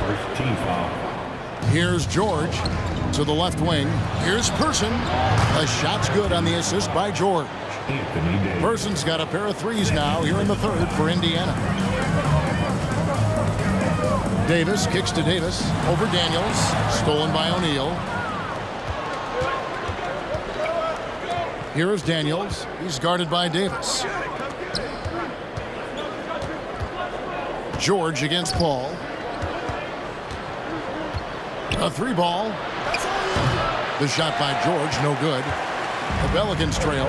First team foul. Here's George to the left wing. Here's Person. The shot's good on the assist by George. Person's got a pair of 3s now here in the third for Indiana. Davis kicks to Davis over Daniels. Stolen by O'Neal. Here is Daniels. He's guarded by Davis. George against Paul. A 3-ball. The shot by George, no good. The Pelicans trail.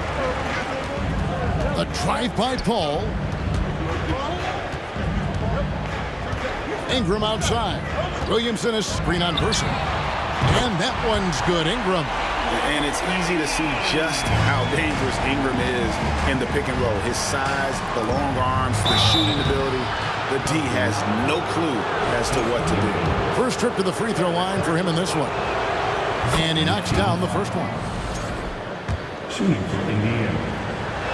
A drive by Paul. Ingram outside. Williamson is screen on Person. And that one's good. Ingram. And it's easy to see just how dangerous Ingram is in the pick and roll. His size, the long arms, the shooting ability. The D has no clue as to what to do. First trip to the free throw line for him in this one. And he knocks down the first one. Shooting for Indiana,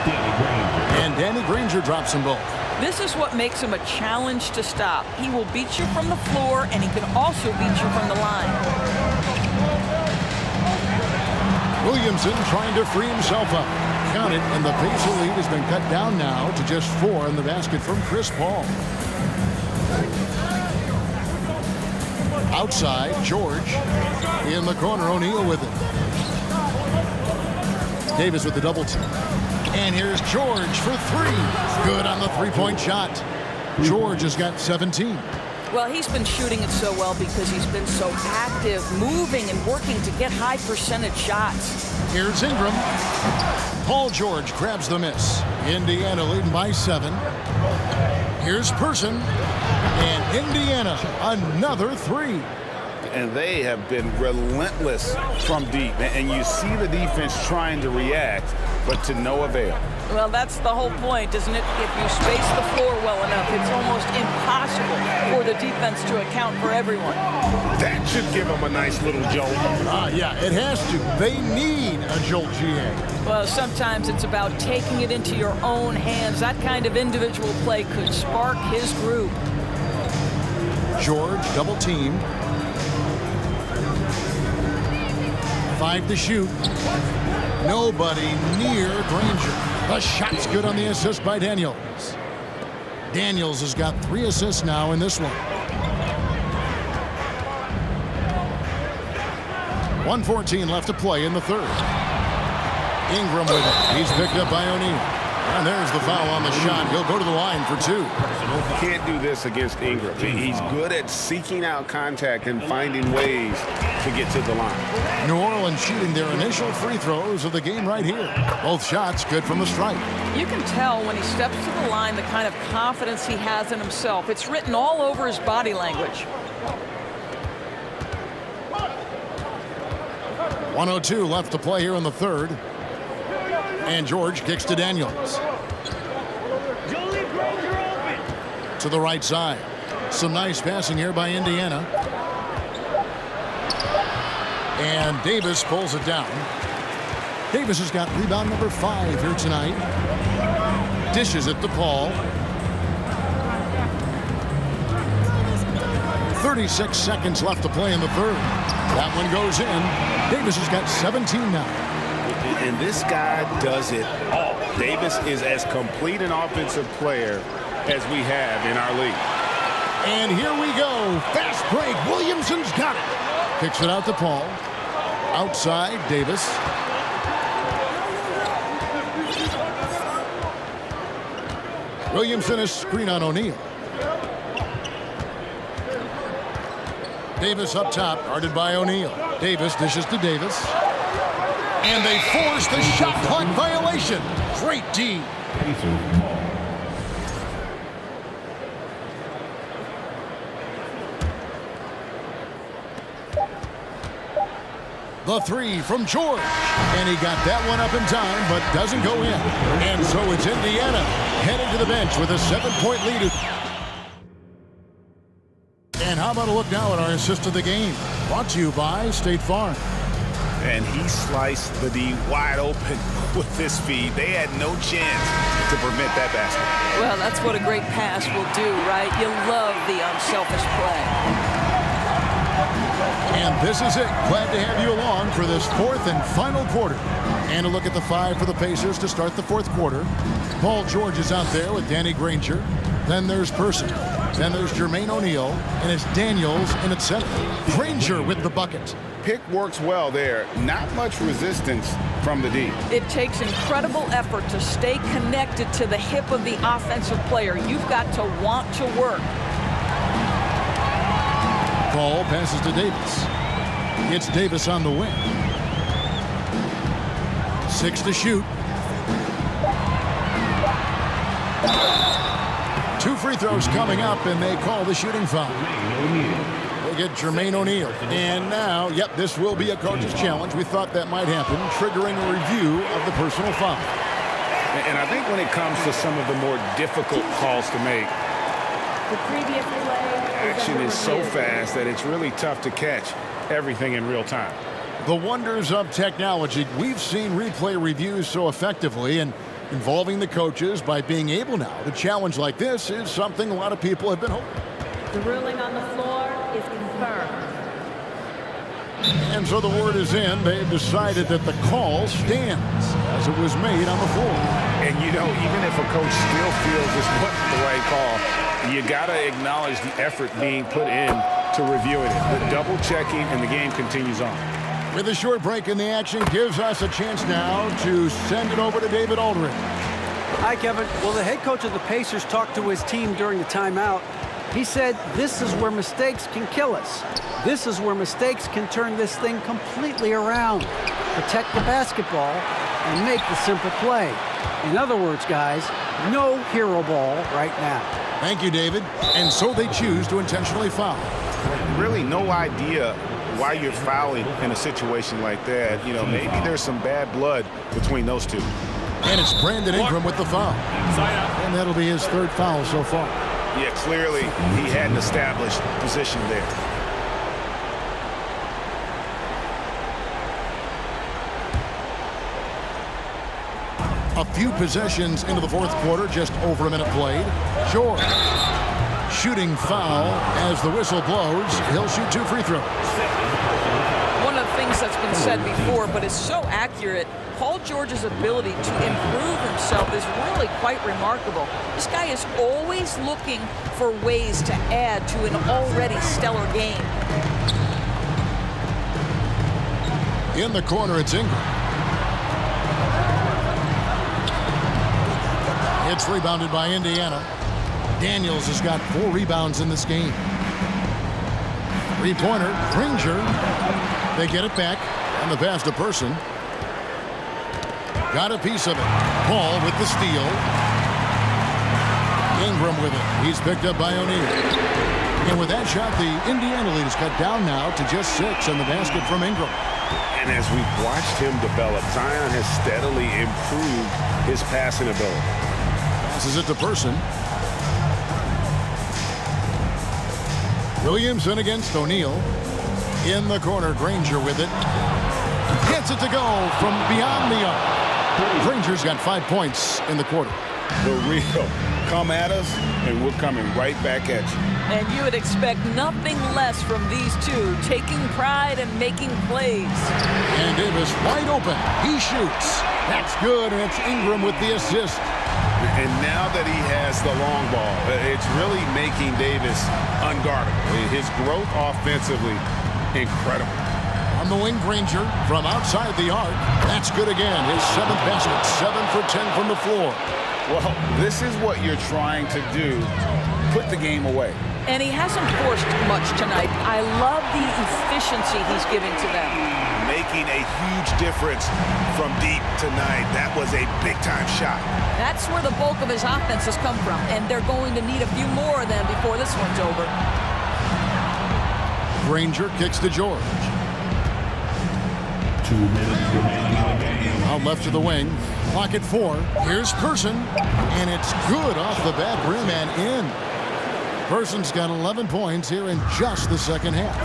Danny Granger. And Danny Granger drops them both. This is what makes him a challenge to stop. He will beat you from the floor, and he can also beat you from the line. Williamson trying to free himself up. Count it, and the pace lead has been cut down now to just 4 in the basket from Chris Paul. Outside, George. In the corner, O'Neal with it. Davis with the double team. And here's George for 3. Good on the three-point shot. George has got 17. Well, he's been shooting it so well because he's been so active, moving and working to get high percentage shots. Here's Ingram. Paul George grabs the miss. Indiana leading by 7. Here's Person. And Indiana, another 3. And they have been relentless from deep. And you see the defense trying to react, but to no avail. Well, that's the whole point, isn't it? If you space the floor well enough, it's almost impossible for the defense to account for everyone. That should give them a nice little jolt. Yeah, it has to. They need a jolt, GA. Well, sometimes it's about taking it into your own hands. That kind of individual play could spark his group. George double team. 5 to shoot. Nobody near Granger. The shot's good on the assist by Daniels. Daniels has got 3 assists now in this one. 1:14 left to play in the third. Ingram with it. He's picked up by O'Neal. And there's the foul on the shot. He'll go to the line for 2. Can't do this against Ingram. He's good at seeking out contact and finding ways to get to the line. New Orleans shooting their initial free throws of the game right here. Both shots good from the stripe. You can tell when he steps to the line the kind of confidence he has in himself. It's written all over his body language. 1:02 left to play here in the third. And George kicks to Daniels. To the right side. Some nice passing here by Indiana. And Davis pulls it down. Davis has got rebound number 5 here tonight. Dishes it to Paul. 36 seconds left to play in the third. That one goes in. Davis has got 17 now. And this guy does it all. Davis is as complete an offensive player as we have in our league. And here we go. Fast break. Williamson's got it. Kicks it out to Paul. Outside, Davis. Williamson is screen on O'Neal. Davis up top, guarded by O'Neal. Davis dishes to Davis. And they force the shot clock violation. Great D. The 3 from George. And he got that one up in time, but doesn't go in. And so it's Indiana headed to the bench with a 7-point lead. And how about a look now at our assist of the game? Brought to you by State Farm. And he sliced the D wide open with his feed. They had no chance to prevent that basket. Well, that's what a great pass will do, right? You love the unselfish play. And this is it. Glad to have you along for this fourth and final quarter. And a look at the five for the Pacers to start the fourth quarter. Paul George is out there with Danny Granger. Then there's Person. Then there's Jermaine O'Neal. And it's Daniels in at center. Granger with the bucket. Pick works well there. Not much resistance from the D. It takes incredible effort to stay connected to the hip of the offensive player. You've got to want to work. Ball passes to Davis. It's Davis on the wing. 6 to shoot. 2 free throws coming up, and they call the shooting foul. They get Jermaine O'Neal. And now, yep, this will be a coach's challenge. We thought that might happen, triggering a review of the personal foul. And I think when it comes to some of the more difficult calls to make, The previous play action is so fast that it's really tough to catch everything in real time. The wonders of technology. We've seen replay reviews so effectively, and involving the coaches by being able now to challenge like this is something a lot of people have been hoping. The ruling on the floor is confirmed. And so the word is in. They've decided that the call stands as it was made on the floor. And you know, even if a coach still feels this wasn't the right call, you got to acknowledge the effort being put in to reviewing it. The double checking, and the game continues on. With a short break in the action, gives us a chance now to send it over to David Aldridge. Hi, Kevin. Well, the head coach of the Pacers talked to his team during the timeout. He said, this is where mistakes can kill us. This is where mistakes can turn this thing completely around. Protect the basketball and make the simple play. In other words, guys, no hero ball right now. Thank you, David. And so they choose to intentionally foul. Really no idea why you're fouling in a situation like that. You know, maybe there's some bad blood between those two. And it's Brandon Ingram with the foul. And that'll be his third foul so far. Yeah, clearly he had an established position there. A few possessions into the fourth quarter, just over a minute played. George, shooting foul as the whistle blows. He'll shoot 2 free throws. One of the things that's been said before, but it's so accurate, Paul George's ability to improve himself is really quite remarkable. This guy is always looking for ways to add to an already stellar game. In the corner, it's Ingram. It's rebounded by Indiana. Daniels has got 4 rebounds in this game. 3-pointer, Granger. They get it back, and the pass to Person. Got a piece of it. Paul with the steal. Ingram with it. He's picked up by O'Neal. And with that shot, the Indiana lead is cut down now to just 6 on the basket from Ingram. And as we've watched him develop, Zion has steadily improved his passing ability. Passes it to Person. Williamson against O'Neal. In the corner, Granger with it. Gets it to go from beyond the arc. Granger's got 5 points in the quarter. The real come at us, and we're coming right back at you. And you would expect nothing less from these two, taking pride and making plays. And Davis wide open. He shoots. That's good, and it's Ingram with the assist. And now that he has the long ball, it's really making Davis unguardable. His growth offensively, incredible. On the wing, Granger from outside the arc. That's good again. His 7th basket, 7 for 10 from the floor. Well, this is what you're trying to do. Put the game away. And he hasn't forced much tonight. I love the efficiency he's giving to them. Making a huge difference from deep tonight. That was a big-time shot. That's where the bulk of his offense has come from, and they're going to need a few more of them before this one's over. Granger kicks to George. 2 minutes remaining. Out left to the wing. Clock at 4. Here's Person, and it's good off the back rim and in. Person's got 11 points here in just the second half.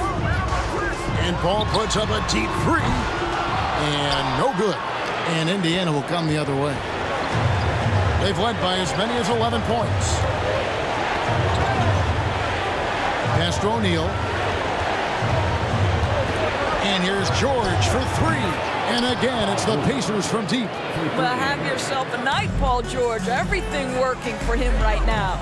And Paul puts up a deep 3. And no good. And Indiana will come the other way. They've led by as many as 11 points. Pass to O'Neal. And here's George for three. And again, it's the Pacers from deep. Well, have yourself a night, Paul George. Everything working for him right now.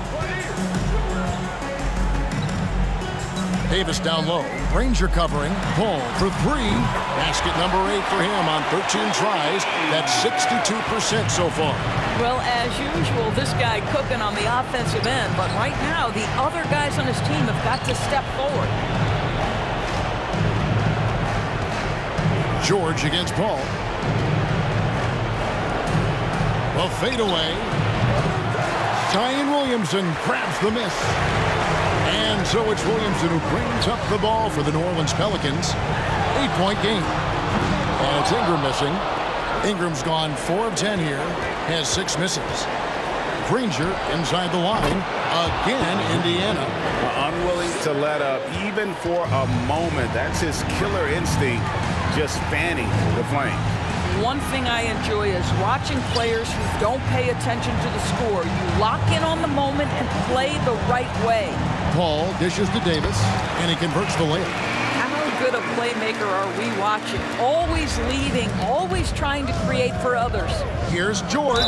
Davis down low. Ranger covering. Paul for three. Basket number 8 for him on 13 tries. That's 62% so far. Well, as usual, this guy cooking on the offensive end. But right now, the other guys on his team have got to step forward. George against Paul. A fadeaway. Zion Williamson grabs the miss. And so it's Williamson who brings up the ball for the New Orleans Pelicans. 8-point game. And it's Ingram missing. Ingram's gone 4 of 10 here. Has 6 misses. Granger inside the line. Again, Indiana. Unwilling to let up even for a moment. That's his killer instinct, just fanning the flame. One thing I enjoy is watching players who don't pay attention to the score. You lock in on the moment and play the right way. Paul dishes to Davis, and he converts the layup. How good a playmaker are we watching? Always leading, always trying to create for others. Here's George,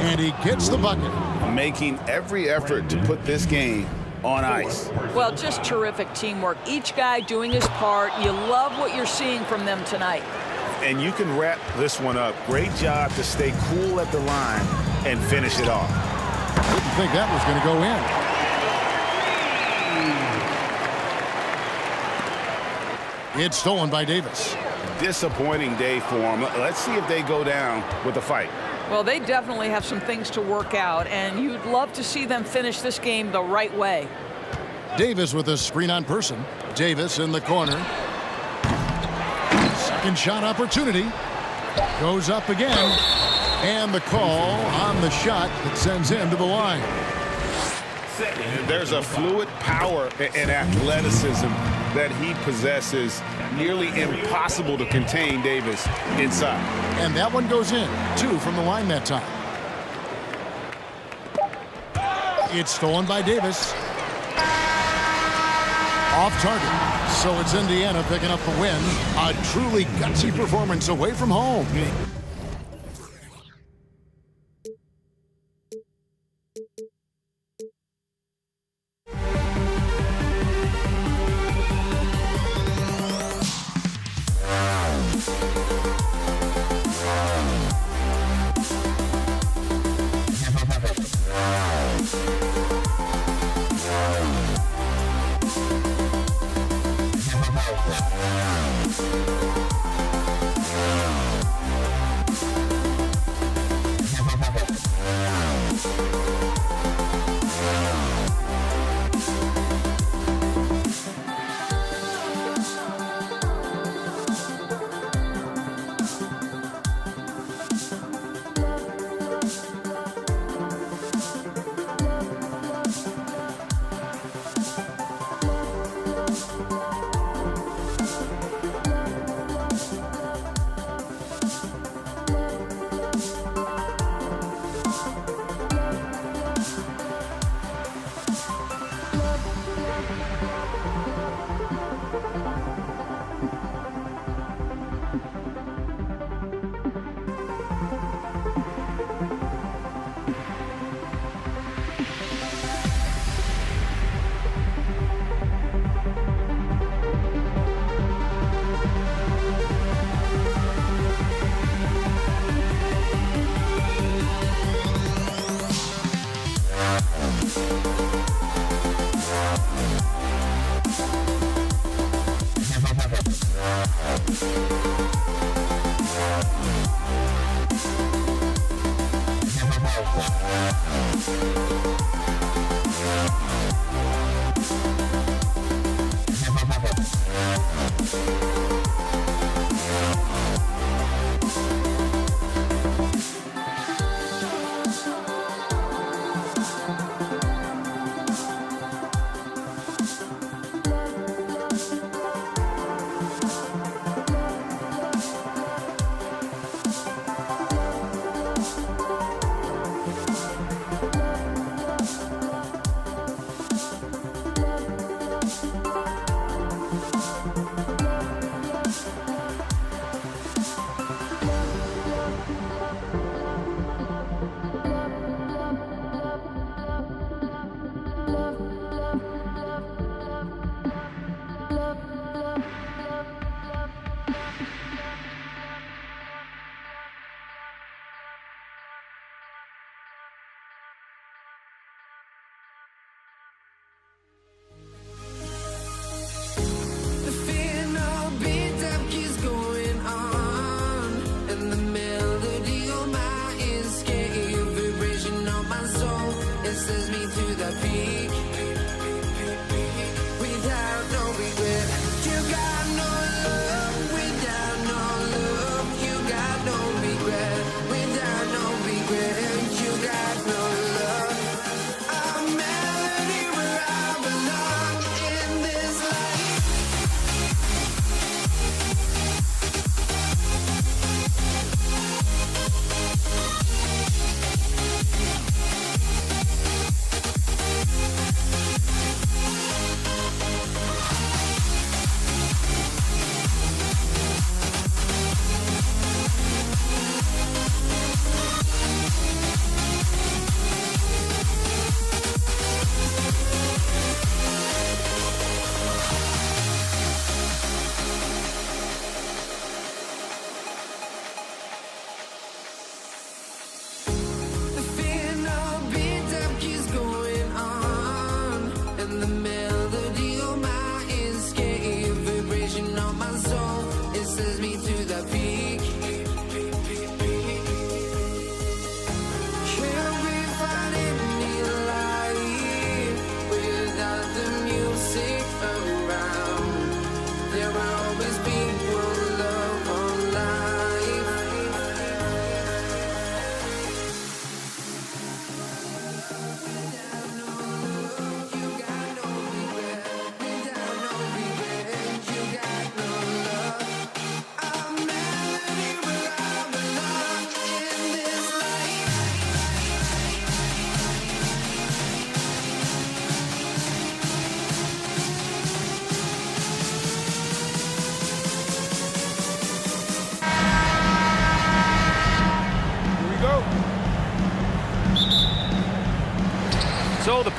and he gets the bucket. Making every effort to put this game on ice. Well, just terrific teamwork. Each guy doing his part. You love what you're seeing from them tonight. And you can wrap this one up. Great job to stay cool at the line and finish it off. Didn't think that was going to go in. It's stolen by Davis. Disappointing day for him. Let's see if they go down with a fight. Well, they definitely have some things to work out, and you'd love to see them finish this game the right way. Davis with a screen on person. Davis in the corner. Second shot opportunity. Goes up again. And the call on the shot that sends him to the line. There's a fluid power and athleticism that he possesses. Nearly impossible to contain Davis inside. And that one goes in. 2 from the line that time. It's stolen by Davis. Off target. So it's Indiana picking up the win. A truly gutsy performance away from home.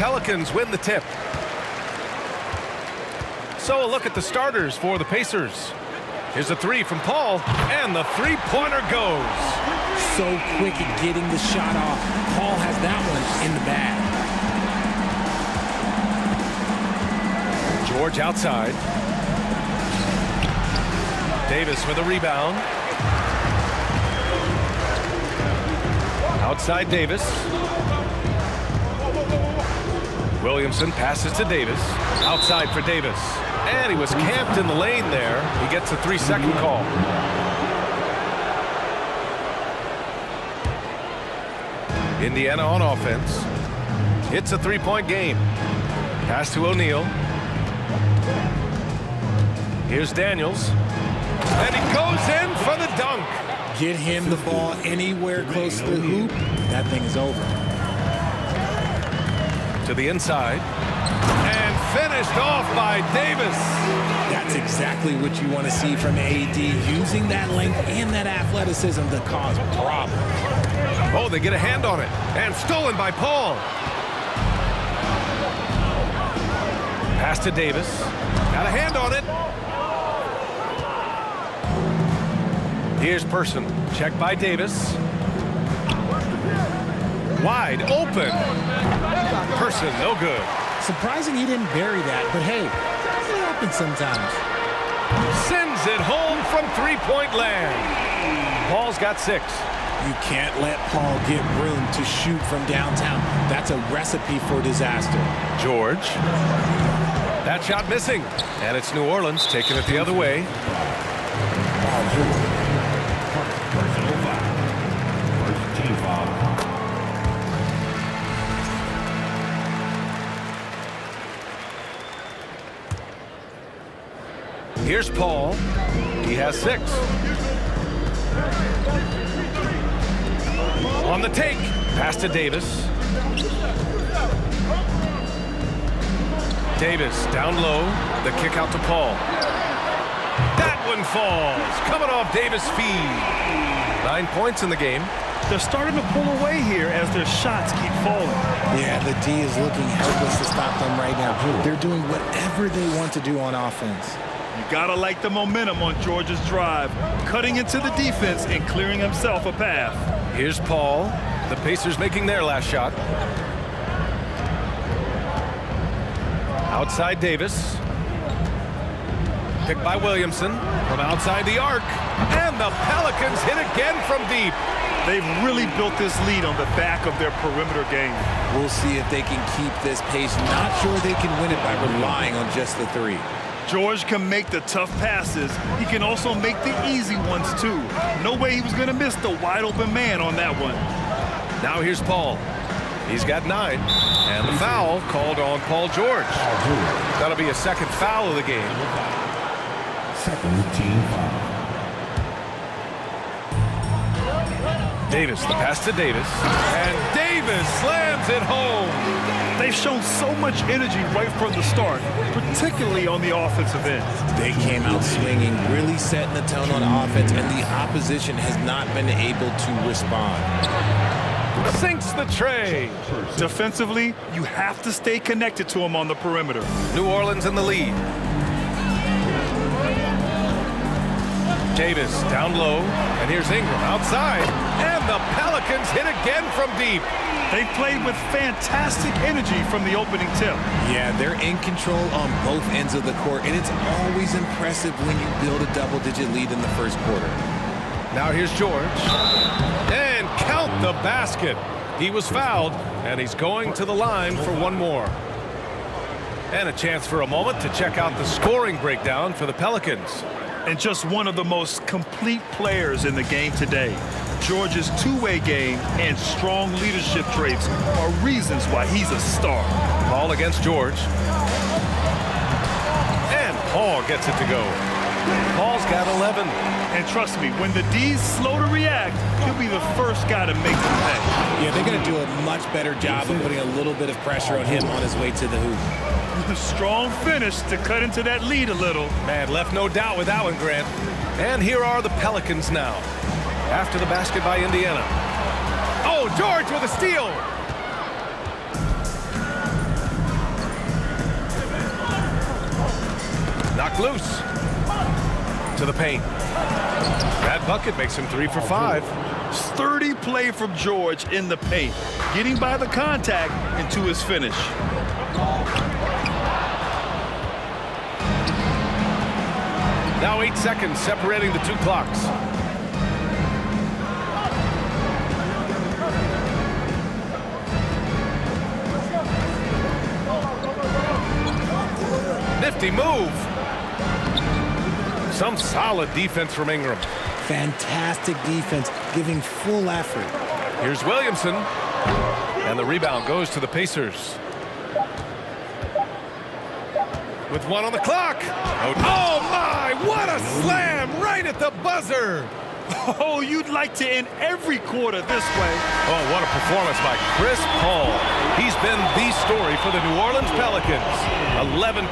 Pelicans win the tip. So a look at the starters for the Pacers. Here's a three from Paul, and the three-pointer goes. So quick at getting the shot off. Paul has that one in the bag. George outside. Davis with a rebound. Outside Davis. Williamson passes to Davis. Outside for Davis. And he was camped in the lane there. He gets a 3-second call. Indiana on offense. It's a three-point game. Pass to O'Neal. Here's Daniels. And he goes in for the dunk. Get him the ball anywhere close to the hoop. That thing is over. To the inside. And finished off by Davis. That's exactly what you want to see from AD. Using that length and that athleticism to cause problems. Oh, they get a hand on it. And stolen by Paul. Pass to Davis. Got a hand on it. Here's Person. Check by Davis. Wide open. Person, no good. Surprising he didn't bury that, but hey, it happens sometimes. Sends it home from three-point land. Paul's got 6. You can't let Paul get room to shoot from downtown. That's a recipe for disaster. George. That shot missing. And it's New Orleans taking it the other way. Here's Paul. He has 6. On the take. Pass to Davis. Davis down low. The kick out to Paul. That one falls. Coming off Davis' feed. 9 points in the game. They're starting to pull away here as their shots keep falling. Yeah, the D is looking helpless to stop them right now. They're doing whatever they want to do on offense. You gotta like the momentum on George's drive, cutting into the defense and clearing himself a path. Here's Paul. The Pacers making their last shot. Outside Davis. Picked by Williamson from outside the arc. And the Pelicans hit again from deep. They've really built this lead on the back of their perimeter game. We'll see if they can keep this pace. Not sure they can win it by relying on just the 3. George can make the tough passes. He can also make the easy ones, too. No way he was going to miss the wide-open man on that one. Now here's Paul. He's got 9. And the foul called on Paul George. That'll be a second foul of the game. Second team foul. Davis, the pass to Davis. And Davis slams it home. They've shown so much energy right from the start, particularly on the offensive end. They came out swinging, really setting the tone on offense, and the opposition has not been able to respond. Sinks the tray. Defensively, you have to stay connected to him on the perimeter. New Orleans in the lead. Davis down low, and here's Ingram outside, and the Pelicans hit again from deep. They played with fantastic energy from the opening tip. Yeah, they're in control on both ends of the court, and it's always impressive when you build a double-digit lead in the first quarter. Now here's George, and count the basket. He was fouled, and he's going to the line for one more. And a chance for a moment to check out the scoring breakdown for the Pelicans. And just one of the most complete players in the game today. George's two-way game and strong leadership traits are reasons why he's a star. Ball against George. And Paul gets it to go. Paul's got 11. And trust me, when the D's slow to react, he'll be the first guy to make the pay. Yeah, they're going to do a much better job of putting a little bit of pressure on him on his way to the hoop. Strong finish to cut into that lead a little. Man, left no doubt with that one, Grant. And here are the Pelicans now. After the basket by Indiana. Oh, George with a steal. loose. To the paint. That bucket makes him 3 for 5. Sturdy play from George in the paint, getting by the contact and to his finish. Now 8 seconds separating the two clocks. Nifty move. Some solid defense from Ingram. Fantastic defense, giving full effort. Here's Williamson. And the rebound goes to the Pacers. With 1 on the clock. Oh my, what a slam right at the buzzer. Oh, you'd like to end every quarter this way. Oh, what a performance by Chris Paul. He's been the story for the New Orleans Pelicans. 11.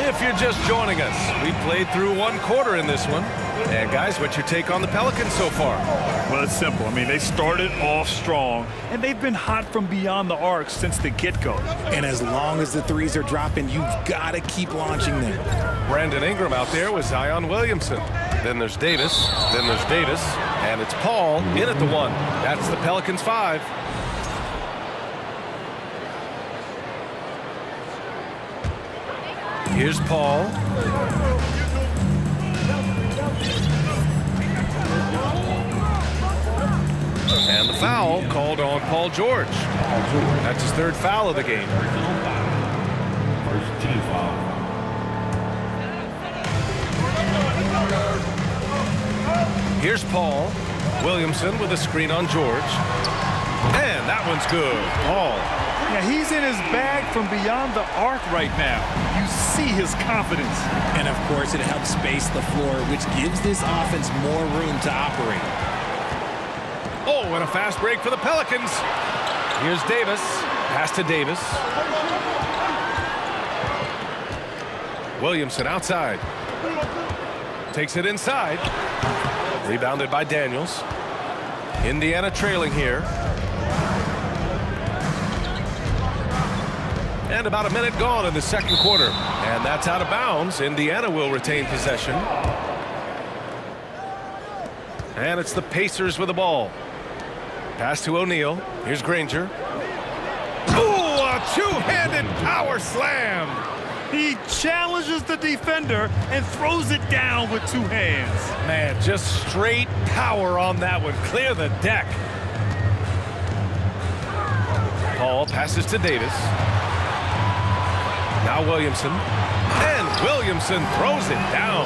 If you're just joining us, we played through 1 quarter in this one. And guys, what's your take on the Pelicans so far? Well, it's simple. I mean, they started off strong, and they've been hot from beyond the arc since the get-go. And as long as the threes are dropping, you've got to keep launching them. Brandon Ingram out there with Zion Williamson. Then there's Davis. Then there's Davis. And it's Paul in at the 1. That's the Pelicans 5. Here's Paul. And the foul called on Paul George. That's his 3rd foul of the game. First team foul. Here's Paul. Williamson with a screen on George. And that one's good. Paul. Yeah, he's in his bag from beyond the arc right now. You see his confidence. And of course, it helps space the floor, which gives this offense more room to operate. Oh, and a fast break for the Pelicans. Here's Davis. Pass to Davis. Williamson outside. Takes it inside. Rebounded by Daniels. Indiana trailing here. And about a minute gone in the 2nd quarter. And that's out of bounds. Indiana will retain possession. And it's the Pacers with the ball. Pass to O'Neal. Here's Granger. Ooh, a two-handed power slam. He challenges the defender and throws it down with 2 hands. Man, just straight power on that one. Clear the deck. Paul passes to Davis. Now Williamson. And Williamson throws it down.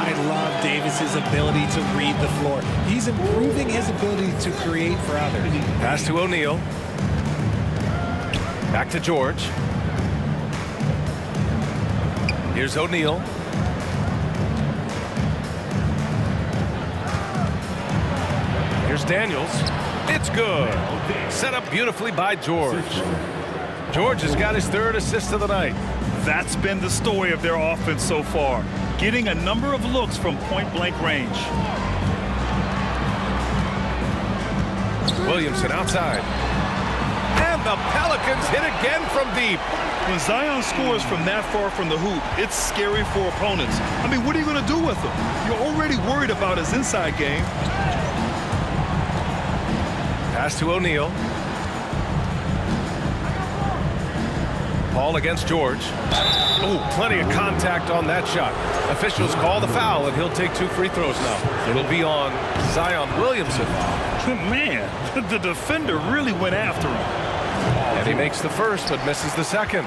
I love Davis's ability to read the floor. He's improving his ability to create for others. Pass to O'Neal. Back to George. Here's O'Neal. Here's Daniels. It's good. Set up beautifully by George. George has got his 3rd assist of the night. That's been the story of their offense so far, getting a number of looks from point-blank range. Williamson outside. And the Pelicans hit again from deep. When Zion scores from that far from the hoop, it's scary for opponents. I mean, what are you going to do with him? You're already worried about his inside game. Pass to O'Neal. Paul against George. Oh, plenty of contact on that shot. Officials call the foul, and he'll take 2 free throws now. It'll be on Zion Williamson. Man, the defender really went after him. And he makes the first, but misses the 2nd.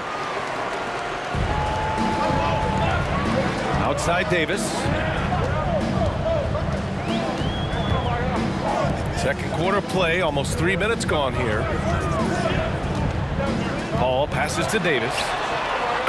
Outside Davis. 2nd quarter play, almost 3 minutes gone here. Paul passes to Davis.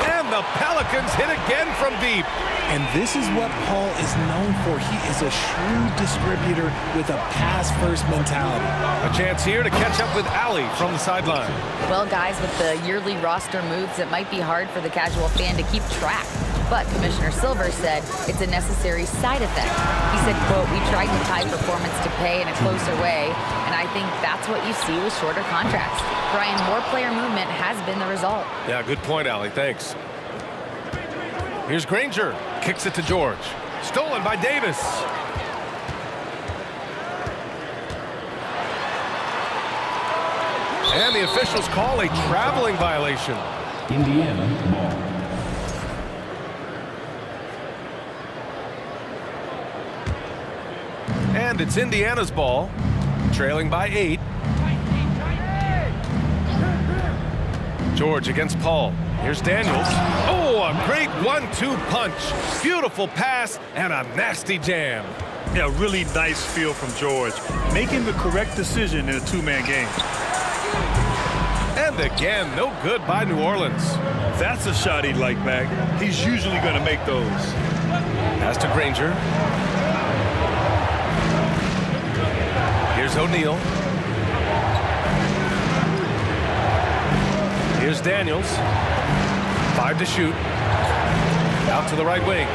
And the Pelicans hit again from deep. And this is what Paul is known for. He is a shrewd distributor with a pass-first mentality. A chance here to catch up with Allie from the sideline. Well, guys, with the yearly roster moves, it might be hard for the casual fan to keep track. But Commissioner Silver said it's a necessary side effect. He said, quote, "We tried to tie performance to pay in a closer way, and I think that's what you see with shorter contracts." Brian, more player movement has been the result. Yeah, good point, Allie. Thanks. Here's Granger. Kicks it to George. Stolen by Davis. And the officials call a traveling violation. Indiana ball. And it's Indiana's ball, trailing by 8. George against Paul. Here's Daniels. Oh, a great 1-2 punch. Beautiful pass and a nasty jam. Yeah, really nice feel from George, making the correct decision in a two-man game. And again, no good by New Orleans. That's a shot he'd like back. He's usually going to make those. Pass to Granger. Here's O'Neal. Here's Daniels. 5 to shoot. Out to the right wing.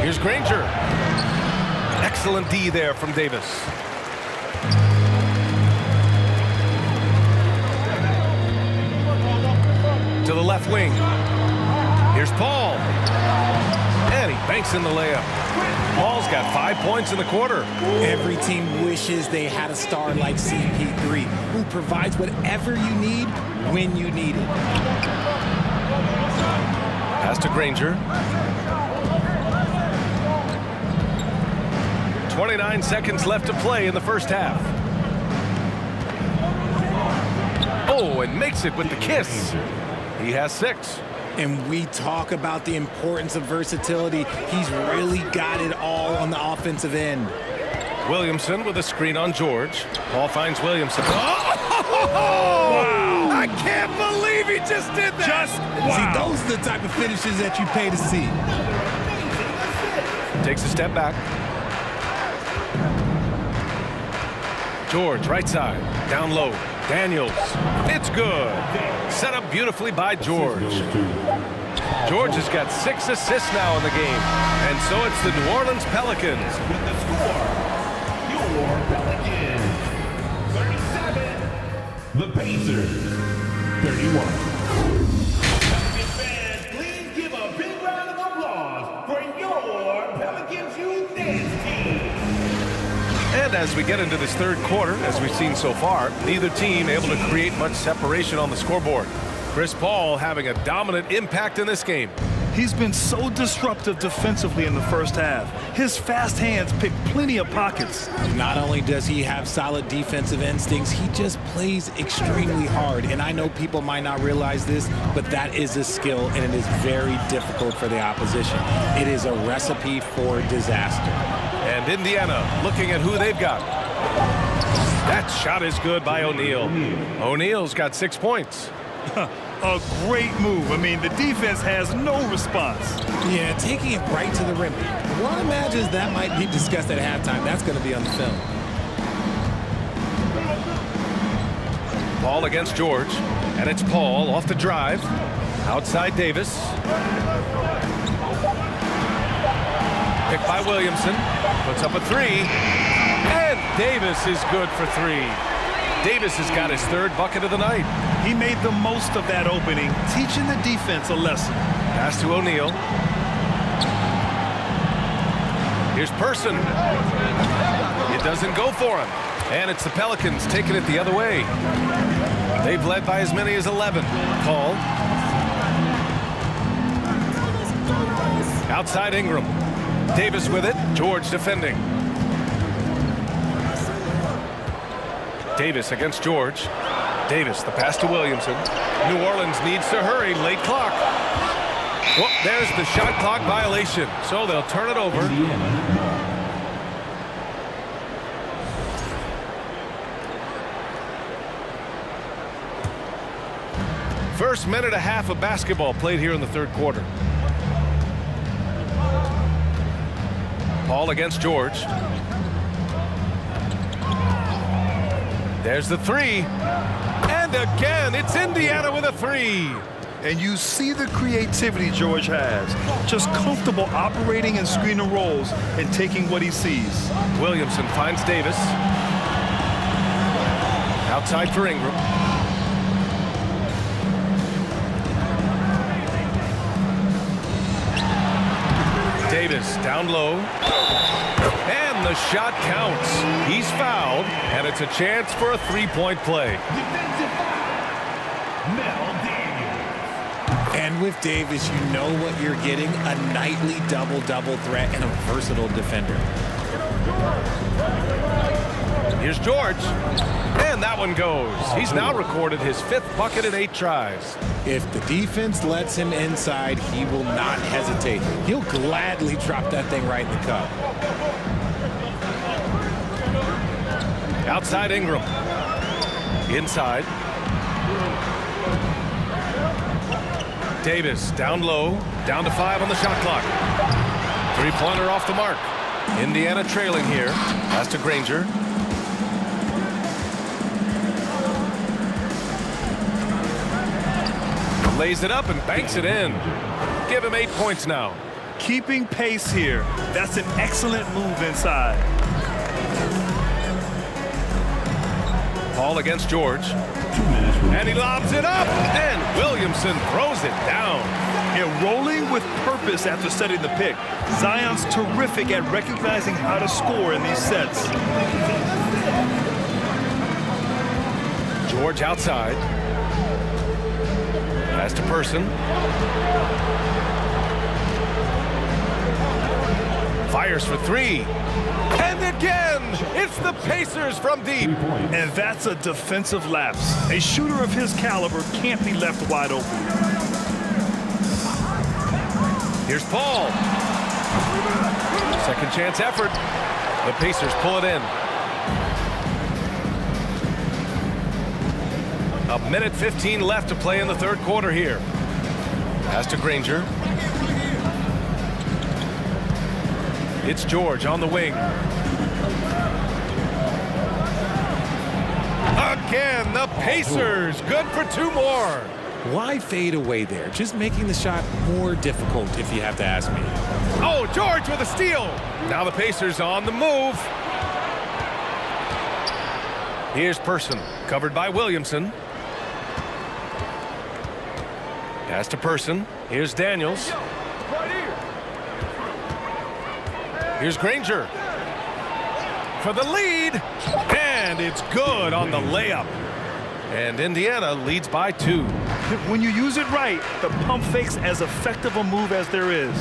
Here's Granger. Excellent D there from Davis. To the left wing. Here's Paul. And he banks in the layup. Paul's got 5 points in the quarter. Every team wishes they had a star like CP3 who provides whatever you need when you need it. Pass to Granger. 29 seconds left to play in the first half. Oh, and makes it with the kiss. He has 6. And we talk about the importance of versatility. He's really got it all on the offensive end. Williamson with a screen on George. Paul finds Williamson. Oh! Wow! I can't believe he just did that! See, those are the type of finishes that you pay to see. Takes a step back. George, right side, down low. Daniels, it's good. Set up beautifully by George. George has got 6 assists now in the game. And so it's the New Orleans Pelicans. With the score, your Pelicans 37, the Pacers 31. Pelicans fans, please give a big round of applause for your Pelicans Youth Dance Team. And as we get into this third quarter, as we've seen so far, neither team able to create much separation on the scoreboard. Chris Paul having a dominant impact in this game. He's been so disruptive defensively in the first half. His fast hands pick plenty of pockets. Not only does he have solid defensive instincts, he just plays extremely hard. And I know people might not realize this, but that is a skill, and it is very difficult for the opposition. It is a recipe for disaster. And Indiana looking at who they've got. That shot is good by O'Neal. O'Neal's got 6 points. A great move. I mean, the defense has no response. Yeah, taking it right to the rim. One imagines that might be discussed at halftime. That's going to be on the film. Paul against George. And it's Paul off the drive. Outside Davis. Picked by Williamson. Puts up a 3. And Davis is good for 3. Davis has got his 3rd bucket of the night. He made the most of that opening, teaching the defense a lesson. Pass to O'Neal. Here's Person. It doesn't go for him. And it's the Pelicans taking it the other way. They've led by as many as 11. Paul. Outside Ingram. Davis with it. George defending. Davis against George. Davis, the pass to Williamson. New Orleans needs to hurry. Late clock. Well, there's the shot clock violation. So they'll turn it over. First minute and a half of basketball played here in the third quarter. Paul against George. There's the 3. And again, it's Indiana with a 3. And you see the creativity George has. Just comfortable operating in screen and rolls and taking what he sees. Williamson finds Davis. Outside for Ingram. Davis down low. And the shot counts. He's fouled, and it's a chance for a three-point play. And with Davis, you know what you're getting, a nightly double-double threat and a versatile defender. Here's George. And that one goes. He's now recorded his 5th bucket in 8 tries. If the defense lets him inside, he will not hesitate. He'll gladly drop that thing right in the cup. Outside Ingram. Inside. Davis down low, down to 5 on the shot clock. Three-pointer off the mark. Indiana trailing here. Pass to Granger. Lays it up and banks it in. Give him 8 points now. Keeping pace here. That's an excellent move inside. Paul against George. And he lobs it up, and Williamson throws it down. And rolling with purpose after setting the pick. Zion's terrific at recognizing how to score in these sets. George outside. Pass to Person. Fires for 3. And again, it's the Pacers from deep. And that's a defensive lapse. A shooter of his caliber can't be left wide open. Here's Paul. Second chance effort. The Pacers pull it in. A minute 15 left to play in the third quarter here. Pass to Granger. It's George on the wing. Again, the Pacers. Good for 2 more. Why fade away there? Just making the shot more difficult, if you have to ask me. Oh, George with a steal. Now the Pacers on the move. Here's Person, covered by Williamson. Pass to Person. Here's Daniels. Here's Granger for the lead, and it's good on the layup. And Indiana leads by 2. When you use it right, the pump fake's as effective a move as there is.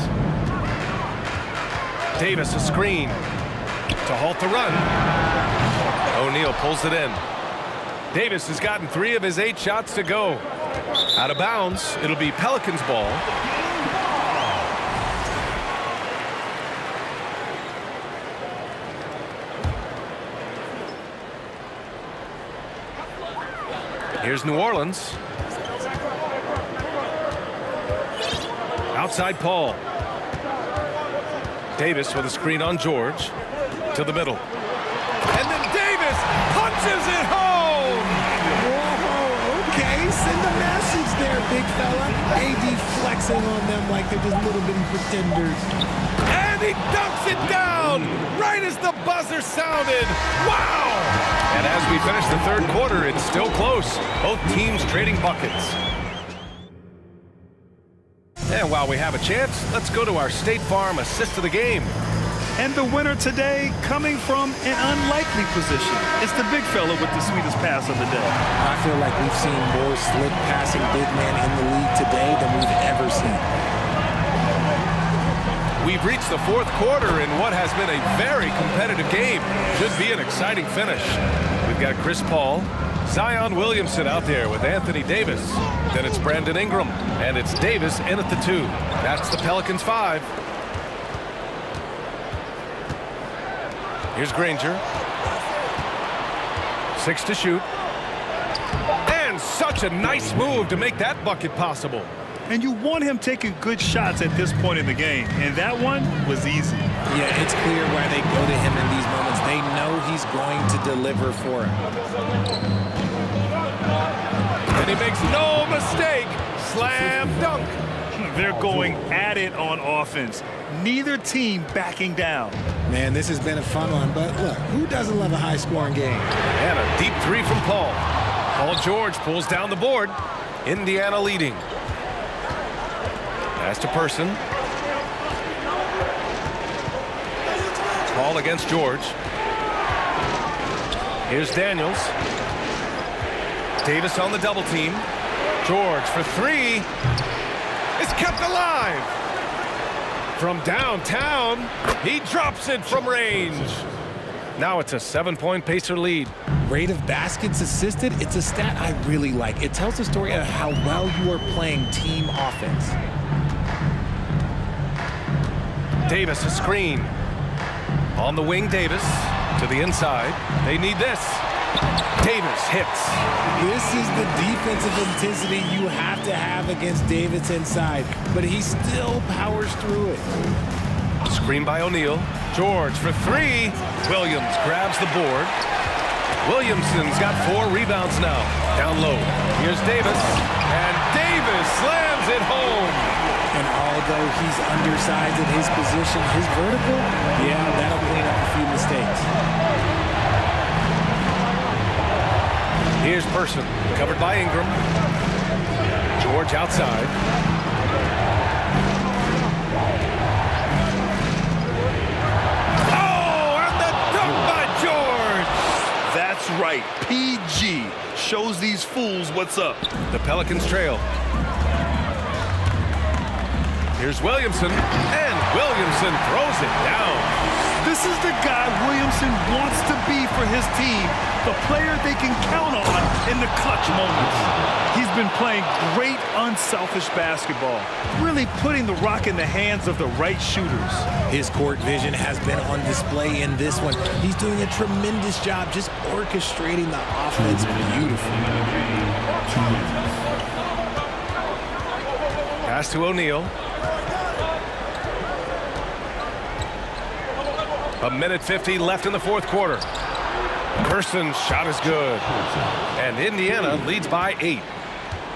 Davis a screen to halt the run. O'Neal pulls it in. Davis has gotten 3 of his 8 shots to go. Out of bounds, it'll be Pelicans ball. Here's New Orleans. Outside Paul. Davis with a screen on George. To the middle. And then Davis punches it home! Whoa, okay, send a message there, big fella. AD flexing on them like they're just little bitty pretenders. And he dunks it down right as the buzzer sounded. Wow! And as we finish the third quarter, it's still close. Both teams trading buckets. And while we have a chance, let's go to our State Farm assist of the game. And the winner today coming from an unlikely position. It's the big fella with the sweetest pass of the day. I feel like we've seen more slick passing big men in the league today than we've ever seen. We've reached the fourth quarter in what has been a very competitive game. Should be an exciting finish. We've got Chris Paul, Zion Williamson out there with Anthony Davis. Then it's Brandon Ingram, and it's Davis in at the 2. That's the Pelicans 5. Here's Granger. 6 to shoot. And such a nice move to make that bucket possible. And you want him taking good shots at this point in the game. And that one was easy. Yeah, it's clear why they go to him in these moments. They know he's going to deliver for him. And he makes no mistake. slam dunk. They're going at it on offense. Neither team backing down. Man, this has been a fun one, but look, who doesn't love a high-scoring game? And a deep three from Paul. Paul George pulls down the board. Indiana leading. Pass to Person. Paul against George. Here's Daniels. Davis on the double team. George for three. It's kept alive. From downtown, he drops it from range. Now it's a 7-point Pacer lead. Rate of baskets assisted, it's a stat I really like. It tells the story of how well you are playing team offense. Davis, a screen. On the wing, Davis to the inside. They need this. Davis hits. This is the defensive intensity you have to have against Davis inside, but he still powers through it. Screen by O'Neal. George for three. Williams grabs the board. Williamson's got 4 rebounds now. Down low. Here's Davis. And Davis slams it home. And although he's undersized at his position, his vertical, yeah, that'll clean up a few mistakes. Here's Person, covered by Ingram. George outside. Oh, and the dunk by George! That's right. PG shows these fools what's up. The Pelicans trail. Here's Williamson, and Williamson throws it down. This is the guy Williamson wants to be for his team, the player they can count on in the clutch moments. He's been playing great, unselfish basketball, really putting the rock in the hands of the right shooters. His court vision has been on display in this one. He's doing a tremendous job just orchestrating the offense beautifully. Pass to O'Neal. A minute 50 left in the fourth quarter. Person's shot is good. And Indiana leads by 8.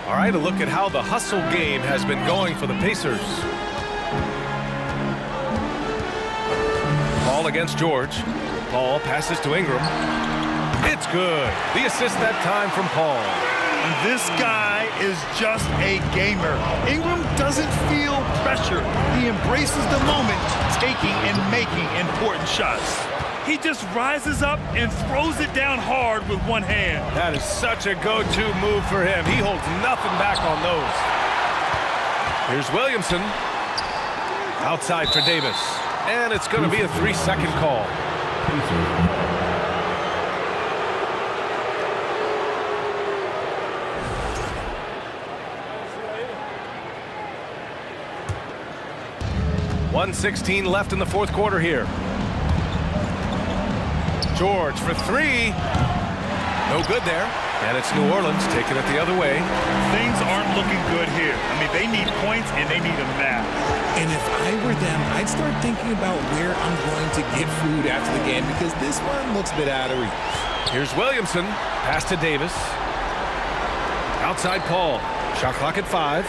All right, a look at how the hustle game has been going for the Pacers. Paul against George. Paul passes to Ingram. It's good. The assist that time from Paul. And this guy is just a gamer. Ingram doesn't feel pressure. He embraces the moment, taking and making important shots. He just rises up and throws it down hard with one hand. That is such a go-to move for him. He holds nothing back on those. Here's Williamson. Outside for Davis. And it's going to be a 3-second call. .116 left in the fourth quarter here. George for three. No good there. And it's New Orleans taking it the other way. Things aren't looking good here. I mean, they need points and they need them now. And if I were them, I'd start thinking about where I'm going to get food after the game because this one looks a bit out of reach. Here's Williamson. Pass to Davis. Outside Paul. Shot clock at 5.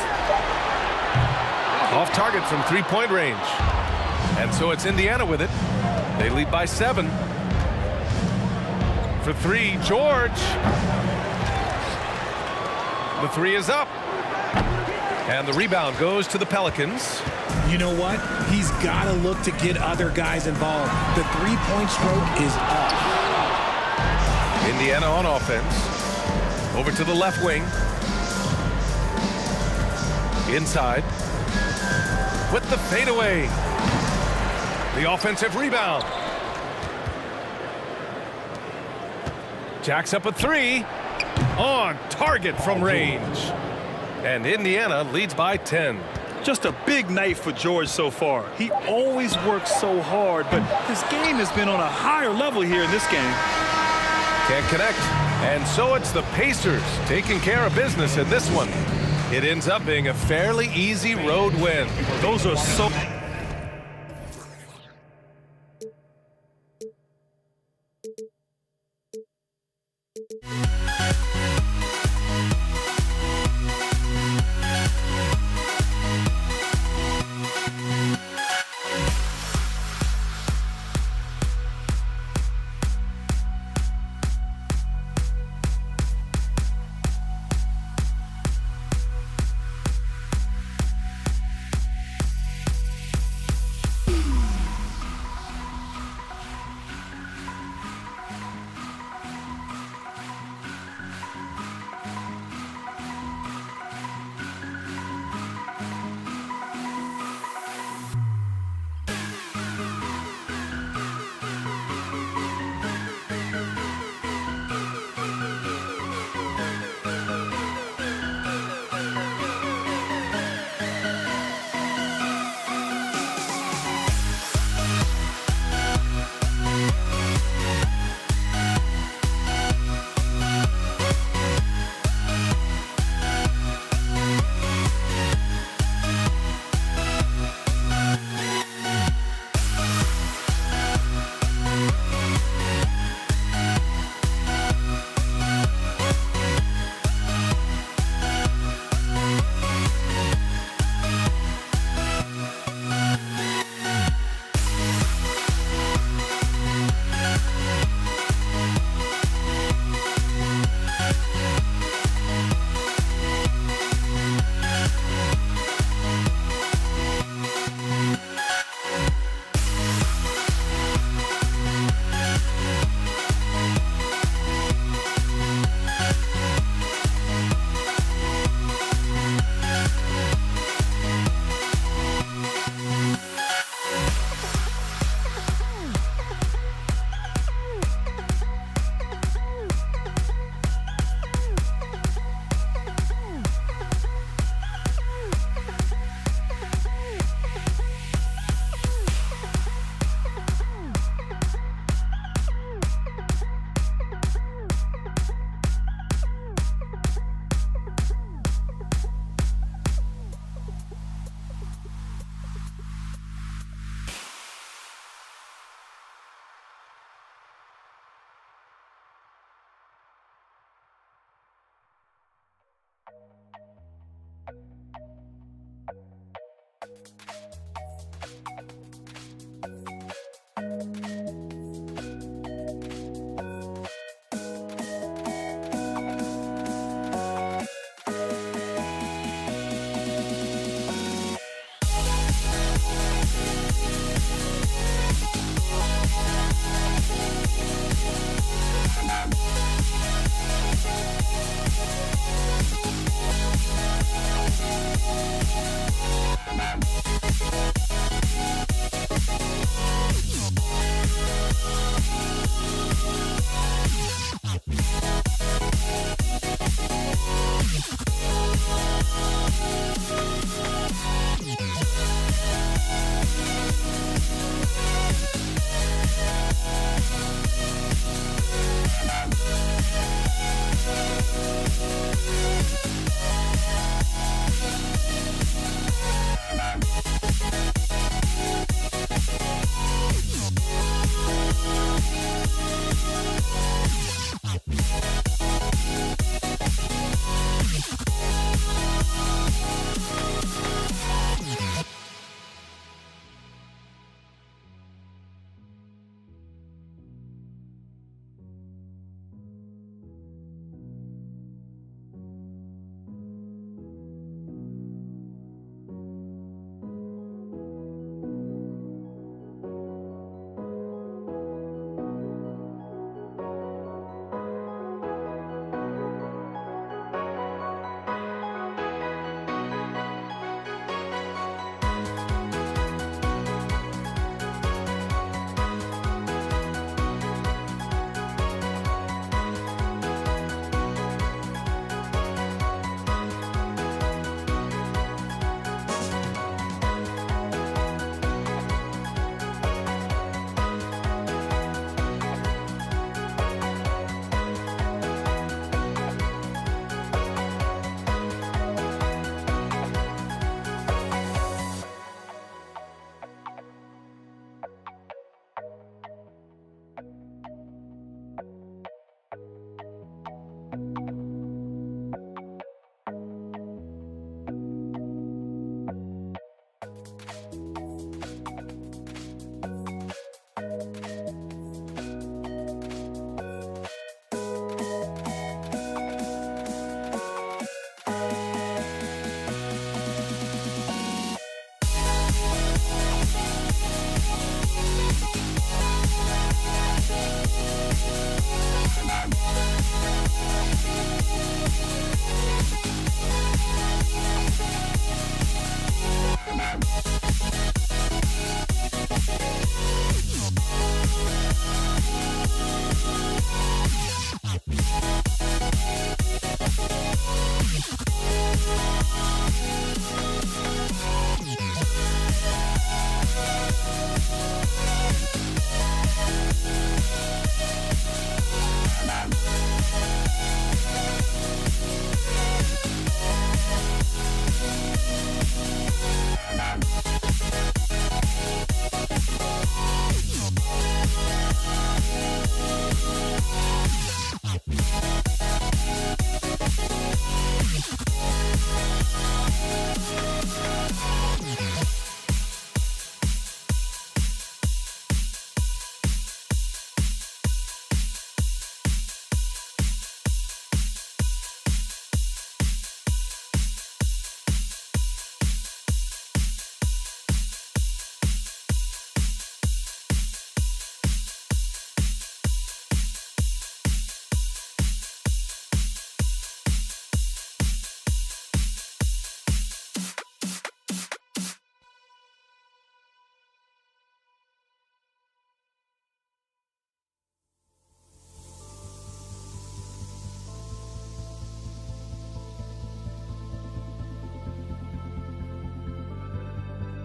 Off target from 3-point range. And so it's Indiana with it. They lead by 7. For 3, George. The 3 is up. And the rebound goes to the Pelicans. You know what? He's got to look to get other guys involved. The 3-point stroke is off. Indiana on offense. Over to the left wing. Inside. With the fadeaway. The offensive rebound. Jacks up a 3. On target from range. And Indiana leads by 10. Just a big night for George so far. He always works so hard, but his game has been on a higher level here in this game. Can't connect. And so it's the Pacers taking care of business in this one. It ends up being a fairly easy road win. Those are so...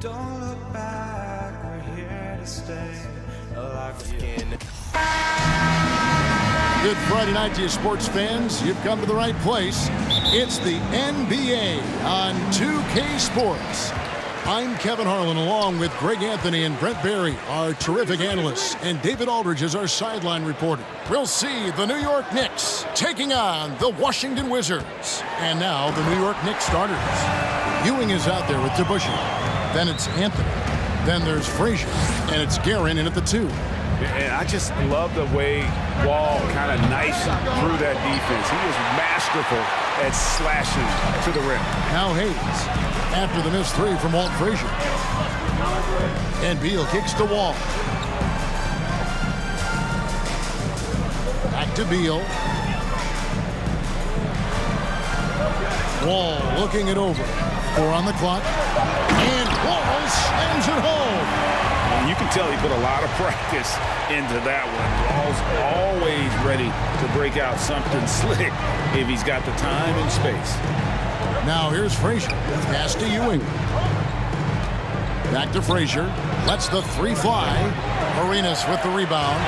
Don't look back, we're here to stay alive again. Good Friday night to you, sports fans. You've come to the right place. It's the NBA on 2K Sports. I'm Kevin Harlan, along with Greg Anthony and Brent Barry, our terrific analysts, and David Aldridge is our sideline reporter. We'll see the New York Knicks taking on the Washington Wizards. And now the New York Knicks starters. Ewing is out there with DeBusschere. Then it's Anthony. Then there's Frazier. And it's Guerin in at the 2. And I just love the way Wall kind of knifes through that defense. He is masterful at slashing to the rim. Now Hayes, after the missed 3 from Walt Frazier. And Beal kicks to Wall. Back to Beal. Wall looking it over. 4 on the clock. And Wall slams it home. And you can tell he put a lot of practice into that one. Wall's always ready to break out something slick if he's got the time and space. Now here's Frazier. Pass to Ewing. Back to Frazier. Lets the 3 fly. Arenas with the rebound.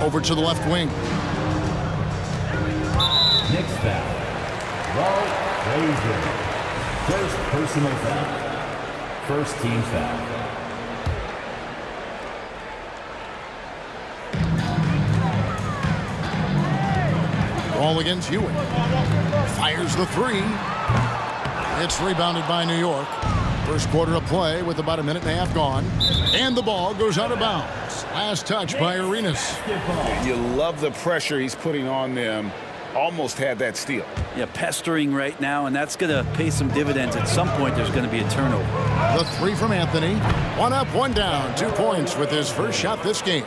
Over to the left wing. Next foul, Walt Frazier. First personal foul. First team foul. Ball against Ewing. Fires the 3. It's rebounded by New York. First quarter of play with about a minute and a half gone. And the ball goes out of bounds. Last touch by Arenas. You love the pressure he's putting on them. Almost had that steal. Yeah, pestering right now, and that's going to pay some dividends. At some point, there's going to be a turnover. The 3 from Anthony. 1 up, 1 down. 2 points with his first shot this game.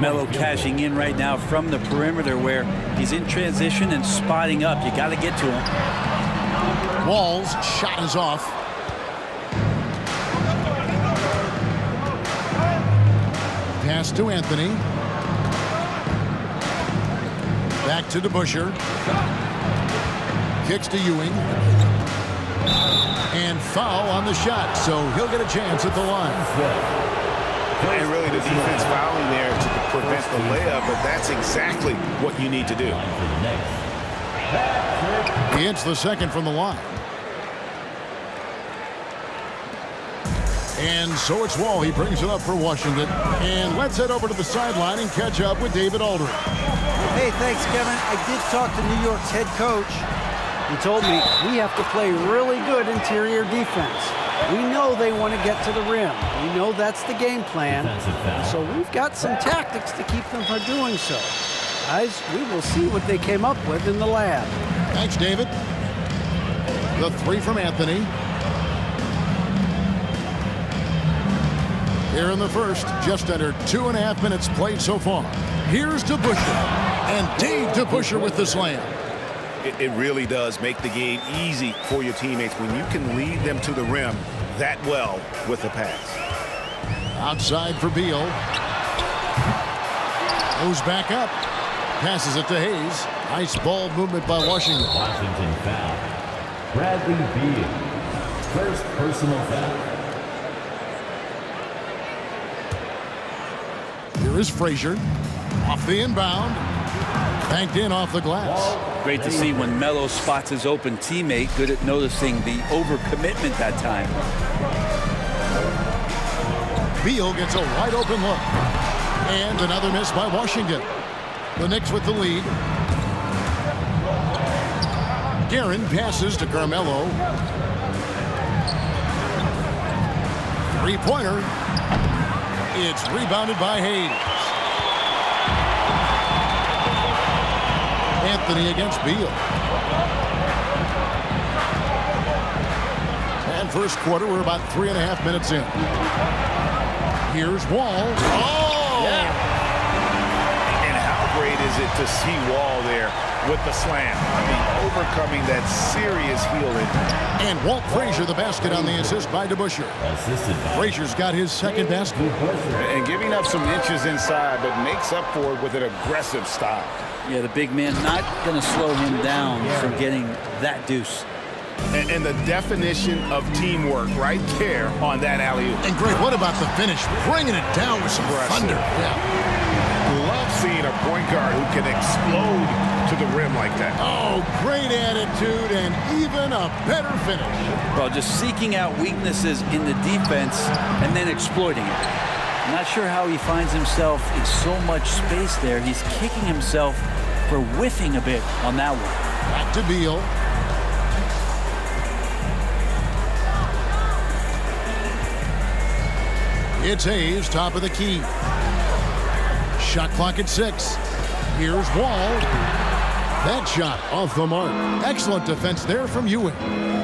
Melo cashing in right now from the perimeter where he's in transition and spotting up. You got to get to him. Wall's shot is off. Pass to Anthony. Back to DeBusschere. Kicks to Ewing. And foul on the shot, so he'll get a chance at the line. And really the defense fouling there to prevent the layup, but that's exactly what you need to do. He hits the second from the line. And so it's Wall. He brings it up for Washington. And let's head over to the sideline and catch up with David Aldridge. Hey, thanks, Kevin. I did talk to New York's head coach. He told me we have to play really good interior defense. We know they want to get to the rim. We know that's the game plan. So we've got some tactics to keep them from doing so. Guys, we will see what they came up with in the lab. Thanks, David. The 3 from Anthony. Here in the first, just under 2.5 minutes played so far. Here's DeBusschere. And Dave DeBusschere with the slam. It really does make the game easy for your teammates when you can lead them to the rim that well with the pass. Outside for Beal. Goes back up. Passes it to Hayes. Nice ball movement by Washington. Washington foul. Bradley Beal. First personal foul. Here is Frazier. Off the inbound. Banked in off the glass. Great to see when Melo spots his open teammate. Good at noticing the overcommitment that time. Beal gets a wide open look. And another miss by Washington. The Knicks with the lead. Guerin passes to Carmelo. 3-pointer. It's rebounded by Hayes. Anthony against Beal. And first quarter, we're about 3.5 minutes in. Here's Wall. Oh! Yeah. And how great is it to see Wall there with the slam? I mean, overcoming that serious healing. And Walt Frazier, the basket on the assist by DeBusschere. Frazier's got his second basket. And giving up some inches inside, but makes up for it with an aggressive style. Yeah, the big man not going to slow him down from getting that deuce. And the definition of teamwork right there on that alley-oop. And Greg, what about the finish? Bringing it down with some thunder. Yeah. Love seeing a point guard who can explode to the rim like that. Oh, great attitude and even a better finish. Well, just seeking out weaknesses in the defense and then exploiting it. I'm not sure how he finds himself in so much space there. He's kicking himself for whiffing a bit on that one. Back to Beal. It's Hayes, top of the key. Shot clock at 6. Here's Wall. That shot off the mark. Excellent defense there from Ewing.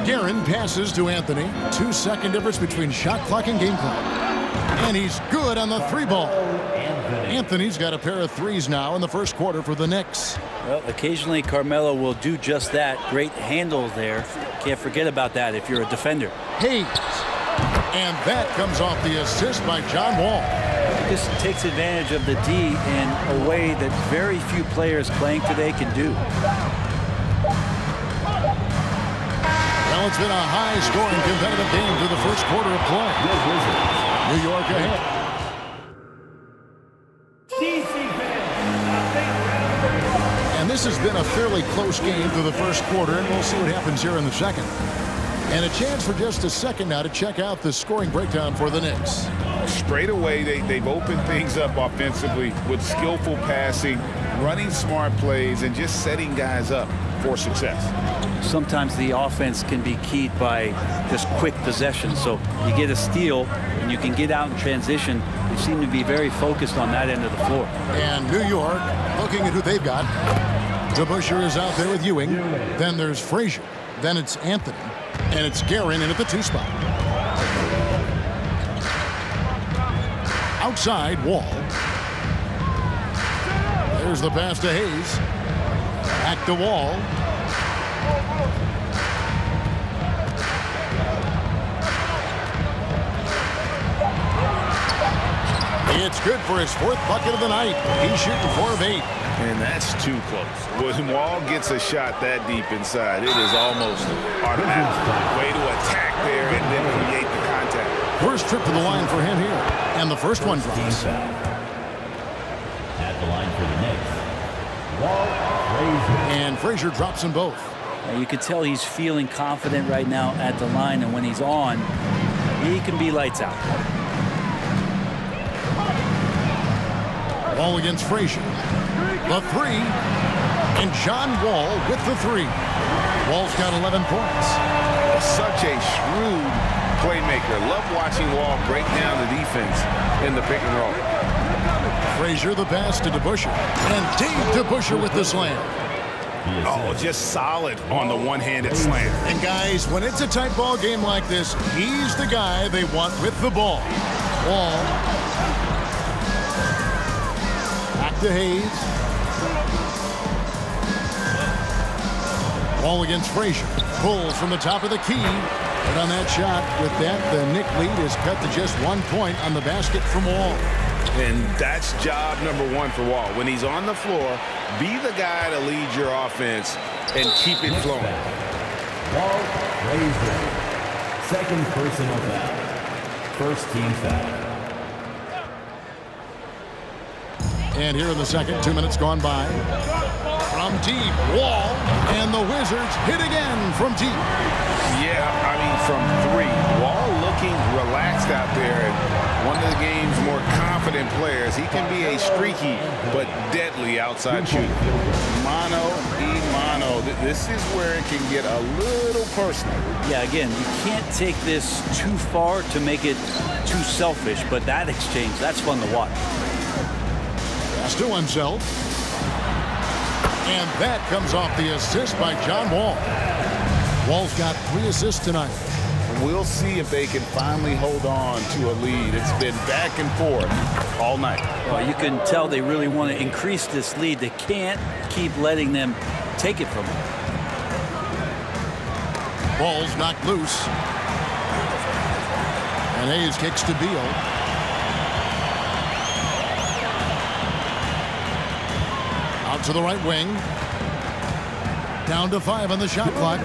Guerin passes to Anthony. 2-second difference between shot clock and game clock. And he's good on the 3-ball. Anthony's got a pair of threes now in the first quarter for the Knicks. Well, occasionally Carmelo will do just that. Great handle there. Can't forget about that if you're a defender. Hayes. And that comes off the assist by John Wall. This takes advantage of the D in a way that very few players playing today can do. Well, it's been a high-scoring competitive game through the first quarter of play. New York ahead. And this has been a fairly close game through the first quarter, and we'll see what happens here in the second. And a chance for just a second now to check out the scoring breakdown for the Knicks. Straight away, they've opened things up offensively with skillful passing, running smart plays, and just setting guys up for success. Sometimes the offense can be keyed by just quick possession. So you get a steal, and you can get out in transition. They seem to be very focused on that end of the floor. And New York, looking at who they've got. DeBusschere is out there with Ewing. Then there's Frazier. Then it's Anthony. And it's Guerin in at the 2 spot. Outside, Wall. There's the pass to Hayes. Back to Wall. It's good for his 4th bucket of the night. He's shooting 4 of 8. And that's too close. When Wall gets a shot that deep inside, it is almost automatic. Way to attack there and then create the contact. First trip to the line for him here. And the first one drops. At the line for the Knicks, Walt Frazier. And Frazier drops them both. Now you can tell he's feeling confident right now at the line, and when he's on, he can be lights out. Wall against Frazier. The 3. And John Wall with the 3. Wall's got 11 points. Such a shrewd playmaker. Love watching Wall break down the defense in the pick and roll. Frazier the pass to DeBusschere. And Dave DeBusschere with the slam. Oh, just solid on the one-handed slam. And guys, when it's a tight ball game like this, he's the guy they want with the ball. Wall. Back to Hayes. Wall against Frazier. Pulls from the top of the key. But on that shot, with that, the Knick lead is cut to just 1 point on the basket from Wall. And that's job number 1 for Wall. When he's on the floor, be the guy to lead your offense and keep it flowing. Walt Frazier. Second personal foul. First team foul. And here in the second, 2 minutes gone by. From deep, Wall, and the Wizards hit again from deep. Yeah, I mean from 3. Wall looking relaxed out there, and one of the game's more confident players. He can be a streaky but deadly outside shooter. Mano. This is where it can get a little personal. Yeah, again, you can't take this too far to make it too selfish, but that exchange, that's fun to watch. Pass to himself. And that comes off the assist by John Wall. Wall's got 3 assists tonight. We'll see if they can finally hold on to a lead. It's been back and forth all night. Well, you can tell they really want to increase this lead. They can't keep letting them take it from them. Ball's knocked loose. And Hayes kicks to Beal. Out to the right wing. Down to 5 on the shot clock.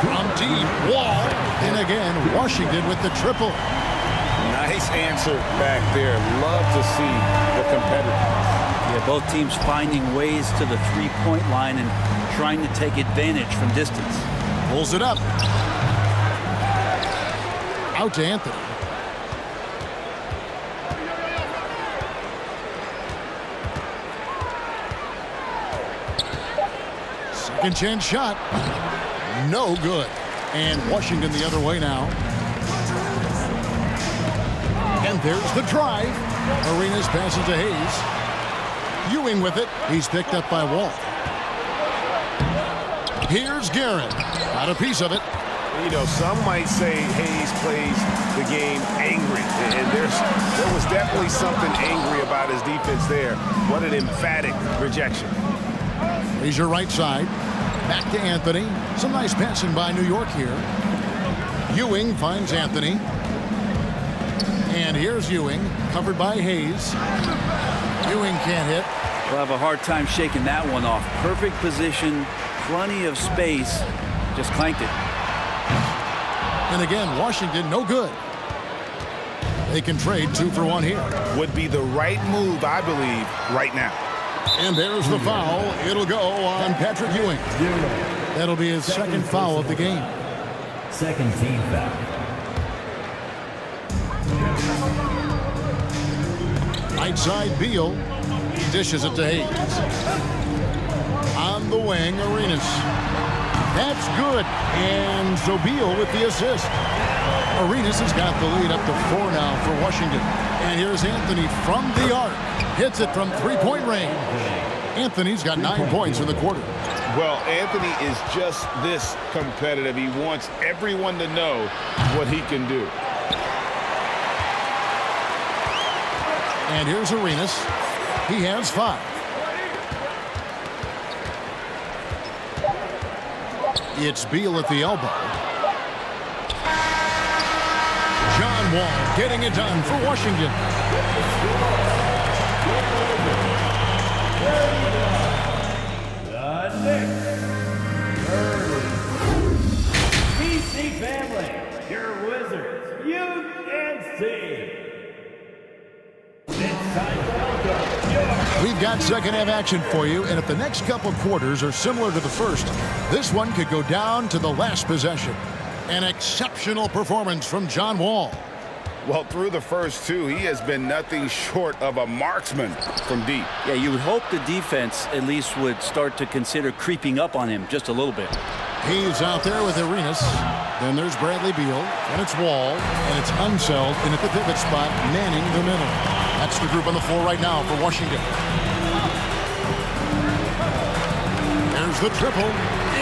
From deep, Wall. And again, Washington with the triple. Nice answer back there. Love to see the competitiveness. Yeah, both teams finding ways to the three-point line and trying to take advantage from distance. Pulls it up. Out to Anthony. Second chance shot. No good. And Washington the other way now. And there's the drive. Arenas passes to Hayes. Ewing with it. He's picked up by Wall. Here's Garrett. Got a piece of it. You know, some might say Hayes plays the game angry. And there was definitely something angry about his defense there. What an emphatic rejection. He's your right side. Back to Anthony. Some nice passing by New York here. Ewing finds Anthony. And here's Ewing, covered by Hayes. Ewing can't hit. We'll have a hard time shaking that one off. Perfect position, plenty of space. Just clanked it. And again, Washington no good. They can trade 2 for 1 here. Would be the right move, I believe, right now. And there's the foul. It'll go on Patrick Ewing. That'll be his second foul of the game. Second team foul. Right side, Beal. He dishes it to Hayes. On the wing, Arenas. That's good. And so Beal with the assist. Arenas has got the lead up to 4 now for Washington. And here's Anthony from the arc. Hits it from three-point range. Anthony's got 9 points in the quarter. Well, Anthony is just this competitive. He wants everyone to know what he can do. And here's Arenas. He has 5. It's Beal at the elbow. John Wall getting it done for Washington. The Knicks. PC family, your Wizards, UNC. We've got second half action for you, and if the next couple quarters are similar to the first, this one could go down to the last possession. An exceptional performance from John Wall. Well, through the first 2, he has been nothing short of a marksman from deep. Yeah, you would hope the defense at least would start to consider creeping up on him just a little bit. He's out there with Arenas. Then there's Bradley Beal, and it's Wall, and it's Unseld in at the pivot spot, manning the middle. That's the group on the floor right now for Washington. There's the triple,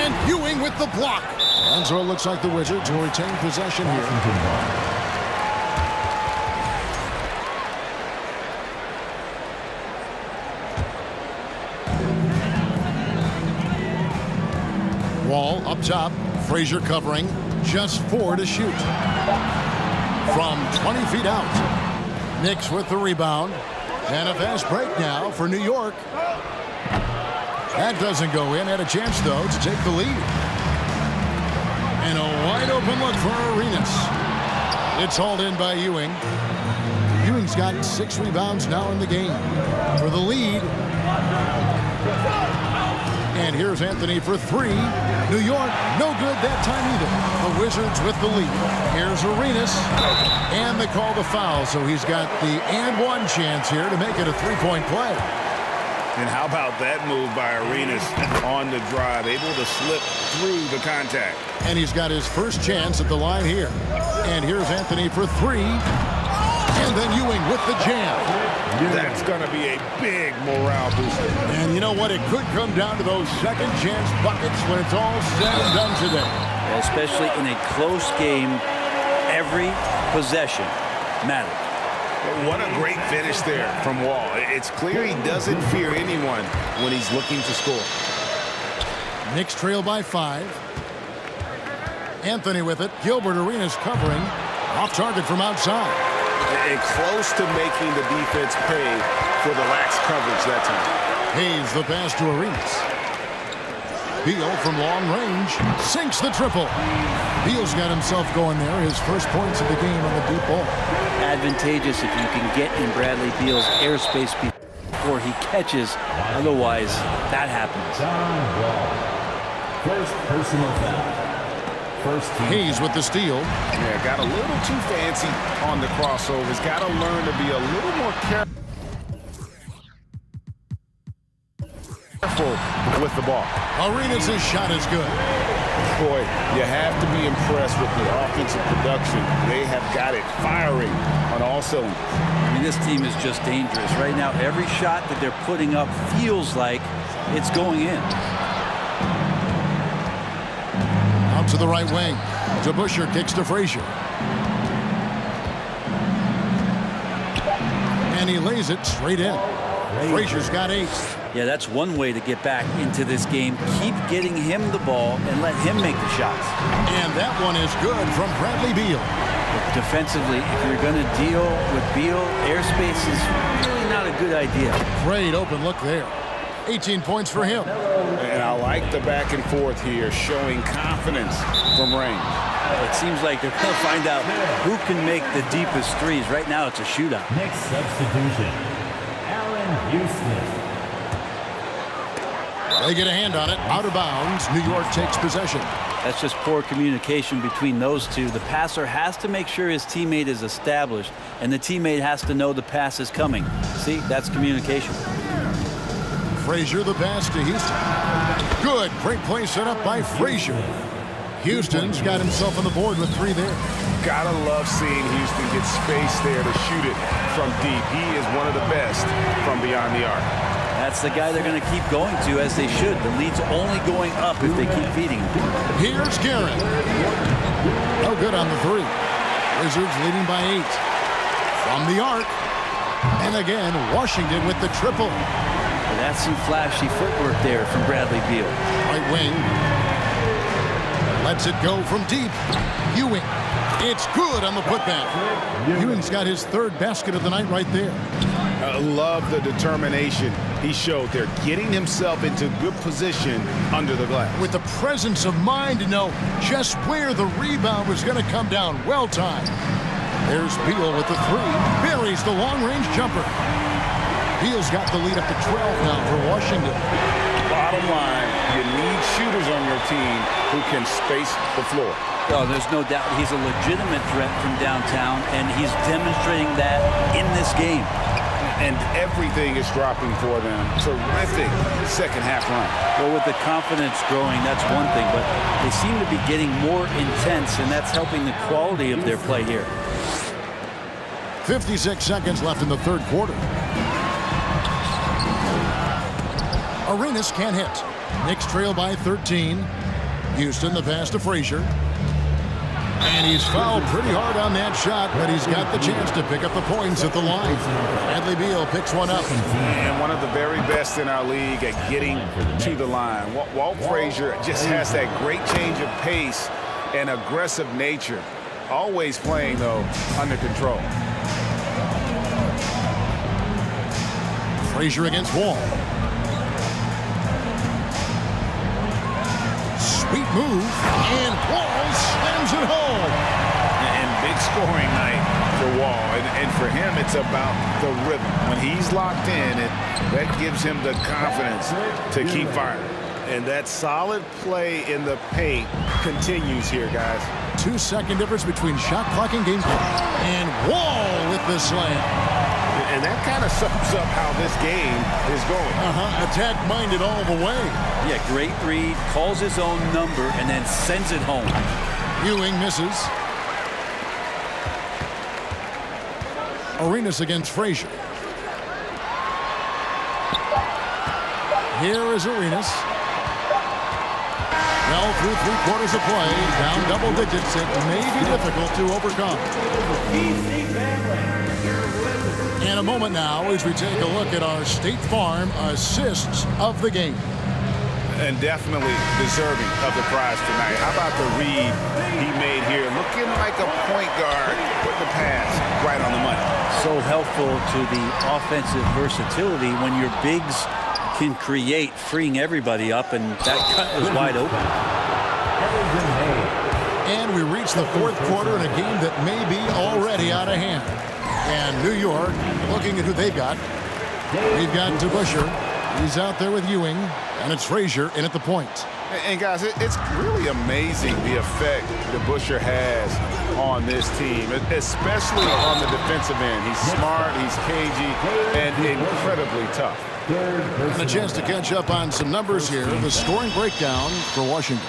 and Ewing with the block. And so it looks like the Wizards will retain possession here. Wall up top, Frazier covering, just 4 to shoot. From 20 feet out, Knicks with the rebound, and a fast break now for New York. That doesn't go in, had a chance though to take the lead. And a wide open look for Arenas. It's hauled in by Ewing. Ewing's got 6 rebounds now in the game for the lead. And here's Anthony for 3. New York, no good that time either. The Wizards with the lead. Here's Arenas. And they call the foul, so he's got the and one chance here to make it a 3-point play. And how about that move by Arenas on the drive, able to slip through the contact. And he's got his first chance at the line here. And here's Anthony for 3. And then Ewing with the jam. That's going to be a big morale booster. And you know what? It could come down to those second chance buckets when it's all said and done today. Well, especially in a close game, Every possession mattered. What a great finish there from Wall. It's clear he doesn't fear anyone when he's looking to score. Knicks trail by 5. Anthony with it. Gilbert Arenas covering. Off target from outside. And close to making the defense pay for the lax coverage that time. Hayes the pass to Arenas. Beal from long range sinks the triple. Beal's got himself going there. His first points of the game on the deep ball. Advantageous if you can get in Bradley Beal's airspace before he catches. Otherwise, that happens. First personal foul. First team. Hayes with the steal. Yeah, got a little too fancy on the crossovers. Got to learn to be a little more careful with the ball. Arenas' shot is good. Boy, you have to be impressed with the offensive production. They have got it firing on all cylinders. I mean, this team is just dangerous. Right now, every shot that they're putting up feels like it's going in. Out to the right wing. DeBusschere kicks to Frazier. And he lays it straight in. Frazier's got 8. Yeah, that's one way to get back into this game. Keep getting him the ball and let him make the shots. And that one is good from Bradley Beal. Defensively, if you're going to deal with Beal, airspace is really not a good idea. Great open look there. 18 points for him. And I like the back and forth here, showing confidence from range. It seems like they're going to find out who can make the deepest threes. Right now, it's a shootout. Next substitution, Allen Houston. They get a hand on it. Out of bounds. New York takes possession. That's just poor communication between those two. The passer has to make sure his teammate is established, and the teammate has to know the pass is coming. See, that's communication. Frazier the pass to Houston. Good. Great play set up by Frazier. Houston's got himself on the board with 3 there. Gotta love seeing Houston get space there to shoot it from deep. He is one of the best from beyond the arc. That's the guy they're going to keep going to, as they should. The lead's only going up if they keep feeding him. Here's Garrett. No good on the 3. Wizards leading by 8. From the arc. And again, Washington with the triple. Well, that's some flashy footwork there from Bradley Beal. Right wing. Lets it go from deep. Ewing. It's good on the putback. Ewing's got his 3rd basket of the night right there. I love the determination he showed there, getting himself into good position under the glass. With the presence of mind to know just where the rebound was going to come down. Well timed. There's Beal with the 3. Buries the long-range jumper. Beal's got the lead up to 12 now for Washington. Bottom line, you need shooters on your team who can space the floor. Oh, there's no doubt he's a legitimate threat from downtown, and he's demonstrating that in this game. And everything is dropping for them. Terrific second half run. Well, with the confidence growing, that's one thing, but they seem to be getting more intense, and that's helping the quality of their play here. 56 seconds left in the 3rd quarter. Arenas can't hit. Knicks trail by 13. Houston the pass to Frazier. And he's fouled pretty hard on that shot, but he's got the chance to pick up the points at the line. Bradley Beal picks one up. And one of the very best in our league at getting to the line. Walt Frazier just has that great change of pace and aggressive nature. Always playing, though, under control. Frazier against Wall. Sweet move, and Wall slams it home. And big scoring night for Wall. And for him, it's about the rhythm. When he's locked in, that gives him the confidence to keep firing. And that solid play in the paint continues here, guys. 2-second difference between shot clock and game clock. And Wall with the slam. And that kind of sums up how this game is going. Attack-minded all the way. Yeah, great read, calls his own number, and then sends it home. Ewing misses. Arenas against Frazier. Here is Arenas. Well, through 3/4 of play, down double digits, it may be difficult to overcome. In a moment now, as we take a look at our State Farm assists of the game. And definitely deserving of the prize tonight. How about the read he made here? Looking like a point guard, putting the pass right on the money. So helpful to the offensive versatility when your bigs can create, freeing everybody up, and that cut was wide open. And we reach the 4th quarter in a game that may be already out of hand. And New York, looking at who they've got. We've got DeBusschere. He's out there with Ewing, and it's Frazier in at the point. And guys, it's really amazing the effect DeBusschere has on this team, especially on the defensive end. He's smart, he's cagey, and incredibly tough. And a chance to catch up on some numbers here. The scoring breakdown for Washington.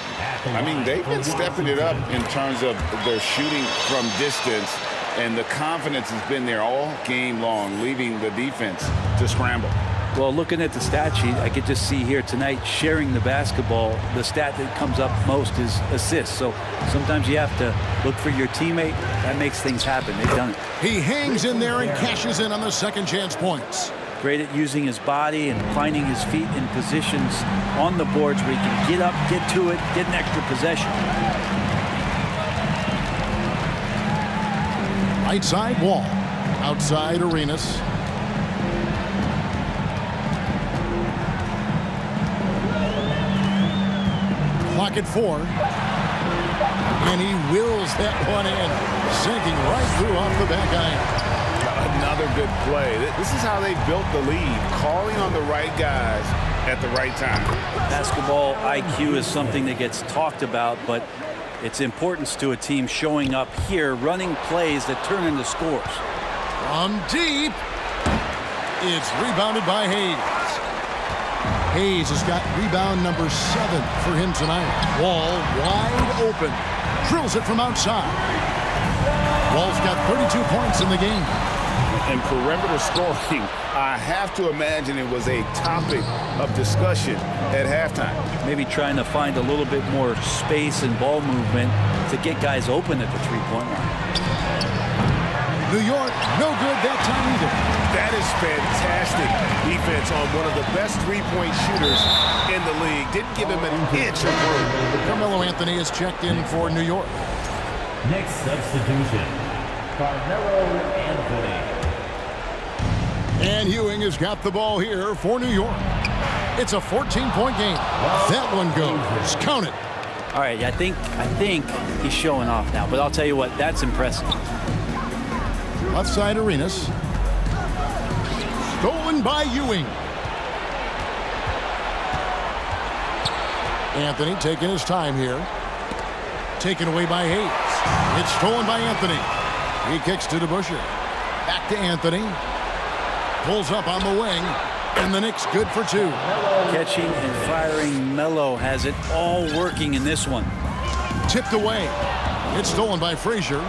I mean, they've been stepping it up in terms of their shooting from distance, and the confidence has been there all game long, leaving the defense to scramble. Well, looking at the stat sheet, I could just see here tonight, sharing the basketball, the stat that comes up most is assists. So sometimes you have to look for your teammate. That makes things happen. They've done it. He hangs in there and cashes in on the second chance points. Great at using his body and finding his feet in positions on the boards where he can get up, get to it, get an extra possession. Right side Wall. Outside Arenas. Clock at 4. And he wills that one in. Sinking right through off the back iron. Another good play. This is how they built the lead, calling on the right guys at the right time. Basketball IQ is something that gets talked about, but its importance to a team showing up here, running plays that turn into scores. From deep, it's rebounded by Hayes. Hayes has got rebound number 7 for him tonight. Wall wide open, drills it from outside. Wall's got 32 points in the game. And perimeter scoring, I have to imagine it was a topic of discussion at halftime. Maybe trying to find a little bit more space and ball movement to get guys open at the three-point line. New York, no good that time either. That is fantastic defense on one of the best three-point shooters in the league. Didn't give him an inch of room. Carmelo Anthony is checked in for New York. Next substitution, Carmelo Anthony. And Ewing has got the ball here for New York. It's a 14-point game. That one goes. Count it. All right, I think he's showing off now, but I'll tell you what, that's impressive. Left side Arenas. Stolen by Ewing. Anthony taking his time here. Taken away by Hayes. It's stolen by Anthony. He kicks to DeBusschere. Back to Anthony. Pulls up on the wing. And the Knicks good for 2. Catching and firing. Melo has it all working in this one. Tipped away. It's stolen by Frazier.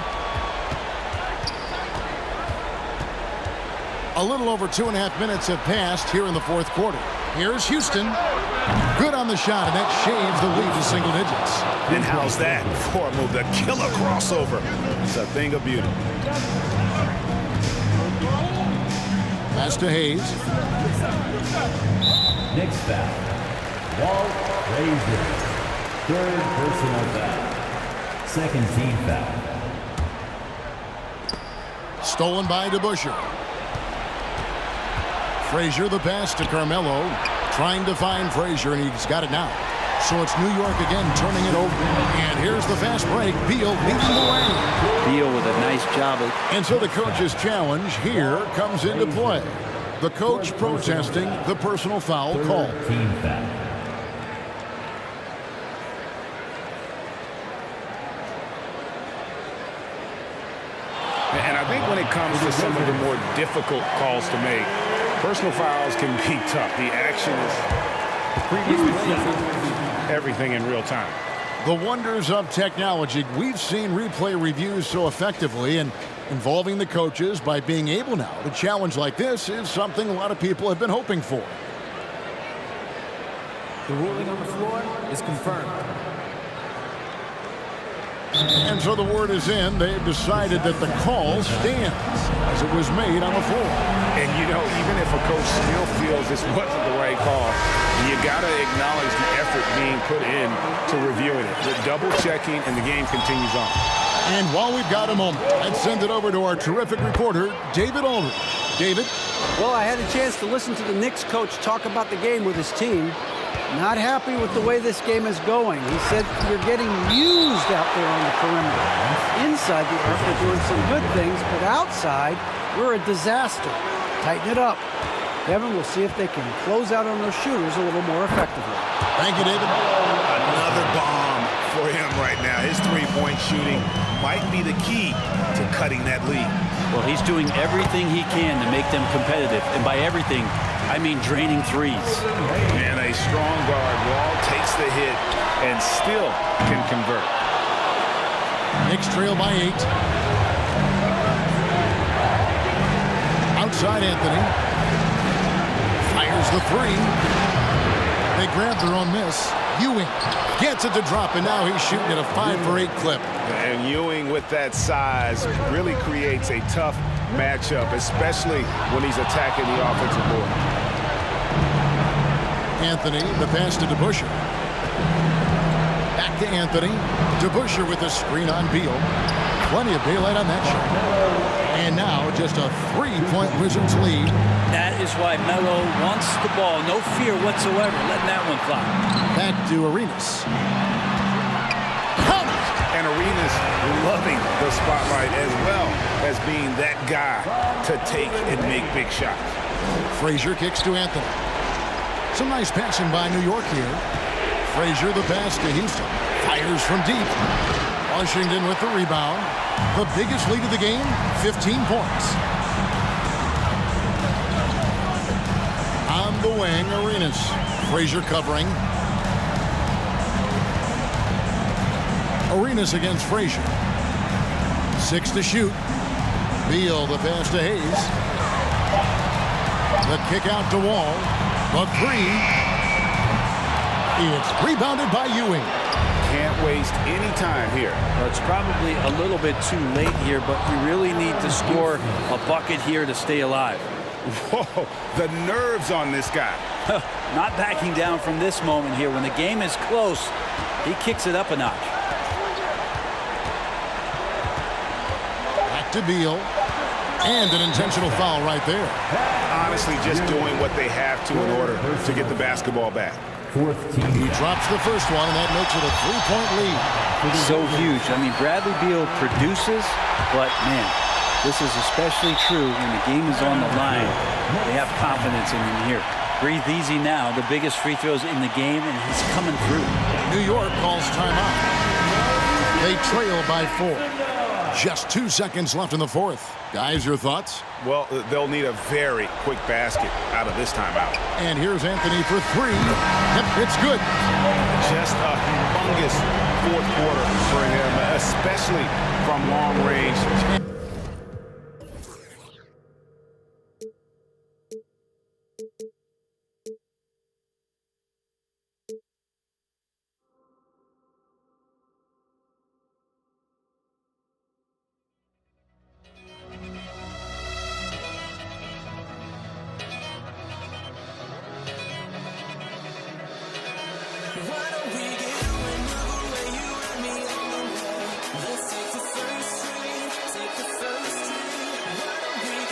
A little over 2.5 minutes have passed here in the 4th quarter. Here's Houston. Good on the shot, and that shaves the lead to single digits. And how's that for a move? The killer crossover. It's a thing of beauty. Pass to Hayes. Next foul, Walt Frazier. 3rd personal foul. 2nd team foul. Stolen by DeBusschere. Frazier the pass to Carmelo. Trying to find Frazier, and he's got it now. So it's New York again turning it over. And here's the fast break. Beal leading the way. Beal with a nice job. And so the coach's challenge here comes into play. The coach protesting the personal foul call. Team foul. And I think when it comes to some of the more difficult calls to make, personal fouls can be tough. The action is everything in real time. The wonders of technology. We've seen replay reviews so effectively, and involving the coaches by being able now to challenge like this is something a lot of people have been hoping for. The ruling on the floor is confirmed. And so the word is in. They've decided that the call stands as it was made on the floor. And, you know, even if a coach still feels this wasn't the right call, you got to acknowledge the effort being put in to reviewing it. The double-checking, and the game continues on. And while we've got a moment, let's send it over to our terrific reporter, David Aldridge. David? Well, I had a chance to listen to the Knicks coach talk about the game with his team. Not happy with the way this game is going. He said you're getting used out there on the perimeter. Inside the arc, we're doing some good things, but outside, we're a disaster. Tighten it up. Kevin, we'll see if they can close out on those shooters a little more effectively. Thank you, David. Another bomb for him right now. His three-point shooting might be the key to cutting that lead. Well, he's doing everything he can to make them competitive. And by everything, I mean draining threes. And a strong guard. Wall takes the hit and still can convert. Knicks trail by 8. Outside Anthony. Fires the three. They grab their own miss. Ewing gets it to drop, and now he's shooting at a 5-for-8 clip. And Ewing with that size really creates a tough matchup, especially when he's attacking the offensive board. Anthony, the pass to DeBusschere. Back to Anthony. DeBusschere with a screen on Beal. Plenty of daylight on that shot. And now just a 3-point Wizards lead. That is why Melo wants the ball. No fear whatsoever letting that one fly. Back to Arenas. And Arenas loving the spotlight as well as being that guy to take and make big shots. Frazier kicks to Anthony. Some nice passing by New York here. Frazier the pass to Houston. Fires from deep. Washington with the rebound. The biggest lead of the game, 15 points. On the wing, Arenas. Frazier covering. Arenas against Frazier. 6 to shoot. Beal the pass to Hayes. The kick out to Wall. The three. It's rebounded by Ewing. Can't waste any time here. Well, it's probably a little bit too late here, but you really need to score a bucket here to stay alive. Whoa, the nerves on this guy. Not backing down from this moment here. When the game is close, he kicks it up a notch. Back to Beal. And an intentional foul right there. Honestly, just doing what they have to in order to get the basketball back. He drops the first one, and that makes it a 3-point lead. So huge. I mean, Bradley Beal produces, but, man, this is especially true when the game is on the line. They have confidence in him here. Breathe easy now. The biggest free throws in the game, and he's coming through. New York calls timeout. They trail by 4. Just 2 seconds left in the fourth. Guys, your thoughts? Well, they'll need a very quick basket out of this timeout. And here's Anthony for 3. Yep, it's good. Just a humongous fourth quarter for him, especially from long range.